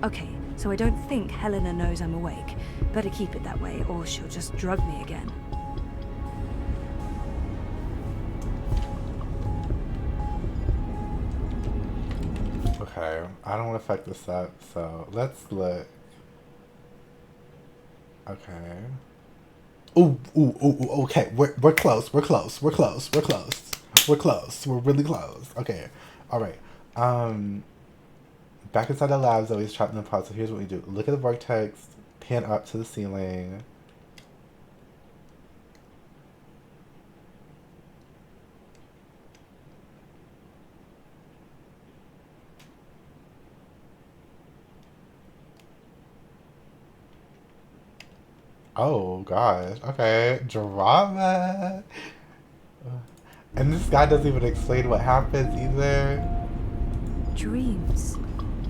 Okay, so I don't think Helena knows I'm awake. Better keep it that way, or she'll just drug me again. Okay, I don't want to fuck this up, so let's look. Okay. Ooh, okay, we're close, we're really close. Okay, alright. Back inside the lab, Zoe's trapped in the pod, so here's what we do. Look at the vortex, pan up to the ceiling. Oh gosh, okay, drama. And this guy doesn't even explain what happens either. Dreams.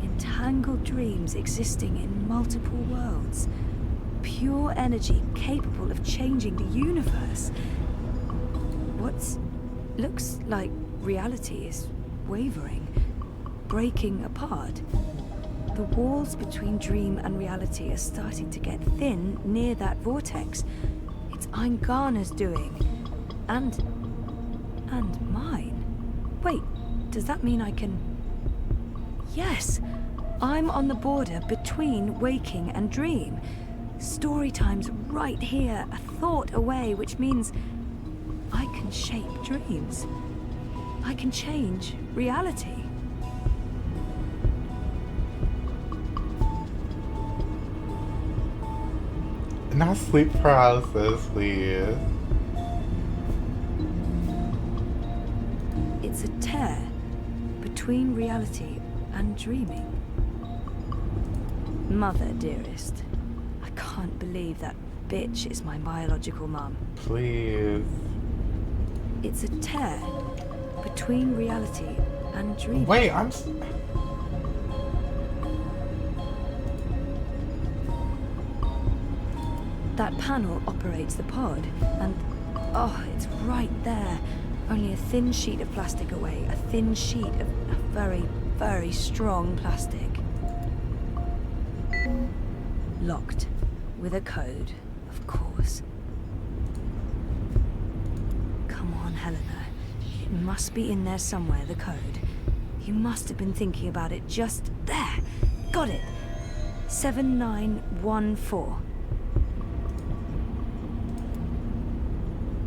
Entangled dreams existing in multiple worlds. Pure energy capable of changing the universe. What looks like reality is wavering, breaking apart. The walls between dream and reality are starting to get thin near that vortex. It's Eingana's doing. And mine. Wait, does that mean I can... Yes! I'm on the border between waking and dream. Story time's right here, a thought away, which means I can shape dreams. I can change reality. Not sleep paralysis, please. It's a tear between reality and dreaming. Mother, dearest, I can't believe that bitch is my biological mum. Please. It's a tear between reality and dreaming. Wait, That panel operates the pod, and oh, it's right there. Only a thin sheet of plastic away, a thin sheet of very, very strong plastic. Locked, with a code, of course. Come on, Helena. It must be in there somewhere, the code. You must have been thinking about it just there. Got it. 7914.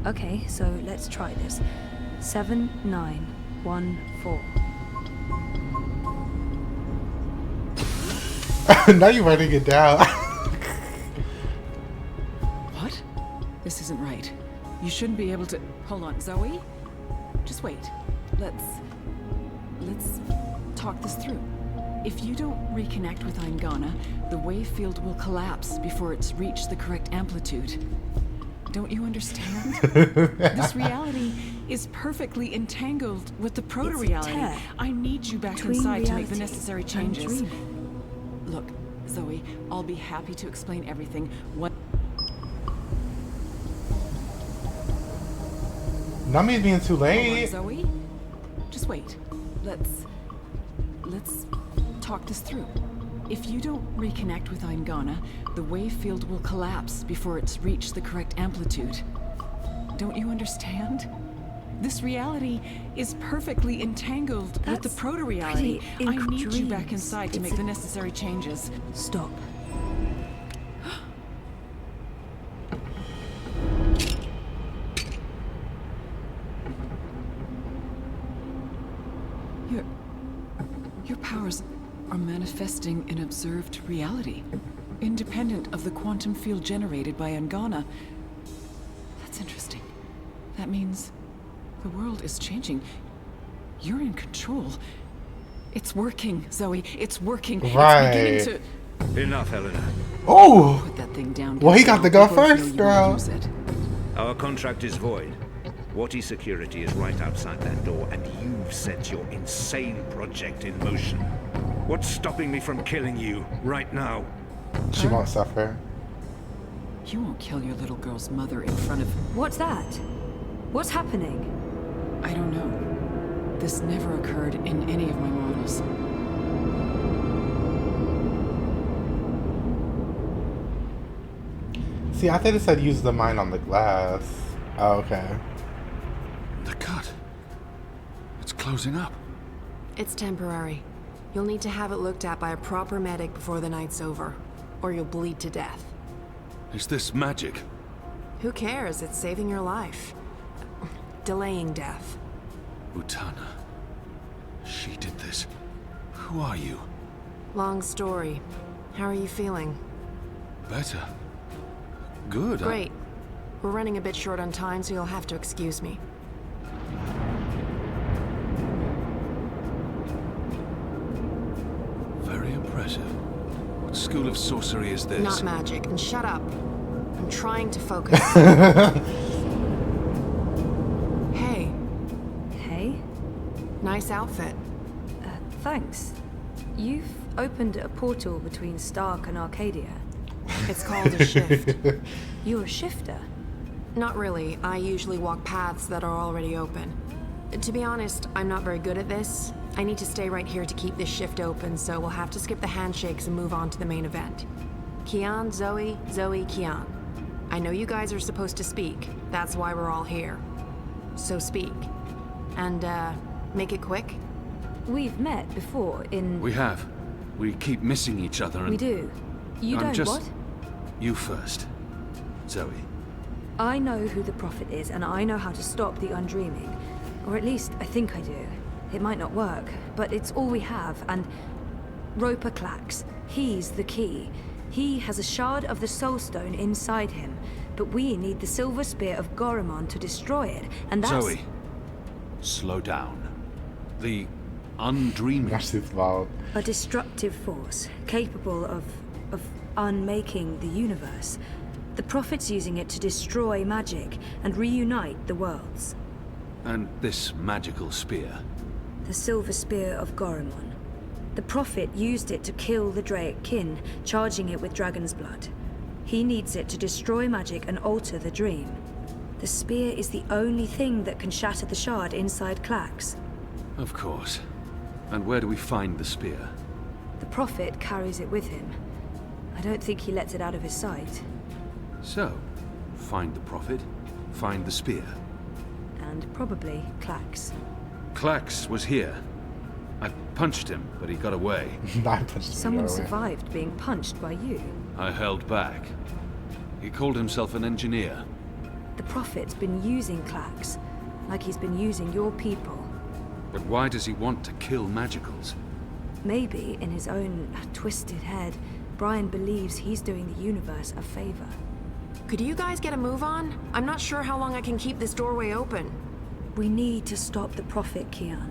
Okay, so let's try this. 7914. Now you're writing it down. What? This isn't right. You shouldn't be able to... Hold on, Zoe? Just wait. Let's talk this through. If you don't reconnect with Eingana, the wave field will collapse before it's reached the correct amplitude. Don't you understand? This reality is perfectly entangled with the proto-reality. I need you back inside to make the necessary changes. Look, Zoe, I'll be happy to explain everything. Not me being too late. Hold on, Zoe? Just wait. Let's talk this through. If you don't reconnect with Eingana, the wave field will collapse before it's reached the correct amplitude. Don't you understand? This reality is perfectly entangled with the proto-reality. I need you back inside to make the necessary changes. Stop. Your powers are manifesting an observed reality, independent of the quantum field generated by Angana. That's interesting. That means the world is changing. You're in control. It's working, Zoe. It's working. Right. It's beginning to... Enough, Helena. Oh! Put that thing down. Well, he got to go We both know first, you girl. won't use it. Our contract is void. Watty security is right outside that door, and you've set your insane project in motion. What's stopping me from killing you right now? She won't suffer. You won't kill your little girl's mother in front of... What's that? What's happening? I don't know. This never occurred in any of my models. See, I thought it said use the mind on the glass. Oh, okay. The cut. It's closing up. It's temporary. You'll need to have it looked at by a proper medic before the night's over, or you'll bleed to death. Is this magic? Who cares? It's saving your life. Delaying death. Utana. She did this. Who are you? Long story. How are you feeling? Better. Good. Great. We're running a bit short on time, so you'll have to excuse me. Very impressive. What school of sorcery is this? Not magic. And shut up. I'm trying to focus. Hey. Hey? Nice outfit. Thanks. You've opened a portal between Stark and Arcadia. It's called a shift. You're a shifter? Not really. I usually walk paths that are already open. To be honest, I'm not very good at this. I need to stay right here to keep this shift open, so we'll have to skip the handshakes and move on to the main event. Kian, Zoe, Zoe, Kian. I know you guys are supposed to speak. That's why we're all here. So speak. And, make it quick. We've met before in... We have. We keep missing each other and... We do. You don't what? You first. Zoe. I know who the Prophet is, and I know how to stop the Undreaming. Or at least, I think I do. It might not work, but it's all we have, and... Roper Clax. He's the key. He has a shard of the Soul Stone inside him, but we need the Silver Spear of Gorimon to destroy it, and that's... Zoe. Slow down. The Undreaming... That's his fault. A destructive force, capable of unmaking the universe. The Prophet's using it to destroy magic and reunite the worlds. And this magical spear? The Silver Spear of Gorimon. The Prophet used it to kill the Draic kin, charging it with dragon's blood. He needs it to destroy magic and alter the dream. The spear is the only thing that can shatter the shard inside Clax. Of course. And where do we find the spear? The Prophet carries it with him. I don't think he lets it out of his sight. So, find the Prophet, find the spear. And probably Clax. Clax was here. I punched him, but he got away. Someone survived being punched by you. I held back. He called himself an engineer. The Prophet's been using Clax, like he's been using your people. But why does he want to kill magicals? Maybe, in his own twisted head, Brian believes he's doing the universe a favor. Could you guys get a move on? I'm not sure how long I can keep this doorway open. We need to stop the Prophet, Kian.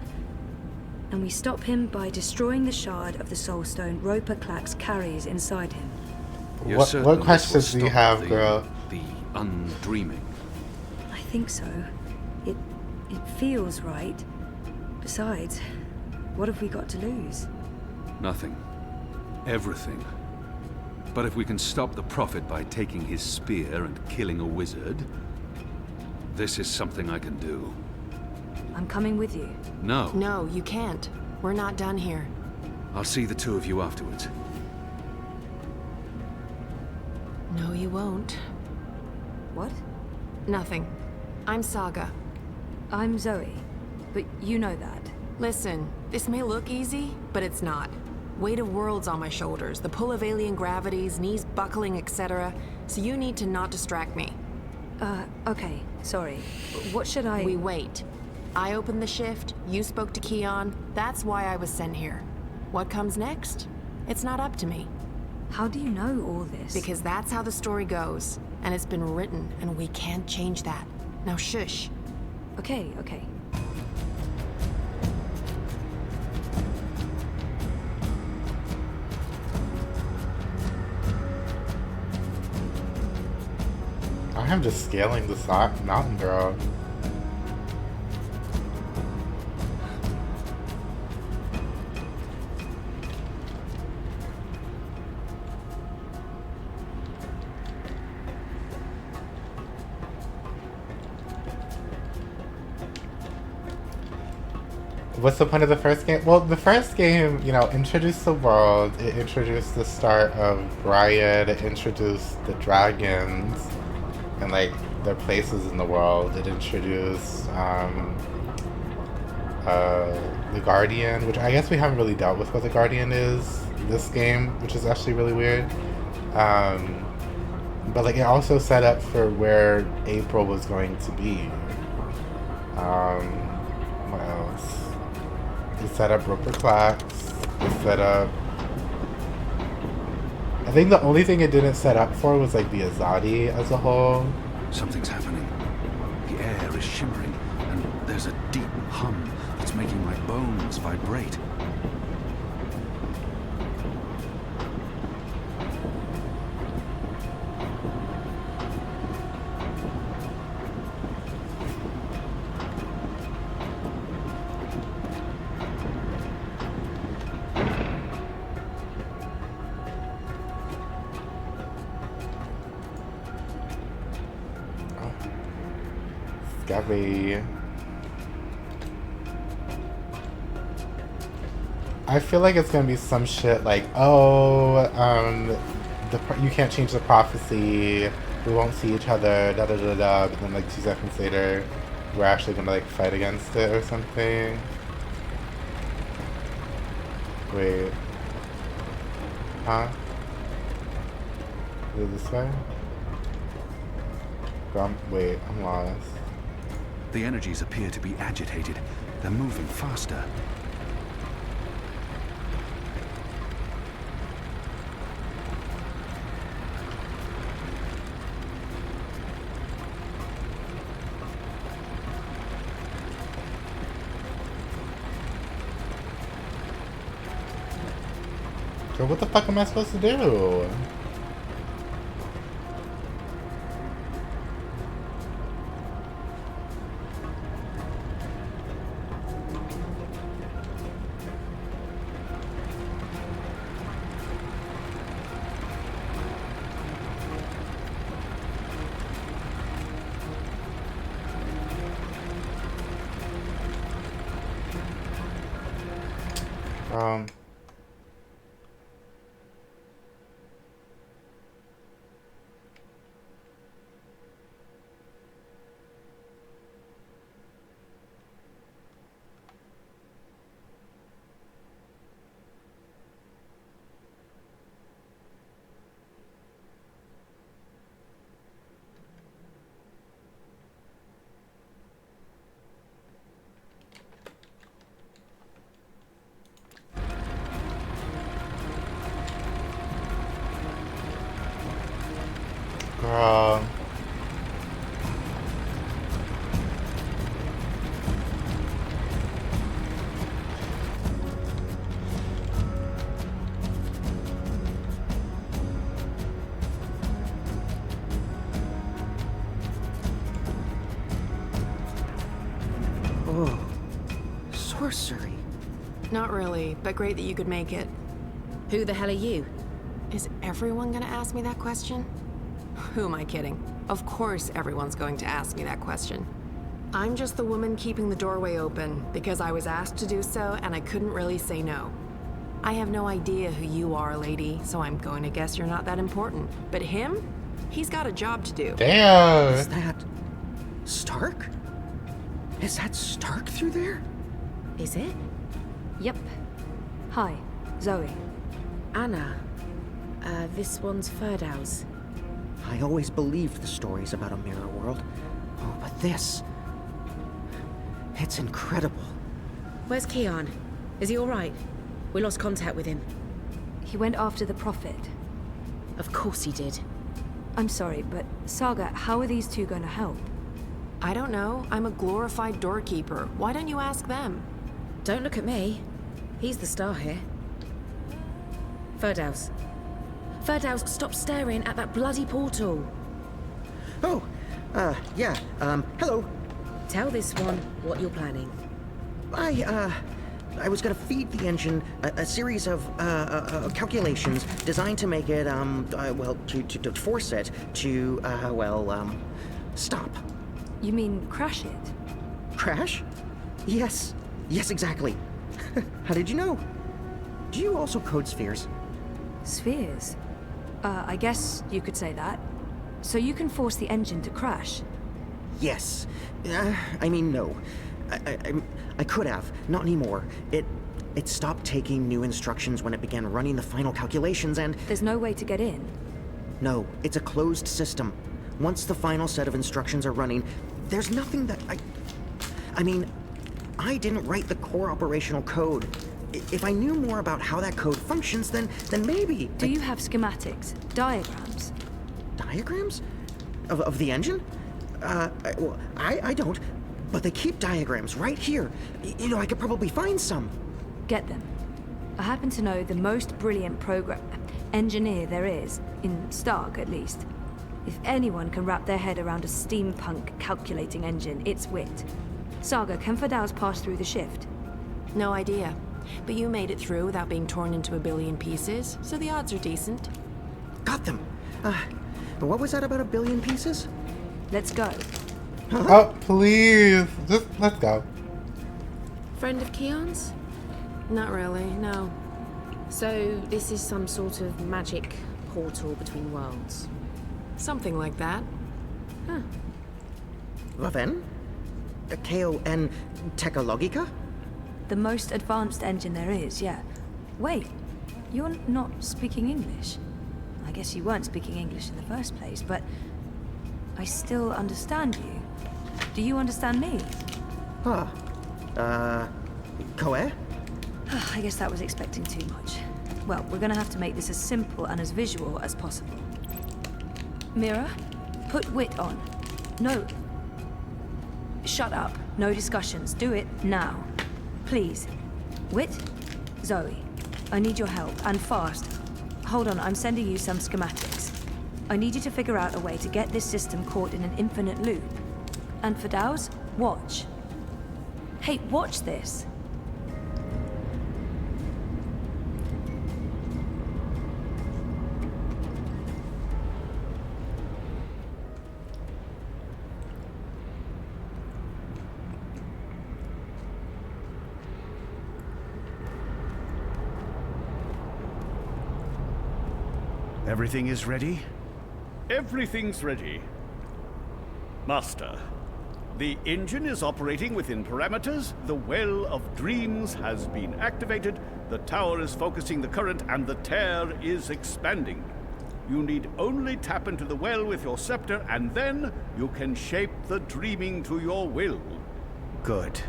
And we stop him by destroying the shard of the Soul Stone Roper Clax carries inside him. What questions do you have, girl? The Undreaming. I think so. It feels right. Besides, what have we got to lose? Nothing. Everything. But if we can stop the Prophet by taking his spear and killing a wizard, this is something I can do. I'm coming with you. No. No, you can't. We're not done here. I'll see the two of you afterwards. No, you won't. What? Nothing. I'm Saga. I'm Zoe, but you know that. Listen, this may look easy, but it's not. Weight of worlds on my shoulders, the pull of alien gravities, knees buckling, etc. So you need to not distract me. Okay, sorry. What should I... We wait. I opened the shift, you spoke to Keon, that's why I was sent here. What comes next? It's not up to me. How do you know all this? Because that's how the story goes, and it's been written, and we can't change that. Now shush. Okay. I am just scaling this mountain, girl. What's the point of the first game? Well, the first game, you know, introduced the world, it introduced the start of Riot, it introduced the dragons and like their places in the world. It introduced the Guardian, which I guess we haven't really dealt with what the Guardian is in this game, which is actually really weird. But like it also set up for where April was going to be. What else? It set up Rupert Clax. It set up... I think the only thing it didn't set up for was like the Azadi as a whole. Something's happening. The air is shimmering, and there's a deep hum that's making my bones vibrate. Gabby. I feel like it's gonna be some shit like, oh, you can't change the prophecy, we won't see each other, da da da da, but then like 2 seconds later, we're actually gonna like fight against it or something. Wait. Huh? Is it this way? Wait, I'm lost. The energies appear to be agitated. They're moving faster. So what the fuck am I supposed to do? Girl. Oh, sorcery. Not really, but great that you could make it. Who the hell are you? Is everyone gonna ask me that question? Who am I kidding? Of course everyone's going to ask me that question. I'm just the woman keeping the doorway open because I was asked to do so and I couldn't really say no. I have no idea who you are, lady, so I'm going to guess you're not that important. But him? He's got a job to do. Damn! Is that... Stark? Is that Stark through there? Is it? Yep. Hi, Zoe. Anna. This one's Ferdow's. I always believed the stories about a mirror world. Oh, but this... It's incredible. Where's Keon? Is he alright? We lost contact with him. He went after the Prophet. Of course he did. I'm sorry, but Saga, how are these two going to help? I don't know. I'm a glorified doorkeeper. Why don't you ask them? Don't look at me. He's the star here. Ferdow's. Ferdow's, stop staring at that bloody portal. Oh, yeah, hello. Tell this one what you're planning. I was gonna feed the engine a series of, calculations designed to make it, well, to force it to, stop. You mean crash it? Crash? Yes. Yes, exactly. How did you know? Do you also code spheres? Spheres? I guess you could say that. So you can force the engine to crash? Yes. I mean, no. I could have. Not anymore. It stopped taking new instructions when it began running the final calculations and... There's no way to get in? No, it's a closed system. Once the final set of instructions are running, there's nothing that I mean, I didn't write the core operational code. If I knew more about how that code functions, then maybe... Do you have schematics? Diagrams? Diagrams? Of the engine? Well, I don't. But they keep diagrams right here. You know, I could probably find some. Get them. I happen to know the most brilliant engineer there is, in Stark at least. If anyone can wrap their head around a steampunk calculating engine, it's Wit. Saga, can Ferdow's pass through the shift? No idea. But you made it through without being torn into a billion pieces, so the odds are decent. Got them. What was that about a billion pieces? Let's go. Oh, please. Just let's go. Friend of Keon's? Not really, no. So, this is some sort of magic portal between worlds? Something like that. Huh. Raven? K-O-N Technologica? The most advanced engine there is, yeah. Wait, you're not speaking English? I guess you weren't speaking English in the first place, but I still understand you. Do you understand me? Koe? I guess that was expecting too much. Well, we're gonna have to make this as simple and as visual as possible. Mira, put Wit on. No. Shut up. No discussions. Do it now. Please. Wit? Zoe. I need your help, and fast. Hold on, I'm sending you some schematics. I need you to figure out a way to get this system caught in an infinite loop. And for Dow's, watch. Hey, watch this. Everything is ready? Everything's ready. Master, the engine is operating within parameters, the Well of Dreams has been activated, the tower is focusing the current, and the tear is expanding. You need only tap into the well with your scepter, and then you can shape the dreaming to your will. Good.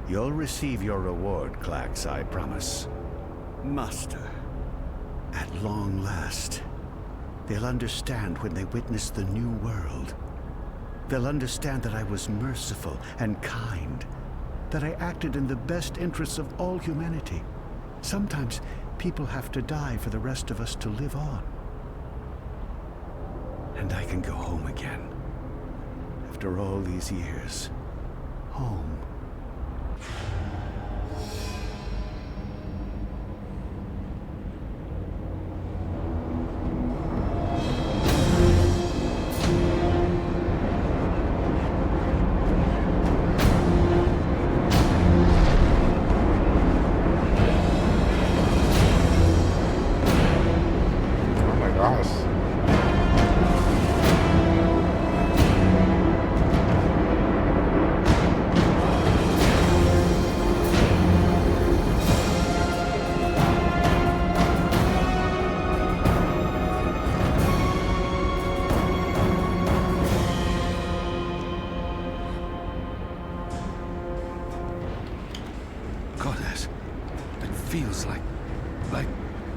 You'll receive your reward, Klax, I promise. Master, at long last, they'll understand when they witness the new world. They'll understand that I was merciful and kind, that I acted in the best interests of all humanity. Sometimes people have to die for the rest of us to live on. And I can go home again. After all these years, home. Goddess, it feels like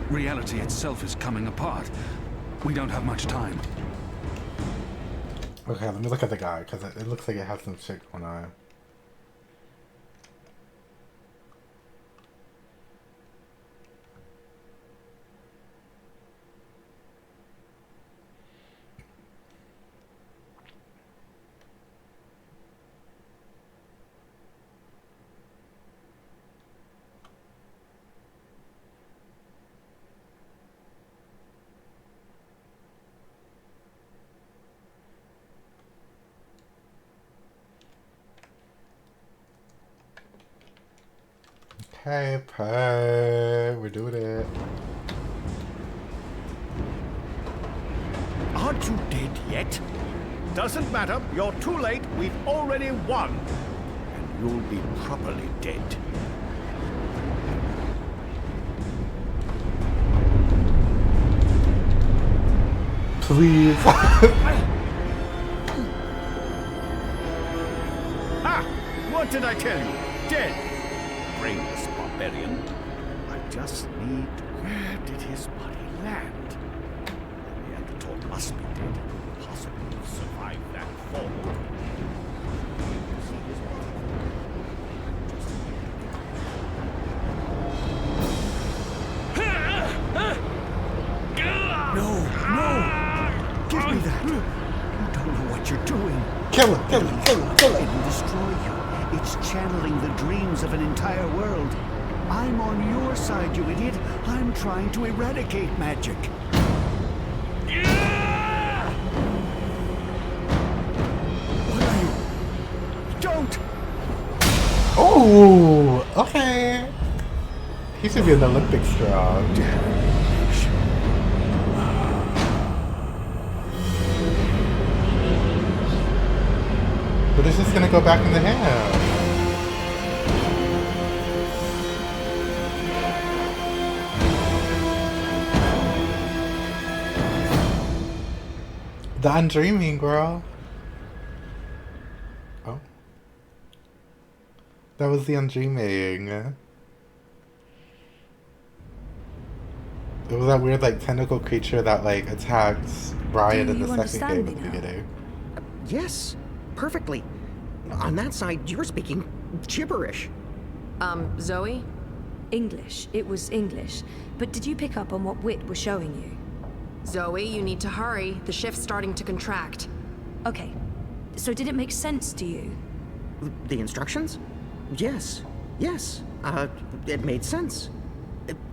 reality itself is coming apart. We don't have much time. Okay, let me look at the guy, because it looks like it has some shit going on. Hey, Pay, we're doing it. Aren't you dead yet? Doesn't matter. You're too late. We've already won. And you'll be properly dead. Please. Ah! What did I tell you? Dead. Brainless barbarian. I just need... Where did his body land? The Neanderthal must be dead. Impossible to survive that fall. No! Give me that! You don't know what you're doing. Kill him! It'll destroy you. It's channeling the dreams of an entire world. I'm on your side, you idiot. I'm trying to eradicate magic. What are you? Don't! Oh, okay. He should be an Olympic strong. But it's just gonna go back in the hand. The undreaming, girl. Oh. That was the undreaming. It was that weird, like, tentacle creature that, like, attacks Brian in the second game at the beginning. Yes, perfectly. On that side, you're speaking gibberish. Zoe? English. It was English. But did you pick up on what Wit was showing you? Zoe, you need to hurry. The shift's starting to contract. Okay. So did it make sense to you? The instructions? Yes. It made sense.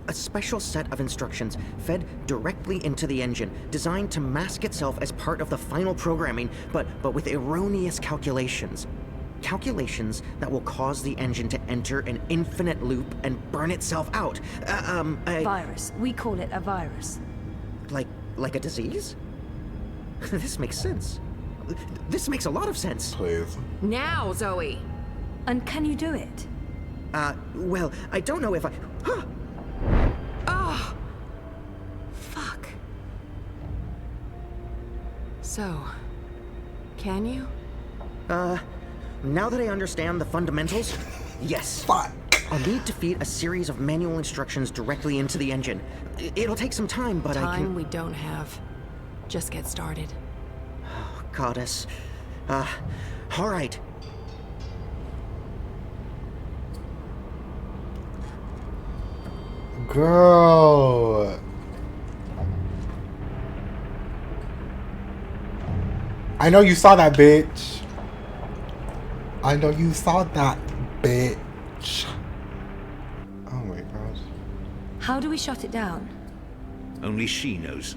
A special set of instructions fed directly into the engine, designed to mask itself as part of the final programming, but with erroneous calculations. Calculations that will cause the engine to enter an infinite loop and burn itself out. Virus. We call it a virus. Like a disease? This makes sense. This makes a lot of sense. Please. Now, Zoe! And can you do it? Well, I don't know if I... Oh! Fuck. So, can you? Now that I understand the fundamentals, yes. Fuck. I'll need to feed a series of manual instructions directly into the engine. It'll take some time, but I can... Time we don't have. Just get started. Oh, Goddess. All right. Girl. I know you saw that, bitch. I know you saw that, bitch. Oh my gosh. How do we shut it down? Only she knows.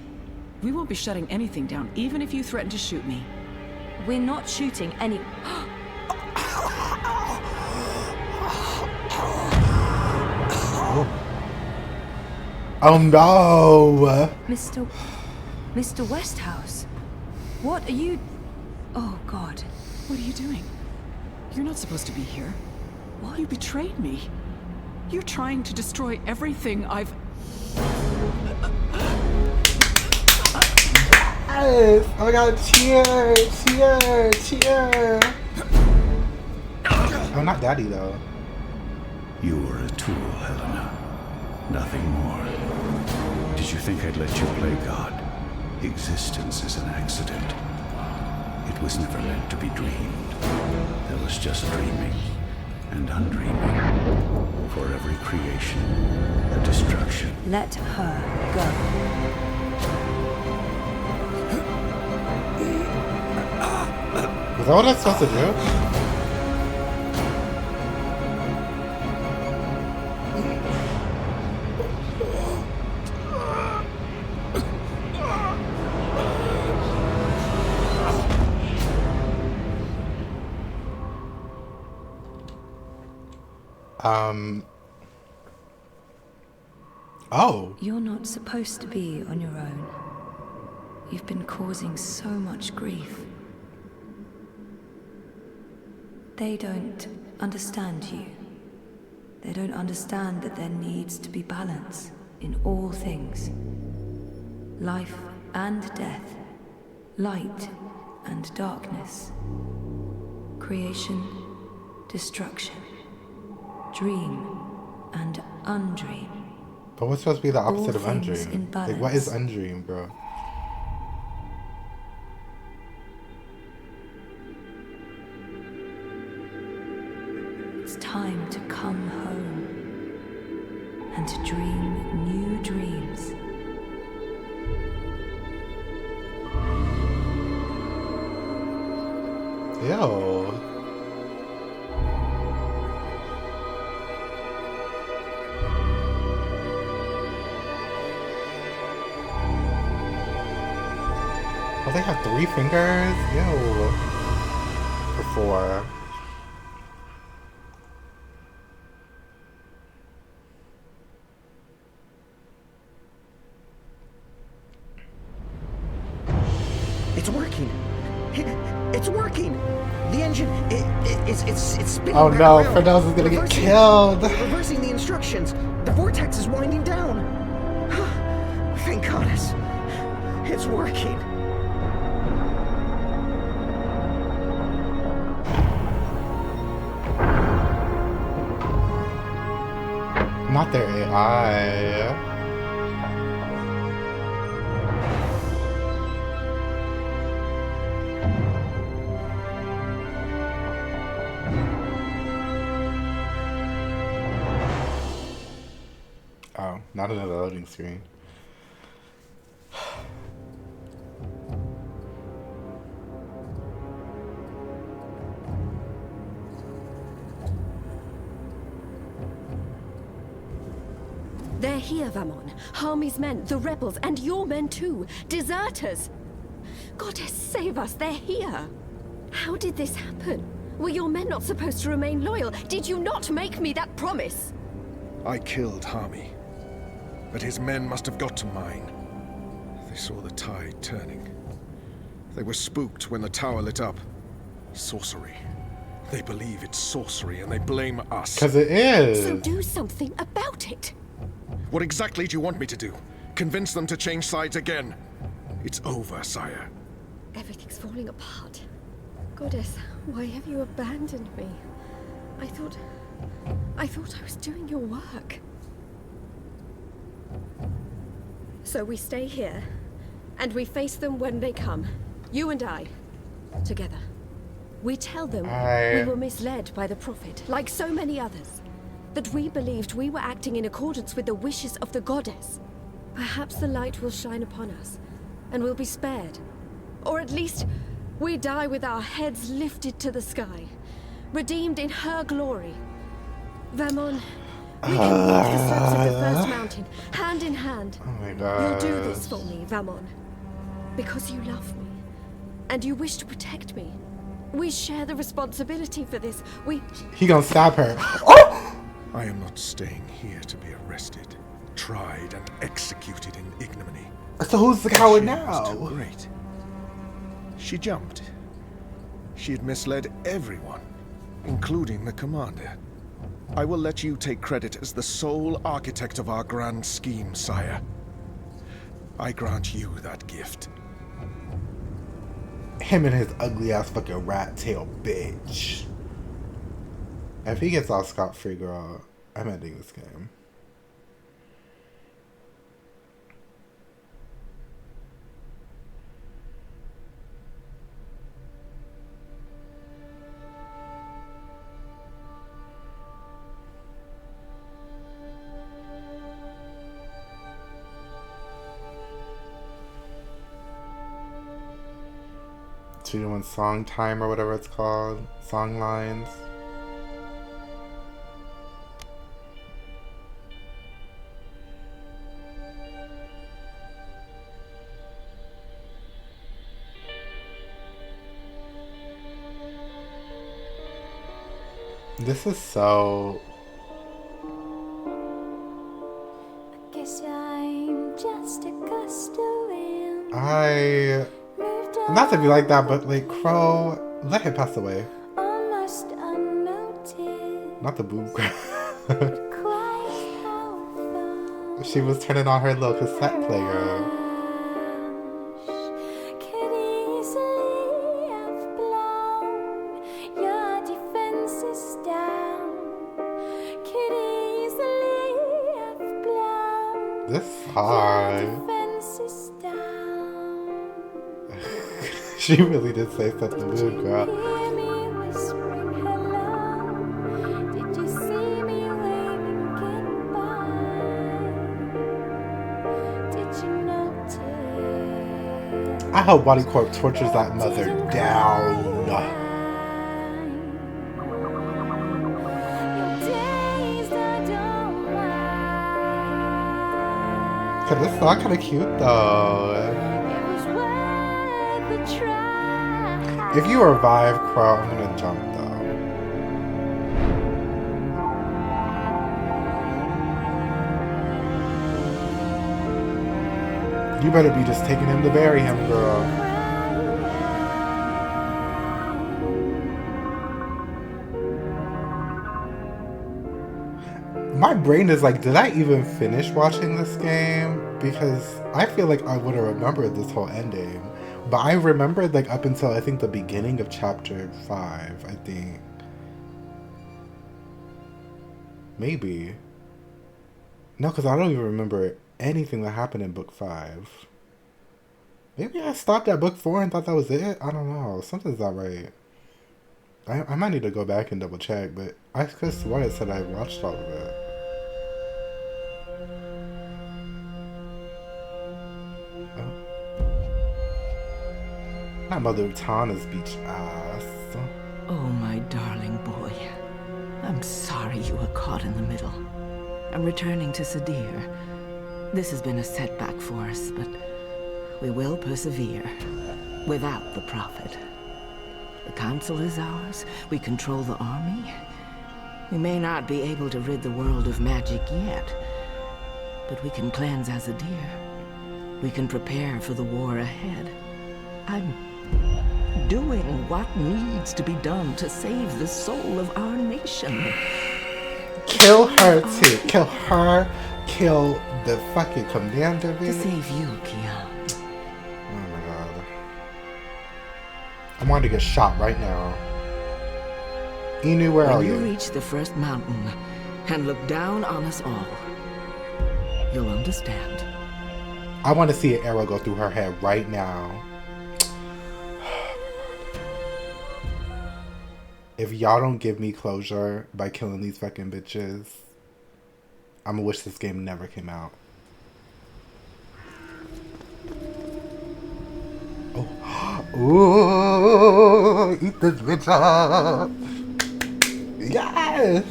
We won't be shutting anything down, even if you threaten to shoot me. We're not shooting any... Oh no! Mr. Westhouse? What are you... Oh God. What are you doing? You're not supposed to be here. What? You betrayed me. You're trying to destroy everything I've... Yes! Oh my god, cheer! Cheer! Cheer! Oh, not Daddy though. You were a tool, Helena. Nothing more. Did you think I'd let you play God? Existence is an accident. It was never meant to be dreamed. There was just dreaming and undreaming. For every creation, a destruction. Let her go. Is that what I'm supposed to do? Oh. You're not supposed to be on your own. You've been causing so much grief. They don't understand you. They don't understand that there needs to be balance in all things. Life and death. Light and darkness. Creation, destruction. Dream and undream. But what's supposed to be the opposite of All things undream? in Like, what is balance. undream, bro? It's time to come home and to dream new dreams. Ew. Oh, they have 3 fingers? Ew. Or 4. It's working. It's working. The engine, it's spinning. Oh back no, around. Fidelis is gonna get Reversing- killed. Reversing the instructions. The vortex is winding down. Thank goddess. It's working. Not their AI. Oh, not another loading screen. They're here, Vamon. Harmy's men, the rebels, and your men too. Deserters! Goddess, save us, they're here! How did this happen? Were your men not supposed to remain loyal? Did you not make me that promise? I killed Harmy, but his men must have got to mine. They saw the tide turning. They were spooked when the tower lit up. Sorcery. They believe it's sorcery and they blame us. 'Cause it is. So do something about it. What exactly do you want me to do? Convince them to change sides again? It's over, sire. Everything's falling apart. Goddess, why have you abandoned me? I thought I was doing your work. So we stay here, and we face them when they come. You and I, together. We tell them we were misled by the Prophet, like so many others. That we believed we were acting in accordance with the wishes of the goddess. Perhaps the light will shine upon us, and we'll be spared. Or at least, we die with our heads lifted to the sky, redeemed in her glory. Vamon, we can walk the slopes of the first mountain, hand in hand. Oh my god. You'll do this for me, Vamon. Because you love me, and you wish to protect me. We share the responsibility for this. He gonna stab her. I am not staying here to be arrested, tried, and executed in ignominy. So who's the coward She now? was too great. She jumped. She had misled everyone, including the commander. I will let you take credit as the sole architect of our grand scheme, sire. I grant you that gift. Him and his ugly ass fucking rat tail bitch. If he gets off scot-free, girl, I'm ending this game. Doing song time or whatever it's called. Song lines. This is so... I guess I'm just a gust of wind. Not to be like that, but like Crow, let him pass away. Almost unnoticed. Not the boob girl. She was turning on her little cassette player. Could easily have blown your defenses down. Could easily have blown This song. your defenses down. She really did say something, boob girl. Hear me whispering hello. Did you see me waving goodbye? Did you notice? I hope Body Corp tortures that mother down. Cause this song kinda cute though. If you revive Crow, I'm gonna jump though. You better be just taking him to bury him, girl. My brain is like, did I even finish watching this game? Because I feel like I would have remembered this whole ending. But I remembered like up until I think the beginning of chapter 5, I think. Maybe. No, because I don't even remember anything that happened in book 5. Maybe I stopped at book 4 and thought that was it? I don't know. Something's not right. I might need to go back and double check, but I could have sworn it said I watched all of it. Not Mother Tana's beach ass. Oh, my darling boy. I'm sorry you were caught in the middle. I'm returning to Sadir. This has been a setback for us, but we will persevere. Without the Prophet. The Council is ours. We control the army. We may not be able to rid the world of magic yet, but we can cleanse Azadir. We can prepare for the war ahead. I'm doing what needs to be done to save the soul of our nation. Kill her too. Kill her. Kill the fucking commander. To save you, Kian. Oh my god. I want to get shot right now. Inu, where are When you? you reach the first mountain and look down on us all, you'll understand. I want to see an arrow go through her head right now. If y'all don't give me closure by killing these fucking bitches, I'm gonna wish this game never came out. Oh. Ooh, eat this bitch up. Yes.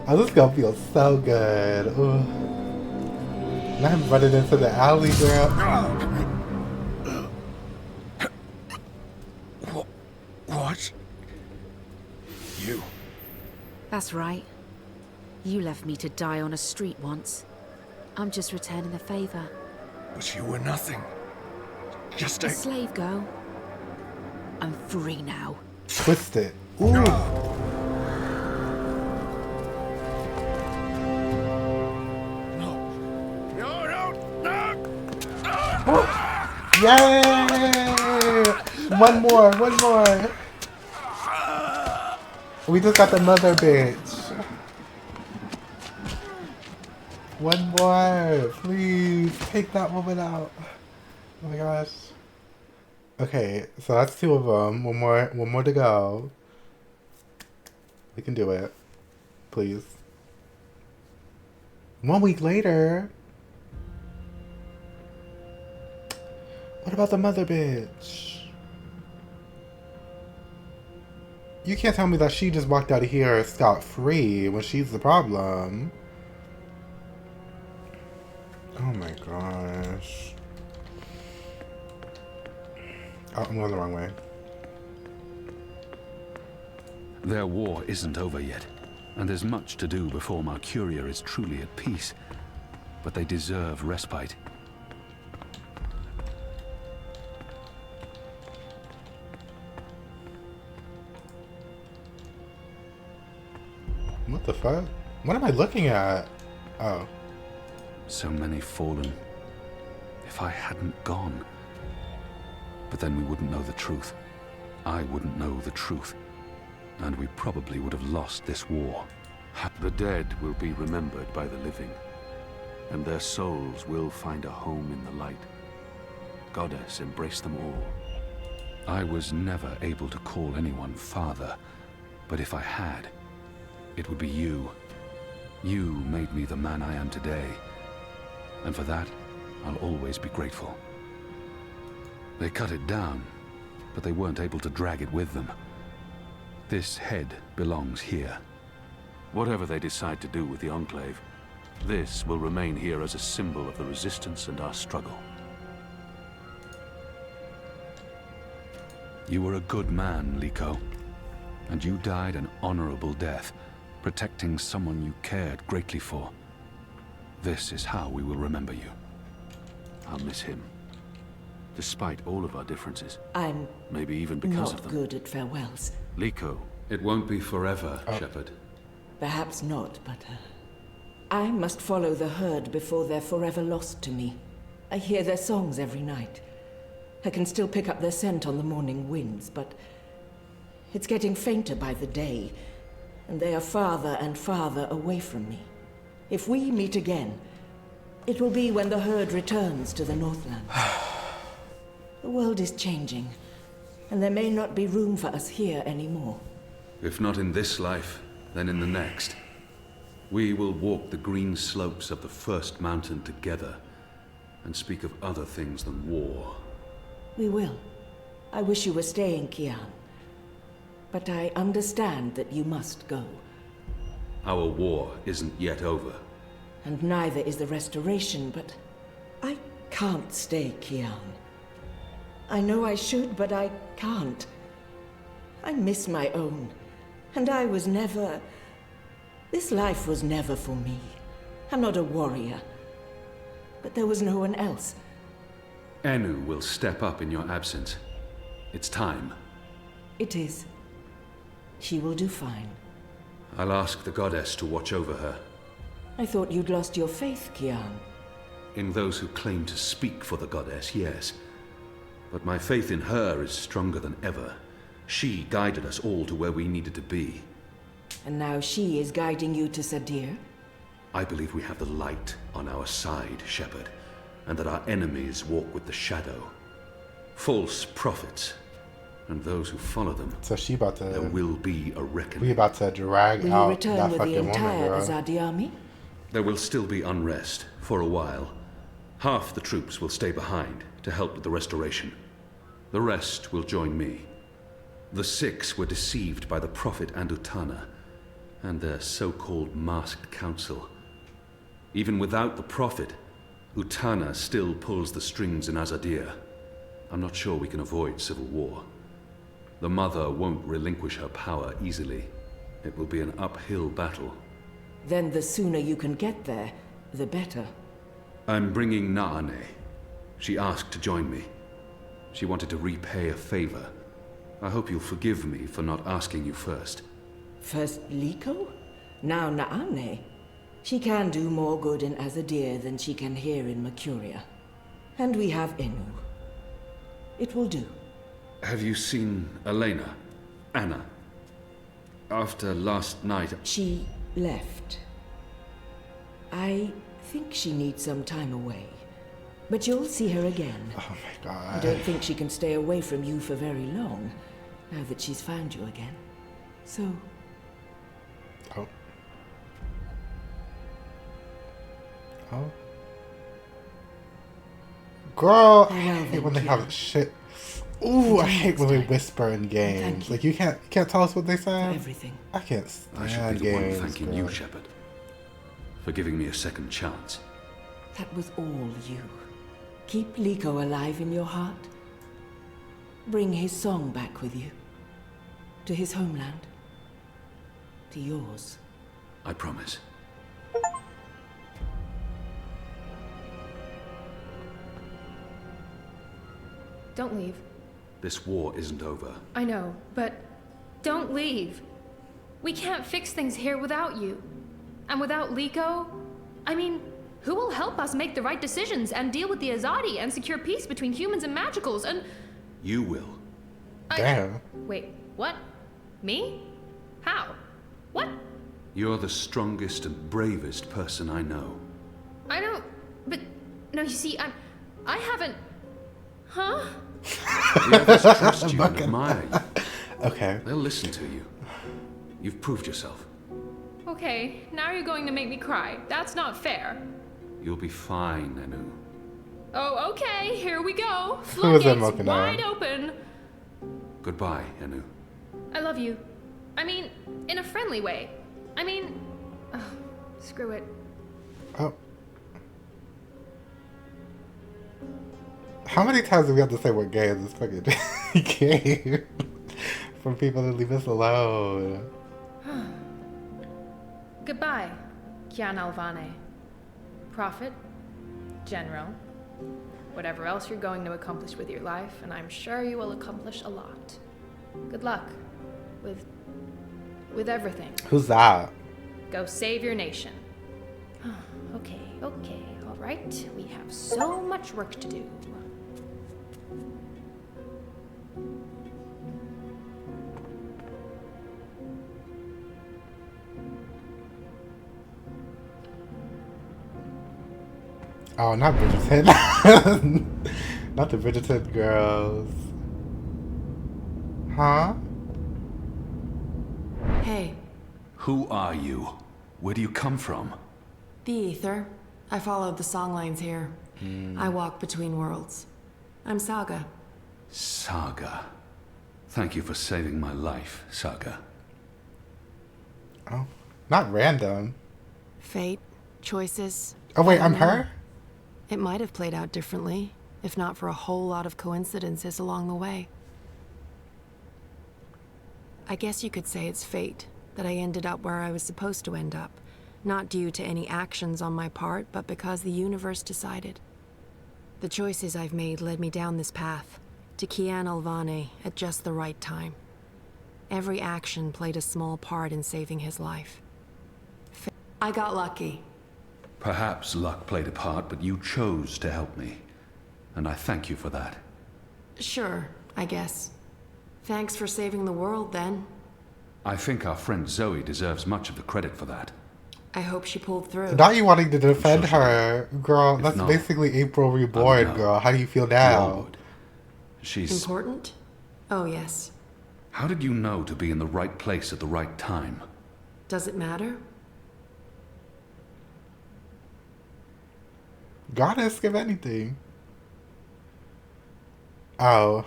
Oh, this gonna feel so good. Ooh. And I'm running into the alley, girl. What? You? That's right. You left me to die on a street once. I'm just returning the favor. But you were nothing. Just A slave girl. I'm free now. Twist it. Ooh. Yay! One more. We just got the mother bitch. One more! Please! Take that woman out! Oh my gosh. Okay, so that's 2 of them. One more to go. We can do it. Please. 1 week later? What about the mother bitch? You can't tell me that she just walked out of here scot-free when she's the problem. Oh my gosh. Oh, I'm going the wrong way. Their war isn't over yet, and there's much to do before Mercuria is truly at peace. But they deserve respite. What the fuck? What am I looking at? Oh. So many fallen. If I hadn't gone. But then we wouldn't know the truth. I wouldn't know the truth. And we probably would have lost this war. The dead will be remembered by the living, and their souls will find a home in the light. Goddess, embrace them all. I was never able to call anyone father, but if I had, it would be you. You made me the man I am today, and for that, I'll always be grateful. They cut it down, but they weren't able to drag it with them. This head belongs here. Whatever they decide to do with the Enclave, this will remain here as a symbol of the resistance and our struggle. You were a good man, Liko, and you died an honorable death, protecting someone you cared greatly for. This is how we will remember you. I'll miss him, despite all of our differences. I'm maybe even because not of them. good at farewells. Liko. It won't be forever, Shepard. Perhaps not, but I must follow the herd before they're forever lost to me. I hear their songs every night. I can still pick up their scent on the morning winds, but it's getting fainter by the day, and they are farther and farther away from me. If we meet again, it will be when the herd returns to the Northlands. The world is changing, and there may not be room for us here anymore. If not in this life, then in the next. We will walk the green slopes of the first mountain together, and speak of other things than war. We will. I wish you were staying, Kian. But I understand that you must go. Our war isn't yet over. And neither is the restoration, but I can't stay, Kian. I know I should, but I can't. I miss my own. And I was never... This life was never for me. I'm not a warrior. But there was no one else. Enu will step up in your absence. It's time. It is. She will do fine. I'll ask the goddess to watch over her. I thought you'd lost your faith, Kian. In those who claim to speak for the goddess, yes. But my faith in her is stronger than ever. She guided us all to where we needed to be. And now she is guiding you to Sadir? I believe we have the light on our side, Shepard, and that our enemies walk with the shadow. False prophets, and those who follow them. So she about to... There will be a reckoning. We about to drag Will out you return that with fucking the woman, entire girl. Azadi army? There will still be unrest, for a while. Half the troops will stay behind to help with the restoration. The rest will join me. The 6 were deceived by the Prophet and Utana, and their so-called masked council. Even without the Prophet, Utana still pulls the strings in Azadir. I'm not sure we can avoid civil war. The Mother won't relinquish her power easily. It will be an uphill battle. Then the sooner you can get there, the better. I'm bringing Naane. She asked to join me. She wanted to repay a favor. I hope you'll forgive me for not asking you first. First Liko, now Naane. She can do more good in Azadir than she can here in Mercuria. And we have Enu. It will do. Have you seen Elena? Anna? After last night... She left. I think she needs some time away. But you'll see her again. Oh my god. I don't think she can stay away from you for very long, now that she's found you again. So... Oh. Oh. Girl, I hate when they have shit. Ooh, I hate when they whisper in games. Like you can't tell us what they say. Everything. I can't I stand should be the one games. thanking girl. you, Shepard, for giving me a second chance. That was all you. Keep Liko alive in your heart. Bring his song back with you. To his homeland. To yours. I promise. Don't leave. This war isn't over. I know, but don't leave. We can't fix things here without you. And without Liko, I mean, who will help us make the right decisions and deal with the Azadi and secure peace between humans and magicals and... You will. Damn. Wait, what? Me? How? What? You're the strongest and bravest person I know. I don't... But... No, you see, I haven't... Huh? The others trust you and admire you. Okay. They'll listen to you. You've proved yourself. Okay, now you're going to make me cry. That's not fair. You'll be fine, Anu. Oh, okay, here we go. Who was that Floodgates milking wide out? open. Goodbye, Anu. I love you. I mean, in a friendly way. I mean... Oh, screw it. Oh. How many times do we have to say we're gay in this fucking game? For people to leave us alone. Goodbye, Kian Alvane. Prophet, General, whatever else you're going to accomplish with your life, and I'm sure you will accomplish a lot. Good luck with everything. Who's that? Go save your nation. Okay, all right. We have so much work to do. Oh, not Bridgerton. Not the Bridgerton girls. Huh? Hey. Who are you? Where do you come from? The Ether. I followed the songlines here. I walk between worlds. I'm Saga. Saga. Thank you for saving my life, Saga. Oh, not random. Fate, choices. Oh wait, I'm know. her? It might have played out differently, if not for a whole lot of coincidences along the way. I guess you could say it's fate that I ended up where I was supposed to end up, not due to any actions on my part, but because the universe decided. The choices I've made led me down this path, to Kian Alvane at just the right time. Every action played a small part in saving his life. I got lucky. Perhaps luck played a part, but you chose to help me. And I thank you for that. Sure, I guess. Thanks for saving the world, then. I think our friend Zoe deserves much of the credit for that. I hope she pulled through. Not you wanting to defend her, girl. If That's not, basically April Reborn, know. girl. How do you feel now? Lord. She's... Important? Oh, yes. How did you know to be in the right place at the right time? Does it matter? Goddess, give anything. Oh.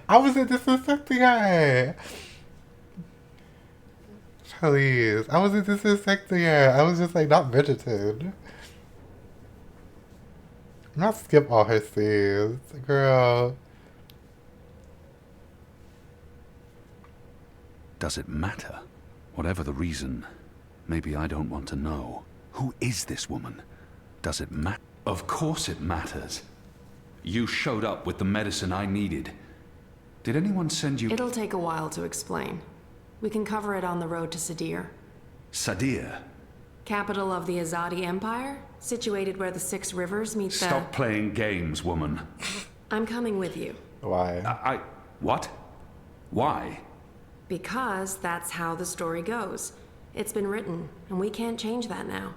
I wasn't disrespecting her. Please. I wasn't disrespecting her. I was just like, not Bridgerton. Not skip all her scenes. Girl. Does it matter? Whatever the reason, maybe I don't want to know. Who is this woman? Does it matter? Of course it matters. You showed up with the medicine I needed. Did anyone send you... It'll take a while to explain. We can cover it on the road to Sadir. Sadir? Capital of the Azadi Empire, situated where the 6 rivers meet the... Stop playing games, woman. I'm coming with you. Why? What? Why? Because that's how the story goes. It's been written, and we can't change that now.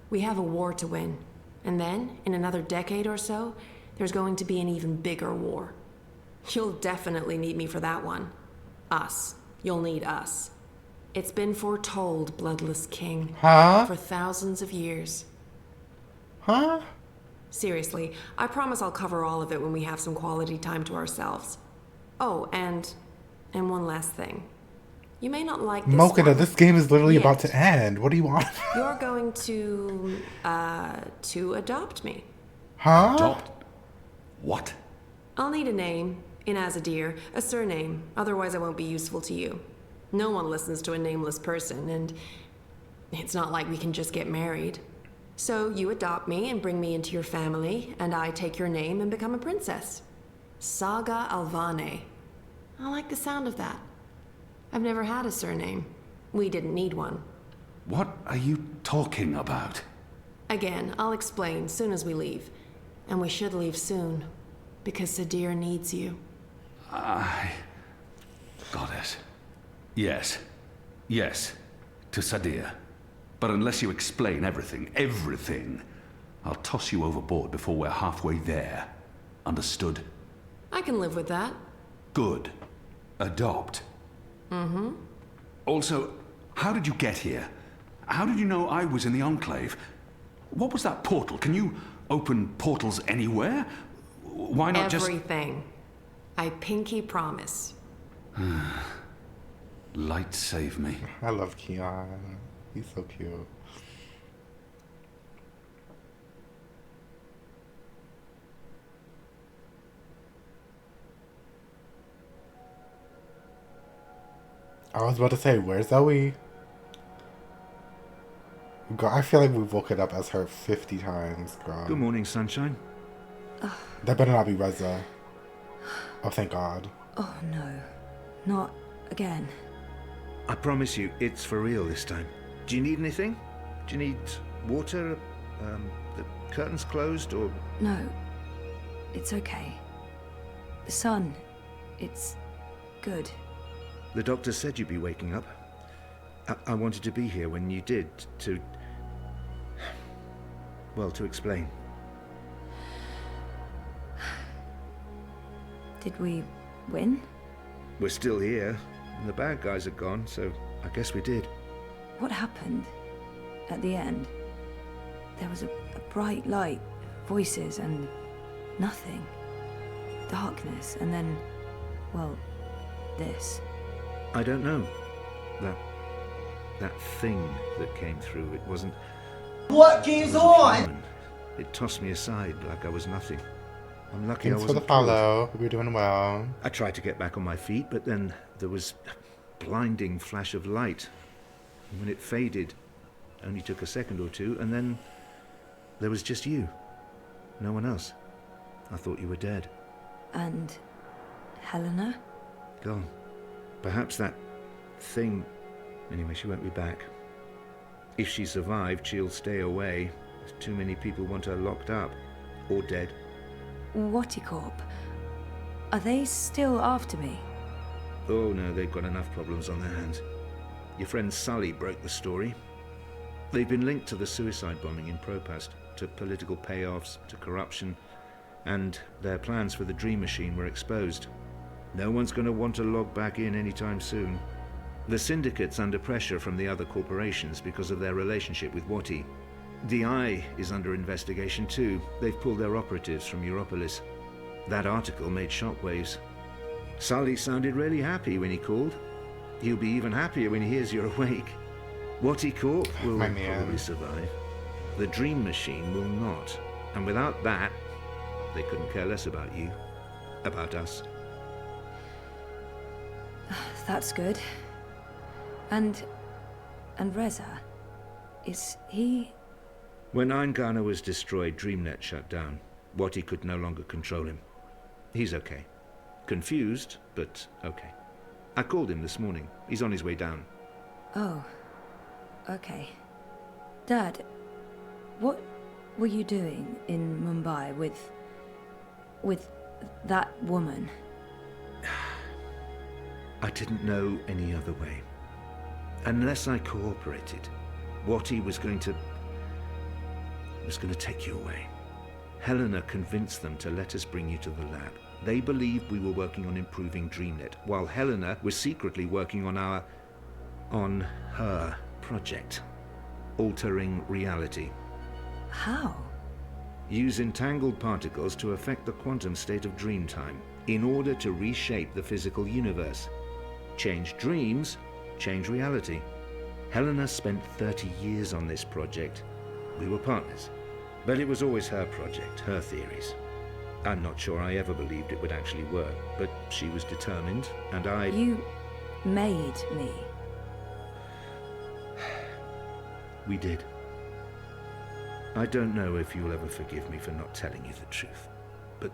We have a war to win. And then, in another decade or so, there's going to be an even bigger war. You'll definitely need me for that one. Us. You'll need us. It's been foretold, Bloodless King. Huh? For thousands of years. Huh? Seriously, I promise I'll cover all of it when we have some quality time to ourselves. Oh, and one last thing. You may not like this Mokina, one. this game is literally Yet. about to end. What do you want? You're going to adopt me. Huh? Adopt? What? I'll need a name, in Azadir, a surname, otherwise I won't be useful to you. No one listens to a nameless person, and it's not like we can just get married. So you adopt me and bring me into your family, and I take your name and become a princess. Saga Alvane. I like the sound of that. I've never had a surname. We didn't need one. What are you talking about? Again, I'll explain soon as we leave. And we should leave soon, because Sadir needs you. Goddess. Yes. Yes. To Sadir. But unless you explain everything, I'll toss you overboard before we're halfway there. Understood? I can live with that. Good. Adopt. Mm-hmm. Also, how did you get here? How did you know I was in the Enclave? What was that portal? Can you open portals anywhere? Why not Everything. I pinky promise. Light save me. I love Keon. He's so cute. I was about to say, where's Zoe? God, I feel like we've woken up as her 50 times, girl. Good morning, sunshine. That better not be Reza. Oh, thank God. Oh, no. Not again. I promise you, it's for real this time. Do you need anything? Do you need water? The curtains closed, or...? No. It's okay. The sun. It's good. The doctor said you'd be waking up. I wanted to be here when you did, to... well, to explain. Did we win? We're still here, and the bad guys are gone, so I guess we did. What happened at the end? There was a bright light, voices, and nothing. Darkness, and then, well, this. I don't know. That thing that came through, it wasn't... What goes on? Human. It tossed me aside like I was nothing. I'm lucky Thanks I for wasn't the follow. We're doing well. I tried to get back on my feet, but then there was a blinding flash of light. And when it faded, only took a second or two, and then there was just you. No one else. I thought you were dead. And Helena? Gone. Perhaps that thing... Anyway, she won't be back. If she survived, she'll stay away. Too many people want her locked up. Or dead. Whatticorp? Are they still after me? Oh no, they've got enough problems on their hands. Your friend Sully broke the story. They've been linked to the suicide bombing in Propast, to political payoffs, to corruption, and their plans for the Dream Machine were exposed. No one's going to want to log back in anytime soon. The Syndicate's under pressure from the other corporations because of their relationship with Wati. The Eye is under investigation too. They've pulled their operatives from Europolis. That article made shockwaves. Sully sounded really happy when he called. He'll be even happier when he hears you're awake. Wati Corp will probably survive. The Dream Machine will not. And without that, they couldn't care less about you. About us. That's good. And Reza, is he... When Eingana was destroyed, DreamNet shut down. Wati could no longer control him. He's okay. Confused, but okay. I called him this morning. He's on his way down. Oh. Okay. Dad, what were you doing in Mumbai with that woman? I didn't know any other way. Unless I cooperated, Wattie was going to take you away. Helena convinced them to let us bring you to the lab. They believed we were working on improving Dreamnet, while Helena was secretly working on her project, altering reality. How? Use entangled particles to affect the quantum state of dreamtime in order to reshape the physical universe. Change dreams, change reality. Helena spent 30 years on this project. We were partners, but it was always her project, her theories. I'm not sure I ever believed it would actually work, but she was determined, and I... You made me. We did. I don't know if you'll ever forgive me for not telling you the truth, but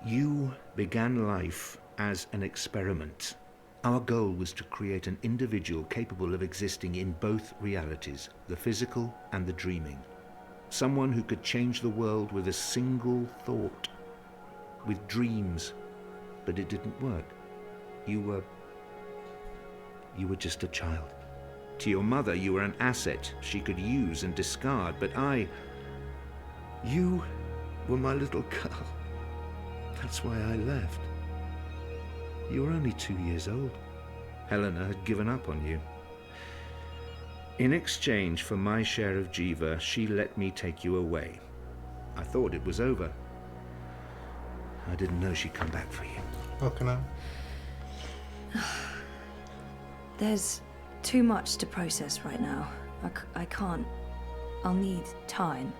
you began life as an experiment. Our goal was to create an individual capable of existing in both realities, the physical and the dreaming. Someone who could change the world with a single thought, with dreams, but it didn't work. You were just a child. To your mother, you were an asset she could use and discard, but you were my little girl. That's why I left. You were only 2 years old. Helena had given up on you. In exchange for my share of Jiva, she let me take you away. I thought it was over. I didn't know she'd come back for you. Okay, now. There's too much to process right now. I can't. I'll need time.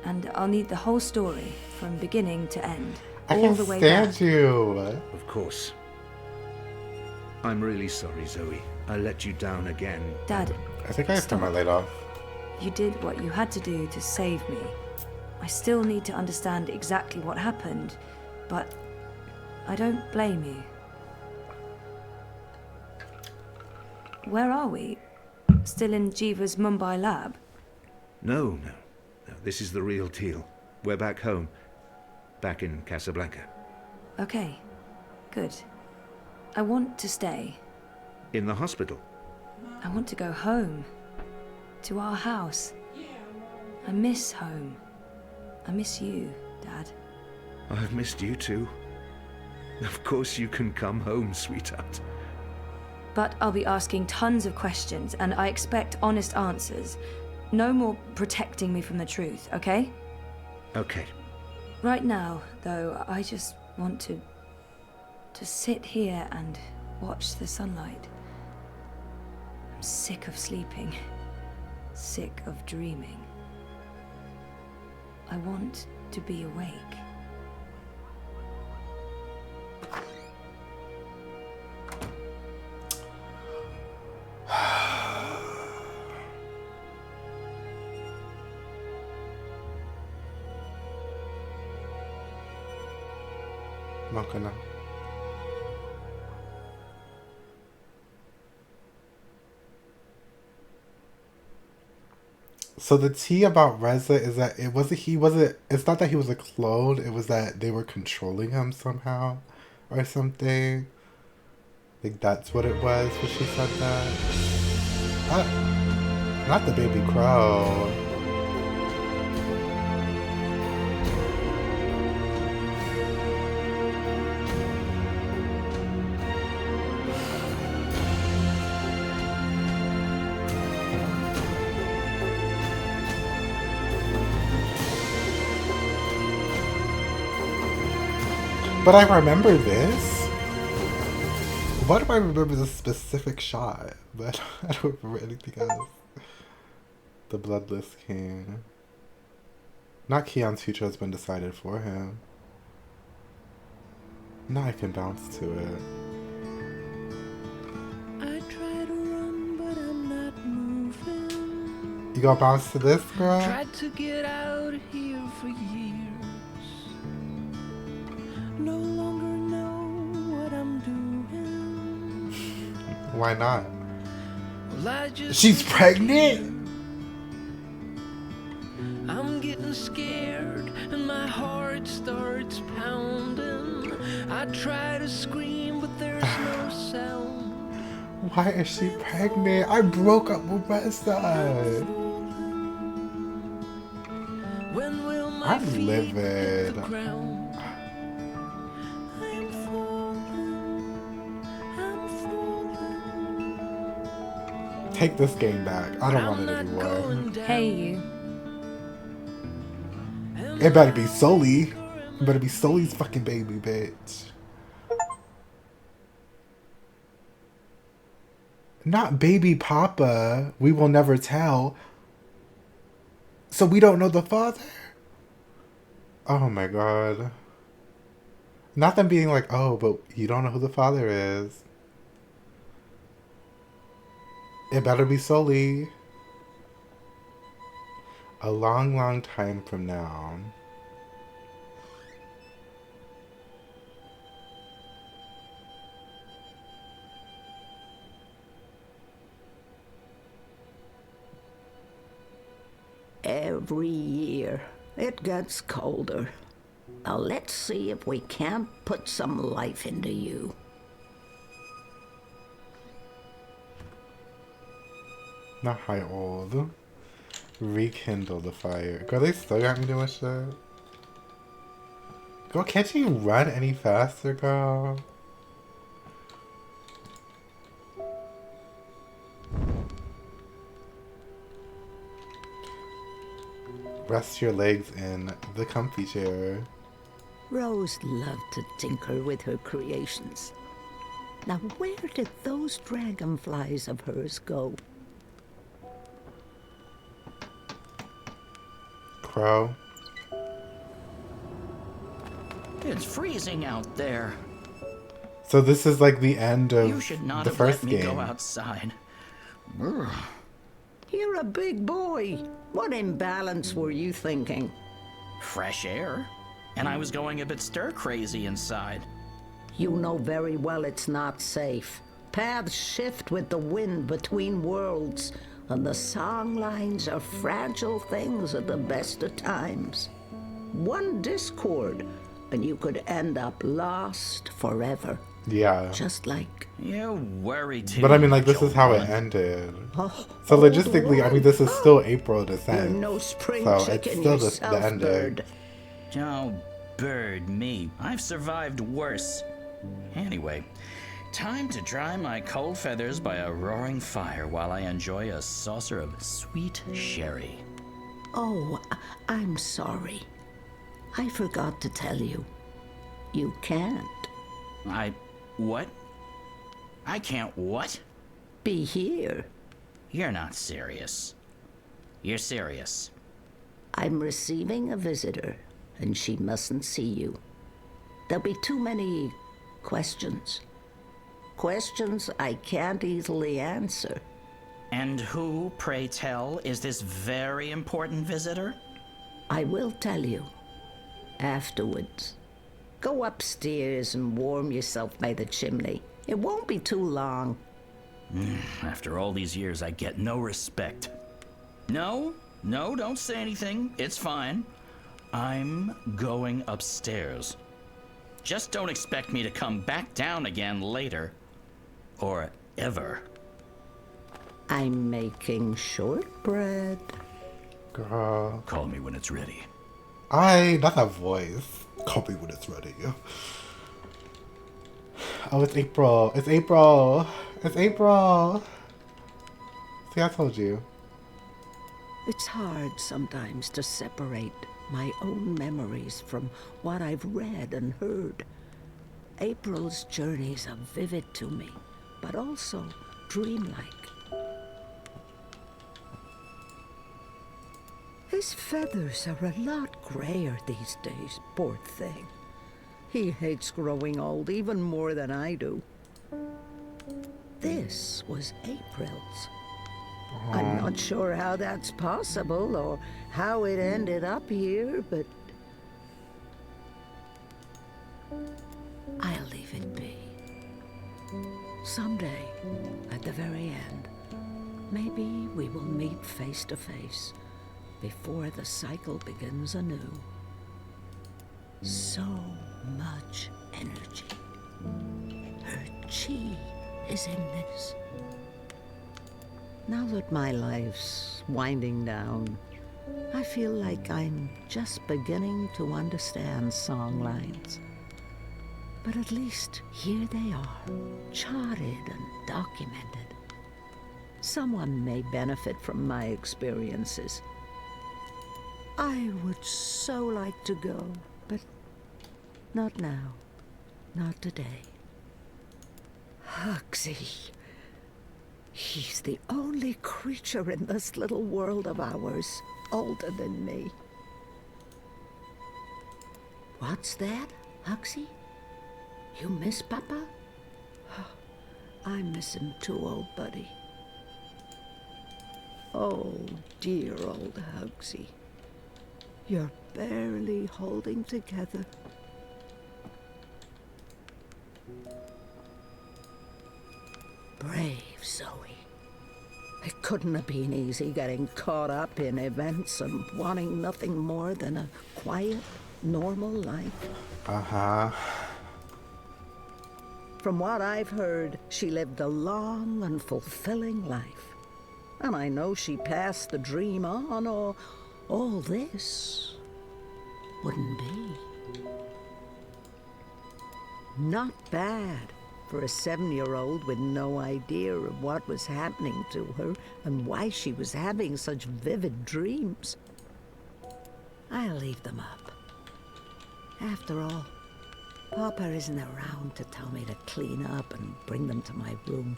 And I'll need the whole story, from beginning to end. I all can't the way stand back. you. Of course. I'm really sorry, Zoe. I let you down again. Dad, I think I have my light off. you did what you had to do to save me. I still need to understand exactly what happened, but I don't blame you. Where are we? Still in Jiva's Mumbai lab? No. This is the real deal. We're back home. Back in Casablanca. Okay, good. I want to stay. In the hospital. I want to go home. To our house. I miss home. I miss you, Dad. I've missed you too. Of course you can come home, sweetheart. But I'll be asking tons of questions, and I expect honest answers. No more protecting me from the truth, okay? Okay. Right now, though, I just want to sit here and watch the sunlight. I'm sick of sleeping. Sick of dreaming. I want to be awake. Not gonna. So the tea about Reza is that it's not that he was a clone, it was that they were controlling him somehow or something. Like that's what it was when she said that. Not the baby crow. But I remember this. Why do I remember this specific shot? But I don't remember anything else. The Bloodless King. Not Keon's future has been decided for him. Now I can bounce to it. I try to run, but I'm not moving. You gonna bounce to this, girl? Tried to get out of here for years. No longer know what I'm doing. Why not? Well, I just She's pregnant? I'm getting scared and my heart starts pounding. I try to scream, but there's no sound. Why is she pregnant? I broke up with Ressa. I'm livid. Take this game back. I don't want it anymore. Hey, you. It better be Sully. It better be Sully's fucking baby, bitch. Not baby Papa. We will never tell. So we don't know the father? Oh my god. Not them being like, oh, but you don't know who the father is. It better be Sully. A long, long time from now. Every year, it gets colder. Now let's see if we can't put some life into you. Not high old. Rekindle the fire. Girl, they still got me doing shit. Girl, can't you run any faster, girl? Rest your legs in the comfy chair. Rose loved to tinker with her creations. Now where did those dragonflies of hers go? Crow. It's freezing out there. So this is like the end of You should not the have first let me game. go outside. You're a big boy. What imbalance were you thinking? Fresh air. And I was going a bit stir-crazy inside. You know very well it's not safe. Paths shift with the wind between worlds, and the song lines are fragile things at the best of times. One discord, and you could end up lost forever. Yeah. Just like... You worry too But I mean, like, this much, is how old it one. ended. So logistically, I mean, this is still April Descent. You're no spring So it's chicken still yourself, the ending. bird. Oh, bird me. I've survived worse. Anyway, time to dry my cold feathers by a roaring fire while I enjoy a saucer of sweet sherry. Oh, I'm sorry. I forgot to tell you. You can't. What? I can't what? Be here. You're not serious. You're serious. I'm receiving a visitor, and she mustn't see you. There'll be too many questions. Questions I can't easily answer. And who, pray tell, is this very important visitor? I will tell you. Afterwards. Go upstairs and warm yourself by the chimney. It won't be too long. After all these years, I get no respect. No, don't say anything. It's fine. I'm going upstairs. Just don't expect me to come back down again later. Or ever. I'm making shortbread. Girl. Call me when it's ready. Not that voice. Call me when it's ready. Oh, it's April. It's April. It's April. See, I told you. It's hard sometimes to separate my own memories from what I've read and heard. April's journeys are vivid to me, but also dreamlike. His feathers are a lot grayer these days, poor thing. He hates growing old even more than I do. This was April's. I'm not sure how that's possible or how it ended up here, but I'll leave it be. Someday, at the very end, maybe we will meet face to face before the cycle begins anew. So much energy. Her chi is in this. Now that my life's winding down, I feel like I'm just beginning to understand songlines. But at least here they are, charted and documented. Someone may benefit from my experiences. I would so like to go, but not now, not today. Hugsy. He's the only creature in this little world of ours older than me. What's that, Hugsy? You miss Papa? I miss him too, old buddy. Oh, dear old Hugsy. You're barely holding together. Brave Zoe. It couldn't have been easy getting caught up in events and wanting nothing more than a quiet, normal life. Uh-huh. From what I've heard, she lived a long and fulfilling life. And I know she passed the dream on, or all this wouldn't be. Not bad for a 7-year-old with no idea of what was happening to her and why she was having such vivid dreams. I'll leave them up. After all, Papa isn't around to tell me to clean up and bring them to my room.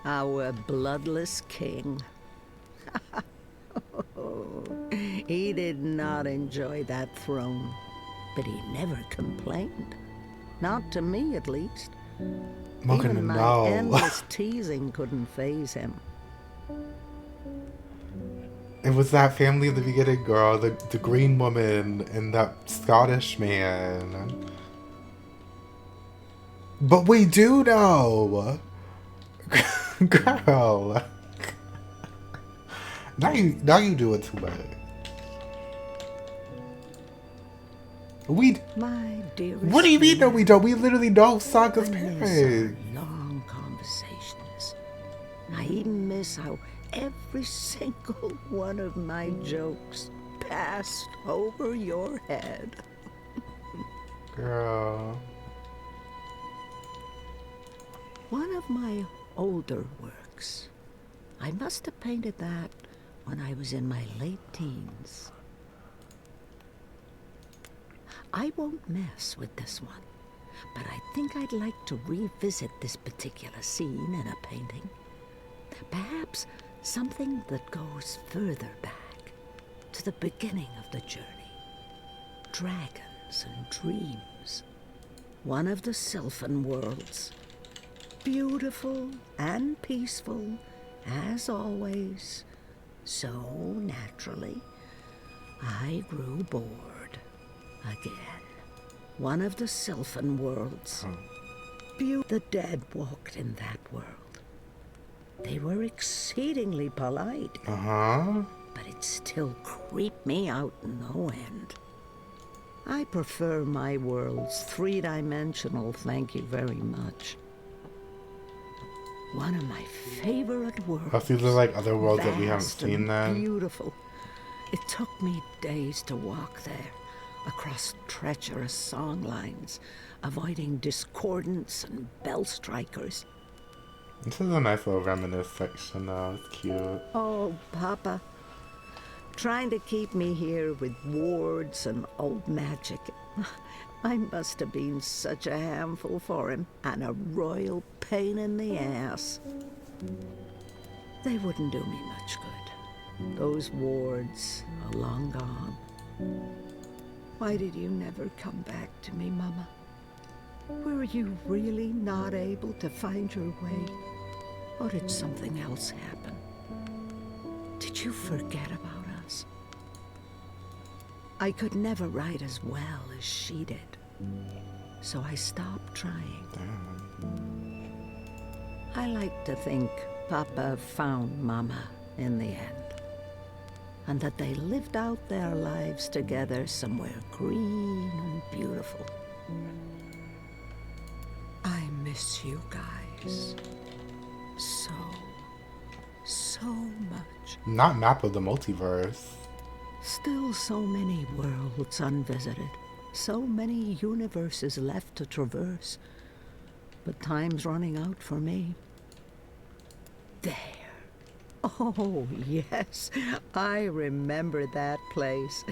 Our bloodless king. He did not enjoy that throne, but he never complained. Not to me, at least. Even my endless teasing couldn't faze him. It was that family in the beginning, girl. The green woman and that Scottish man. But we do know. Girl. Now you do it too much. My dearest. What do you mean that we don't? We literally know Sokka's parents. Long conversations. I even miss how every single one of my jokes passed over your head. Girl. One of my older works. I must have painted that when I was in my late teens. I won't mess with this one, but I think I'd like to revisit this particular scene in a painting. Perhaps something that goes further back, to the beginning of the journey. Dragons and dreams. One of the Sylphan worlds. Beautiful and peaceful, as always. So naturally, I grew bored. Again, one of the Sylphan worlds. The dead walked in that world. They were exceedingly polite. But it still creeped me out no end. I prefer my worlds three-dimensional, thank you very much. One of my favorite worlds. These are like other worlds that we haven't seen then. Beautiful. It took me days to walk there. Across treacherous song lines, avoiding discordants and bell strikers. This is a nice little reminisce section though, it's cute. Oh, Papa. Trying to keep me here with wards and old magic. I must have been such a handful for him, and a royal pain in the ass. They wouldn't do me much good. Those wards are long gone. Why did you never come back to me, Mama? Were you really not able to find your way? Or did something else happen? Did you forget about us? I could never write as well as she did, so I stopped trying. I like to think Papa found Mama in the end. And that they lived out their lives together somewhere green and beautiful. miss you guys. So much. Not map of the multiverse. Still so many worlds unvisited. So many universes left to traverse. But time's running out for me. There. Oh, yes. I remember that place.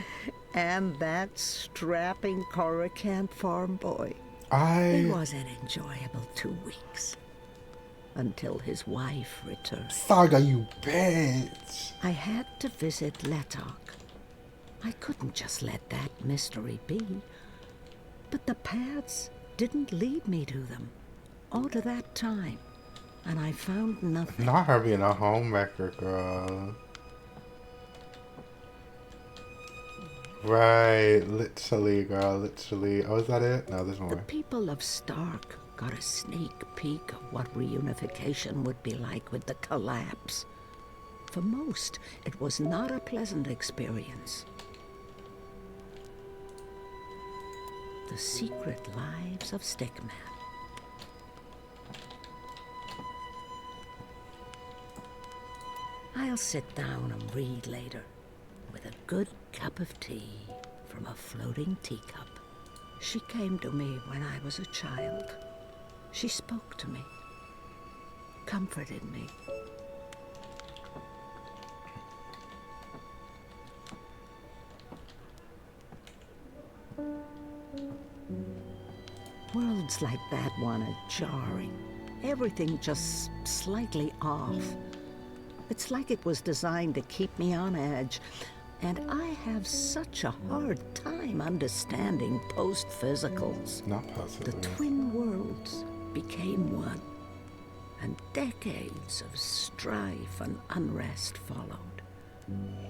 And that strapping Coruscant farm boy. It was an enjoyable 2 weeks. Until his wife returned. Saga, you bitch! I had to visit Letok. I couldn't just let that mystery be. But the paths didn't lead me to them. All to that time. And I found nothing. Not her being a homewrecker, girl. Right, literally, girl, literally. Oh, is that it? No, there's more. The people of Stark got a sneak peek of what reunification would be like with the collapse. For most, it was not a pleasant experience. The Secret Lives of Stickman. I'll sit down and read later, with a good cup of tea from a floating teacup. She came to me when I was a child. She spoke to me, comforted me. Worlds like that one are jarring. Everything just slightly off. It's like it was designed to keep me on edge, and I have such a hard time understanding post-physicals. Not possible. The twin worlds became one, and decades of strife and unrest followed.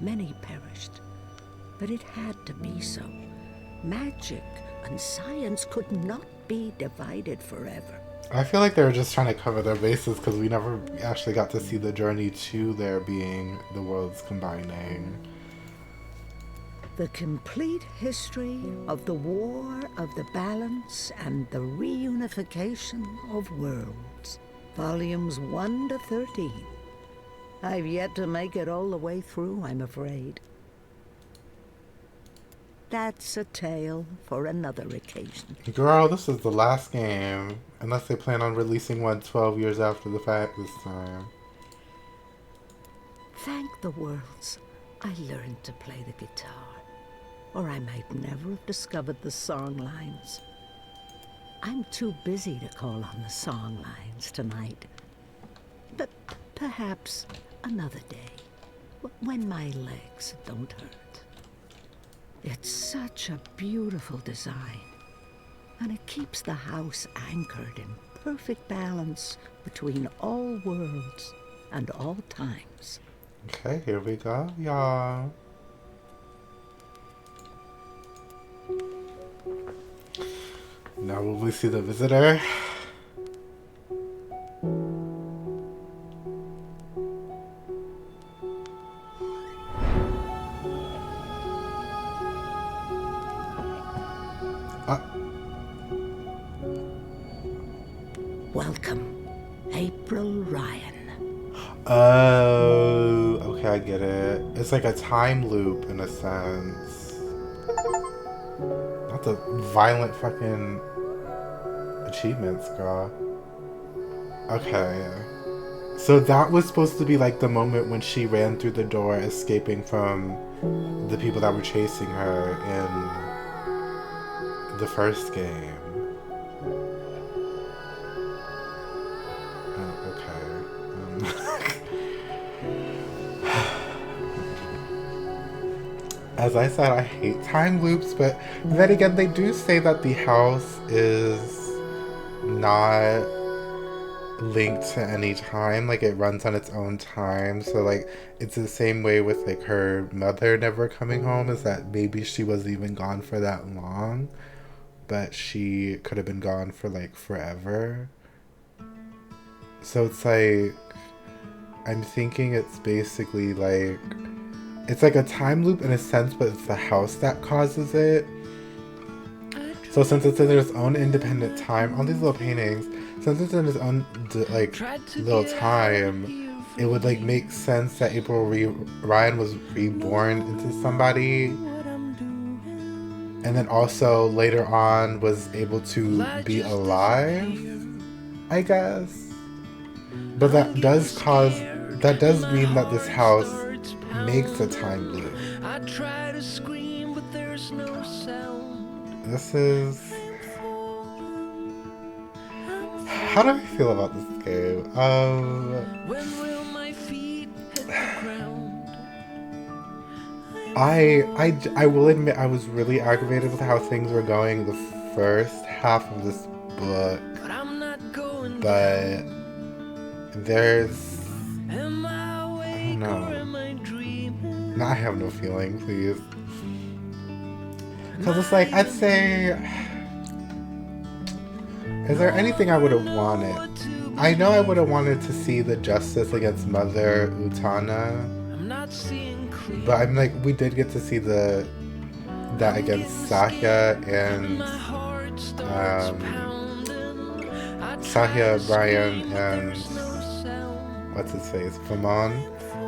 Many perished, but it had to be so. Magic and science could not be divided forever. I feel like they were just trying to cover their bases because we never actually got to see the journey to there being the worlds combining. The complete history of the War of the Balance and the Reunification of Worlds. Volumes 1 to 13. I've yet to make it all the way through, I'm afraid. That's a tale for another occasion. Girl, this is the last game. Unless they plan on releasing one 12 years after the fact this time. Thank the worlds I learned to play the guitar. Or I might never have discovered the song lines. I'm too busy to call on the song lines tonight. But perhaps another day, when my legs don't hurt. It's such a beautiful design, and it keeps the house anchored in perfect balance between all worlds and all times. Okay, here we go, y'all. Now will we see the visitor? Welcome, April Ryan. Oh, okay, I get it. It's like a time loop in a sense. Not the violent fucking achievements, girl. Okay. So that was supposed to be like the moment when she ran through the door escaping from the people that were chasing her in the first game. As I said, I hate time loops, but then again, they do say that the house is not linked to any time, like it runs on its own time. So like it's the same way with like her mother never coming home, is that maybe she wasn't even gone for that long, but she could have been gone for like forever. So it's like, I'm thinking it's basically like, it's like a time loop in a sense, but it's the house that causes it. So since it's in its own independent time, all these little paintings, since it's in its own like little time, it would like make sense that Ryan was reborn into somebody, and then also later on was able to be alive, I guess. But that does mean that this house makes a time loop. This is... How do I feel about this game? I will admit I was really aggravated with how things were going the first half of this book. But there's... I don't know. No, I have no feeling, please. Because it's like, I'd say... Is there anything I would have wanted? I know I would have wanted to see the justice against Mother Utana. But I'm like, we did get to see that against Sahya and Sahya, Brian, and what's his face, Famon.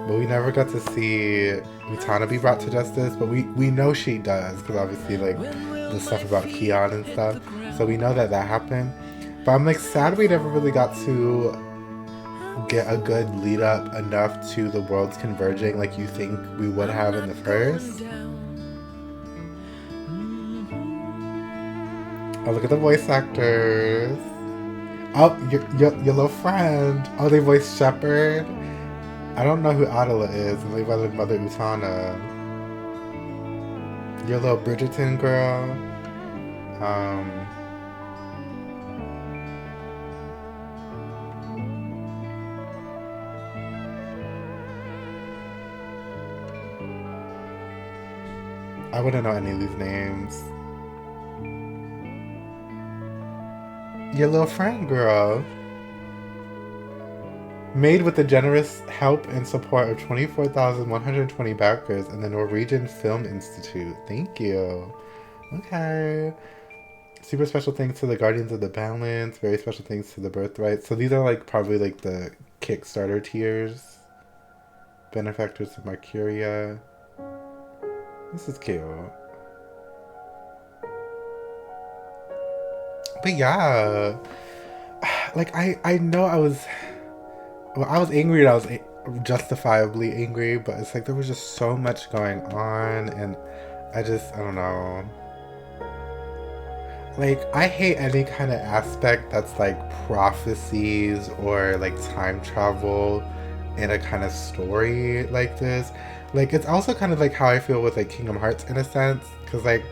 But we never got to see Utana be brought to justice. But we know she does, because obviously like the stuff about Keon and stuff. So we know that happened. But I'm like sad we never really got to get a good lead up enough to the worlds converging like you think we would have in the first. Oh, look at the voice actors. Oh, your little friend. Oh, they voiced Shepard. I don't know who Adela is, and they voiced Mother Utana. Your little Bridgerton girl. I wouldn't know any of these names. Your little friend girl. Made with the generous help and support of 24,120 backers and the Norwegian Film Institute. Thank you. Okay. Super special thanks to the Guardians of the Balance. Very special thanks to the Birthright. So these are like probably like the Kickstarter tiers. Benefactors of Mercuria. This is cute. But yeah, like I know I was angry and I was justifiably angry, but it's like there was just so much going on, and I don't know. Like, I hate any kind of aspect that's like prophecies or like time travel in a kind of story like this. Like, it's also kind of like how I feel with like Kingdom Hearts in a sense, because like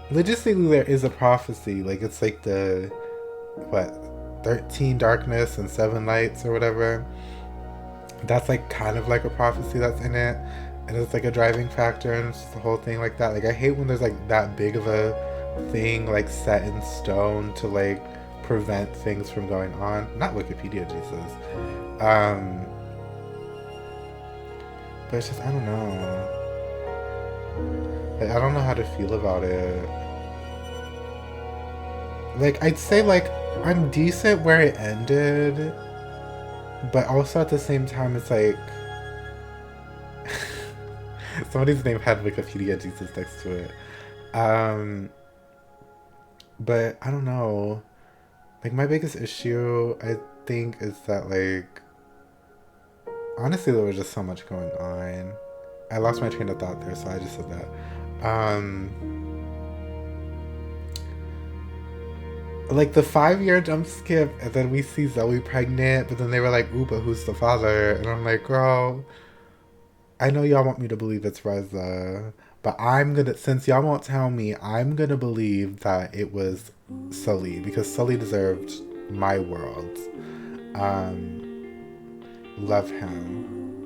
logistically there is a prophecy. Like, it's like the 13 darkness and 7 lights or whatever. That's like kind of like a prophecy that's in it, and it's like a driving factor, and it's just the whole thing like that. Like, I hate when there's like that big of a thing like set in stone to like prevent things from going on. Not Wikipedia, Jesus. But it's just, I don't know. Like, I don't know how to feel about it. Like, I'd say like I'm decent where it ended, but also at the same time it's like somebody's name had Wikipedia Jesus next to it. But I don't know. Like, my biggest issue, I think, is that like honestly there was just so much going on. I lost my train of thought there, so I just said that. Like the 5-year jump skip, and then we see Zoe pregnant, but then they were like, ooh, but who's the father? And I'm like, girl, I know y'all want me to believe it's Reza, but since y'all won't tell me, I'm gonna believe that it was Sully, because Sully deserved my world. Love him.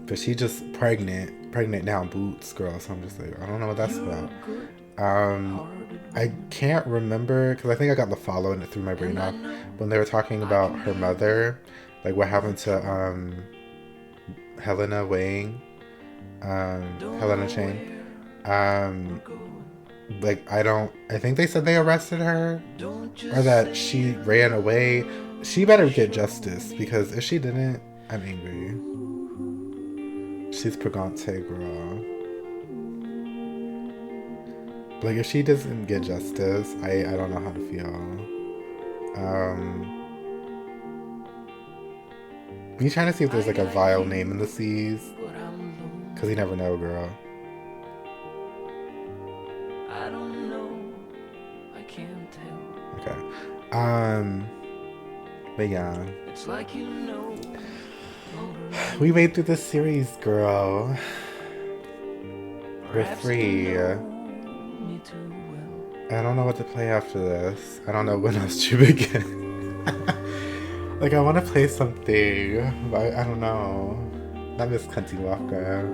But she just pregnant now boots, girl, so I'm just like, I don't know what that's about. I can't remember, because I think I got the follow and it threw my brain off when they were talking about her mother, like what happened to Helena Wang, Helena Chang. Like, I think they said they arrested her, or that she ran away. She better get justice, because if she didn't, I'm angry. She's Pregante, girl. Like, if she doesn't get justice, I don't know how to feel. You trying to see if there's like a vile name in the seas? Because you never know, girl. I don't know. I can't tell. Okay. But yeah. It's like you know. We made through this series, girl. We're free. I don't know what to play after this. I don't know when else to begin. Like, I want to play something, but I don't know. Not Miss Cunty Walker.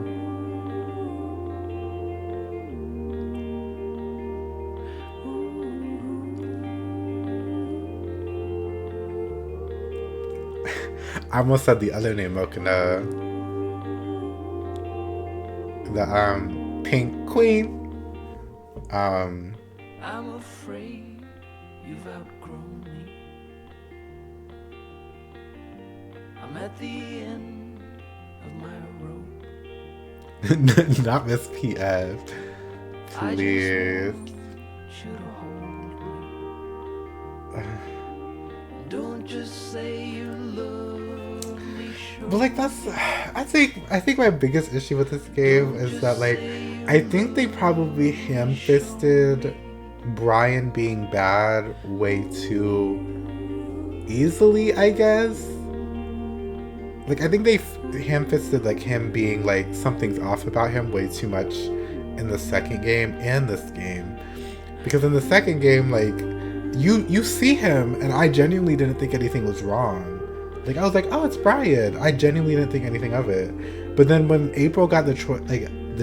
I almost said the other name, Mokina. The, Pink Queen. I'm afraid you've outgrown me. I'm at the end of my rope. Not Miss P.F. Please. Should hold me. Don't just say you love me. But like I think my biggest issue with this game is that like I think they probably ham-fisted Brian being bad way too easily, I guess. Like, I think they ham-fisted like him being like something's off about him way too much in the second game and this game. Because in the second game, like, you see him and I genuinely didn't think anything was wrong. Like, I was like, oh, it's Brian. I genuinely didn't think anything of it. But then when April got the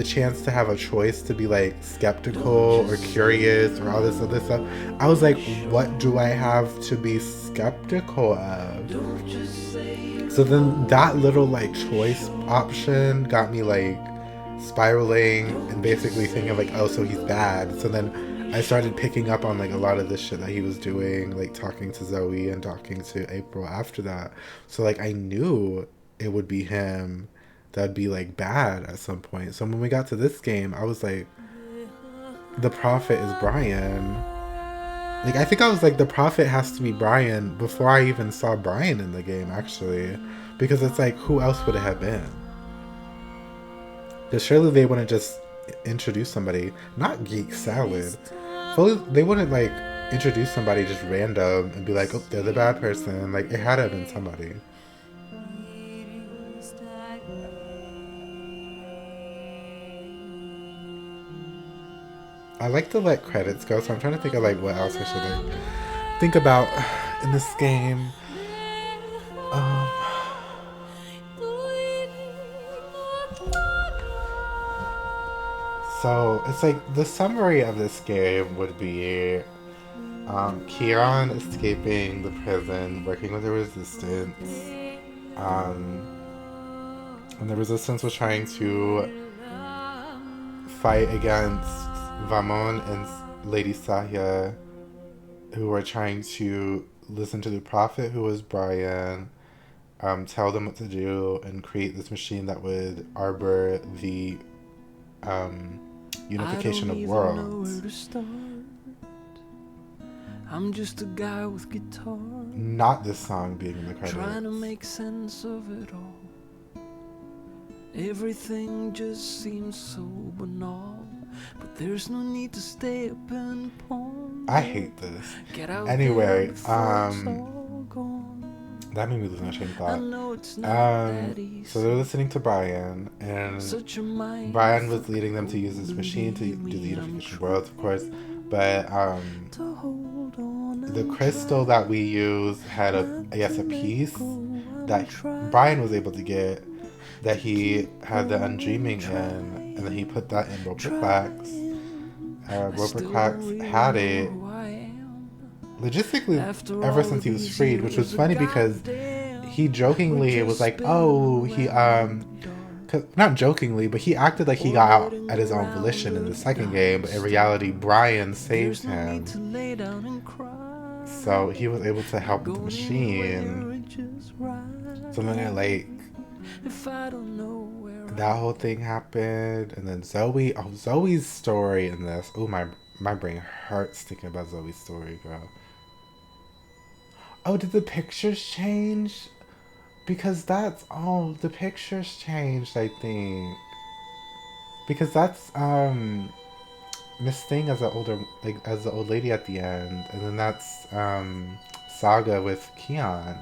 chance to have a choice to be like skeptical or curious or all this other stuff, I was like, what do I have to be skeptical of? So then that little like choice option got me like spiraling and basically thinking like, oh, so he's bad. So then I started picking up on like a lot of the shit that he was doing, like talking to Zoe and talking to April after that. So like I knew it would be him that'd be like bad at some point. So when we got to this game, I was like, the prophet is Brian. Like, I think I was like, the prophet has to be Brian before I even saw Brian in the game, actually. Because it's like, who else would it have been? Because surely they wouldn't just introduce somebody, not Geek Salad. Fully, they wouldn't like introduce somebody just random and be like, oh, they're the bad person. Like, it had to have been somebody. I like to let credits go, so I'm trying to think of like what else I should like think about in this game. So it's like the summary of this game would be Kieran escaping the prison, working with the resistance, and the resistance was trying to fight against Vamon and Lady Sahya, who were trying to listen to the prophet, who was Brian, tell them what to do, and create this machine that would arbor the unification of worlds. I'm just a guy with guitar. Not this song being in the credits. Trying to make sense of it all. Everything just seems so banal, but there's no need to stay up and pawn. I hate this. Anyway, that made me lose my train of thought. So they're listening to Brian, and Brian was leading them to use this machine to do the unification of worlds, of course. But the crystal that we use had a piece that Brian was able to get, that he had the undreaming in, and then he put that in Roperclax. Roperclax had it logistically ever since he was freed, which was funny because he jokingly was like, oh, he because not jokingly, but he acted like he got out at his own volition in the second game, but in reality, Brian saved him. So he was able to help with the machine. So then it, like, that whole thing happened, and then Zoe's story in this. Oh, my brain hurts thinking about Zoe's story, girl. Oh, did the pictures change? Because that's, the pictures changed, I think. Because that's, Miss Thing as as the old lady at the end. And then that's, Saga with Keon.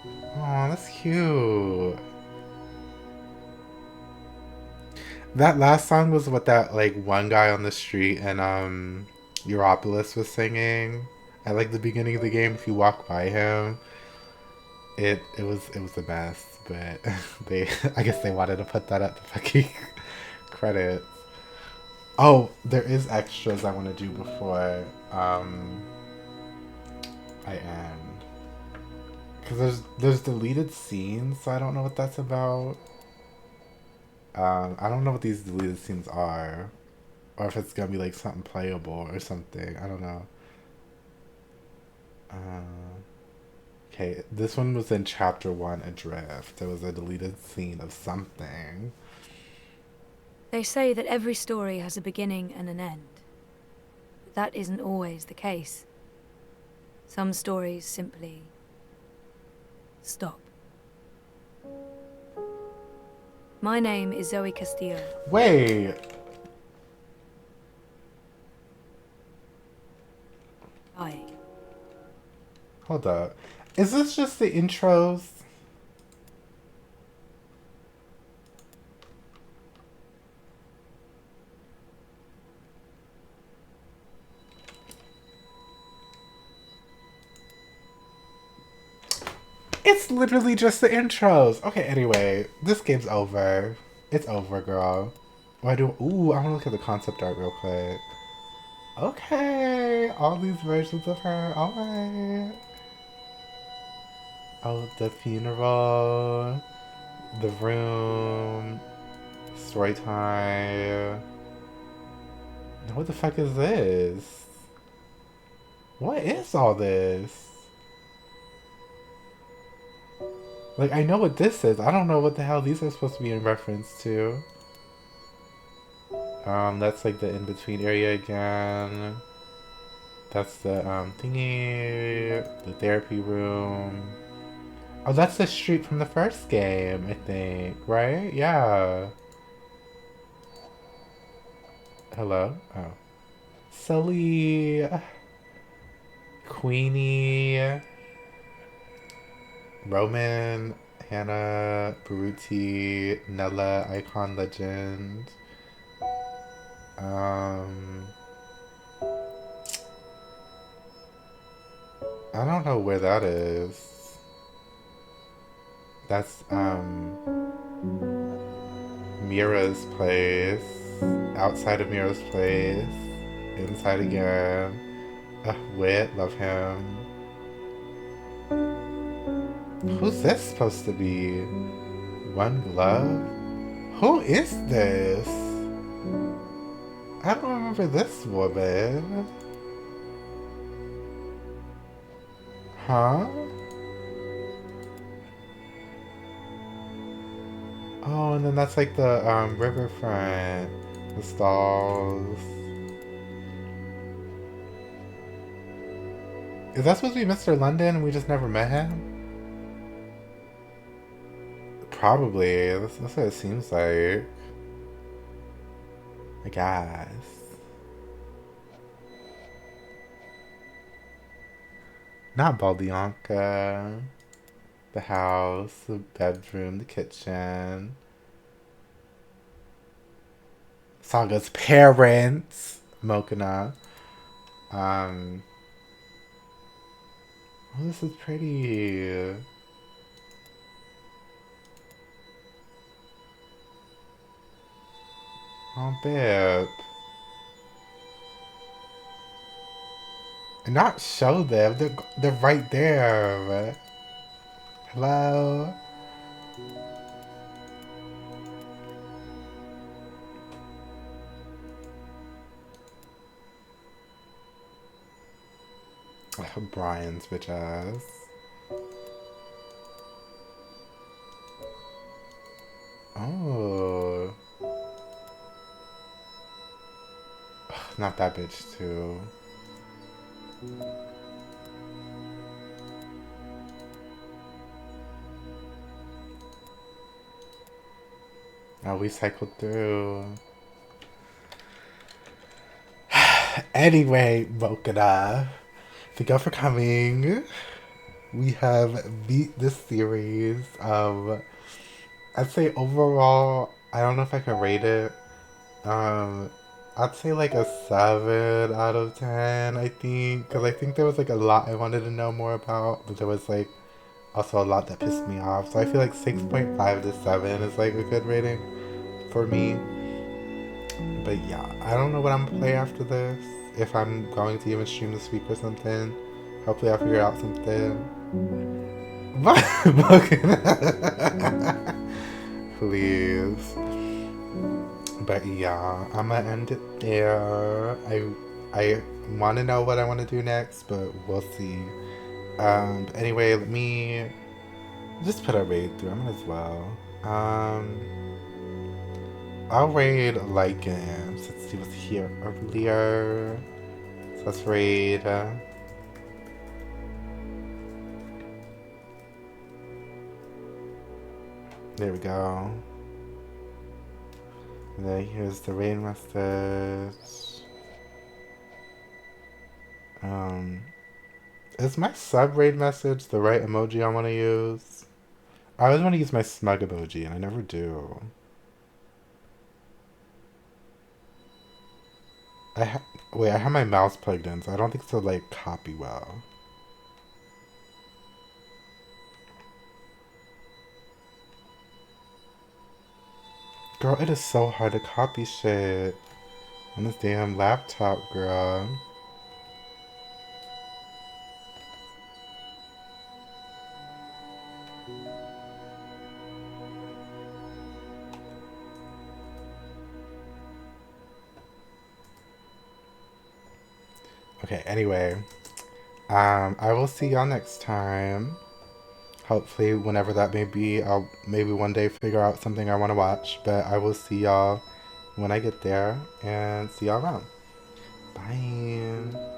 Oh, that's cute. That last song was what that, like, one guy on the street and, Europolis was singing. At, like, the beginning of the game, if you walk by him. It was a mess, but I guess they wanted to put that at the fucking credits. Oh, there is extras I want to do before I end. Because there's deleted scenes, so I don't know what that's about. I don't know what these deleted scenes are. Or if it's gonna be like something playable or something. I don't know. Okay, this one was in chapter 1, Adrift. There was a deleted scene of something. They say that every story has a beginning and an end. But that isn't always the case. Some stories simply stop. My name is Zoe Castillo. Wait. Hi. Hold up. Is this just the intros? It's literally just the intros. Okay, anyway, this game's over. It's over, girl. Ooh, I want to look at the concept art real quick. Okay, all these versions of her. Alright. Oh, the funeral, the room, story time. Now what the fuck is this? What is all this? Like, I know what this is. I don't know what the hell these are supposed to be in reference to. That's like the in-between area again. That's the thingy, the therapy room. Oh, that's the street from the first game, I think, right? Yeah. Hello? Oh. Sully. Queenie. Roman. Hannah. Baruti. Nella. Icon Legend. I don't know where that is. That's, Mira's place. Outside of Mira's place. Inside again. Wit, love him. Who's this supposed to be? One Glove? Who is this? I don't remember this woman. Huh? Oh, and then that's like the riverfront, the stalls. Is that supposed to be Mr. London and we just never met him? Probably. That's what it seems like. I guess. Not Baldianca. The house, the bedroom, the kitchen. Saga's parents. Mokana. Oh, this is pretty. Oh, babe. Not show them. They're right there. Hello? Brian's bitch ass. Oh. Not that bitch too. Oh, we cycled through. Anyway, Mokana, thank you for coming. We have beat this series. I'd say overall, I don't know if I can rate it. I'd say like a 7 out of 10, I think. Because I think there was like a lot I wanted to know more about. But there was like also a lot that pissed me off. So I feel like 6.5 to 7 is like a good rating for me. But yeah, I don't know what I'm gonna play after this. If I'm going to even stream this week or something. Hopefully I'll figure out something. Please. But yeah, I'm gonna end it there. I want to know what I want to do next, but we'll see. Anyway, let me just put a raid through. I might as well. I'll raid Lycans. Let's see what's here earlier. So let's raid. There we go. And then here's the raid message. Is my sub raid message the right emoji I want to use? I always want to use my smug emoji and I never do. Wait, I have my mouse plugged in, so I don't think it'll like copy well. Girl, it is so hard to copy shit on this damn laptop, girl. Okay, anyway, I will see y'all next time. Hopefully, whenever that may be, I'll maybe one day figure out something I want to watch. But I will see y'all when I get there and see y'all around. Bye.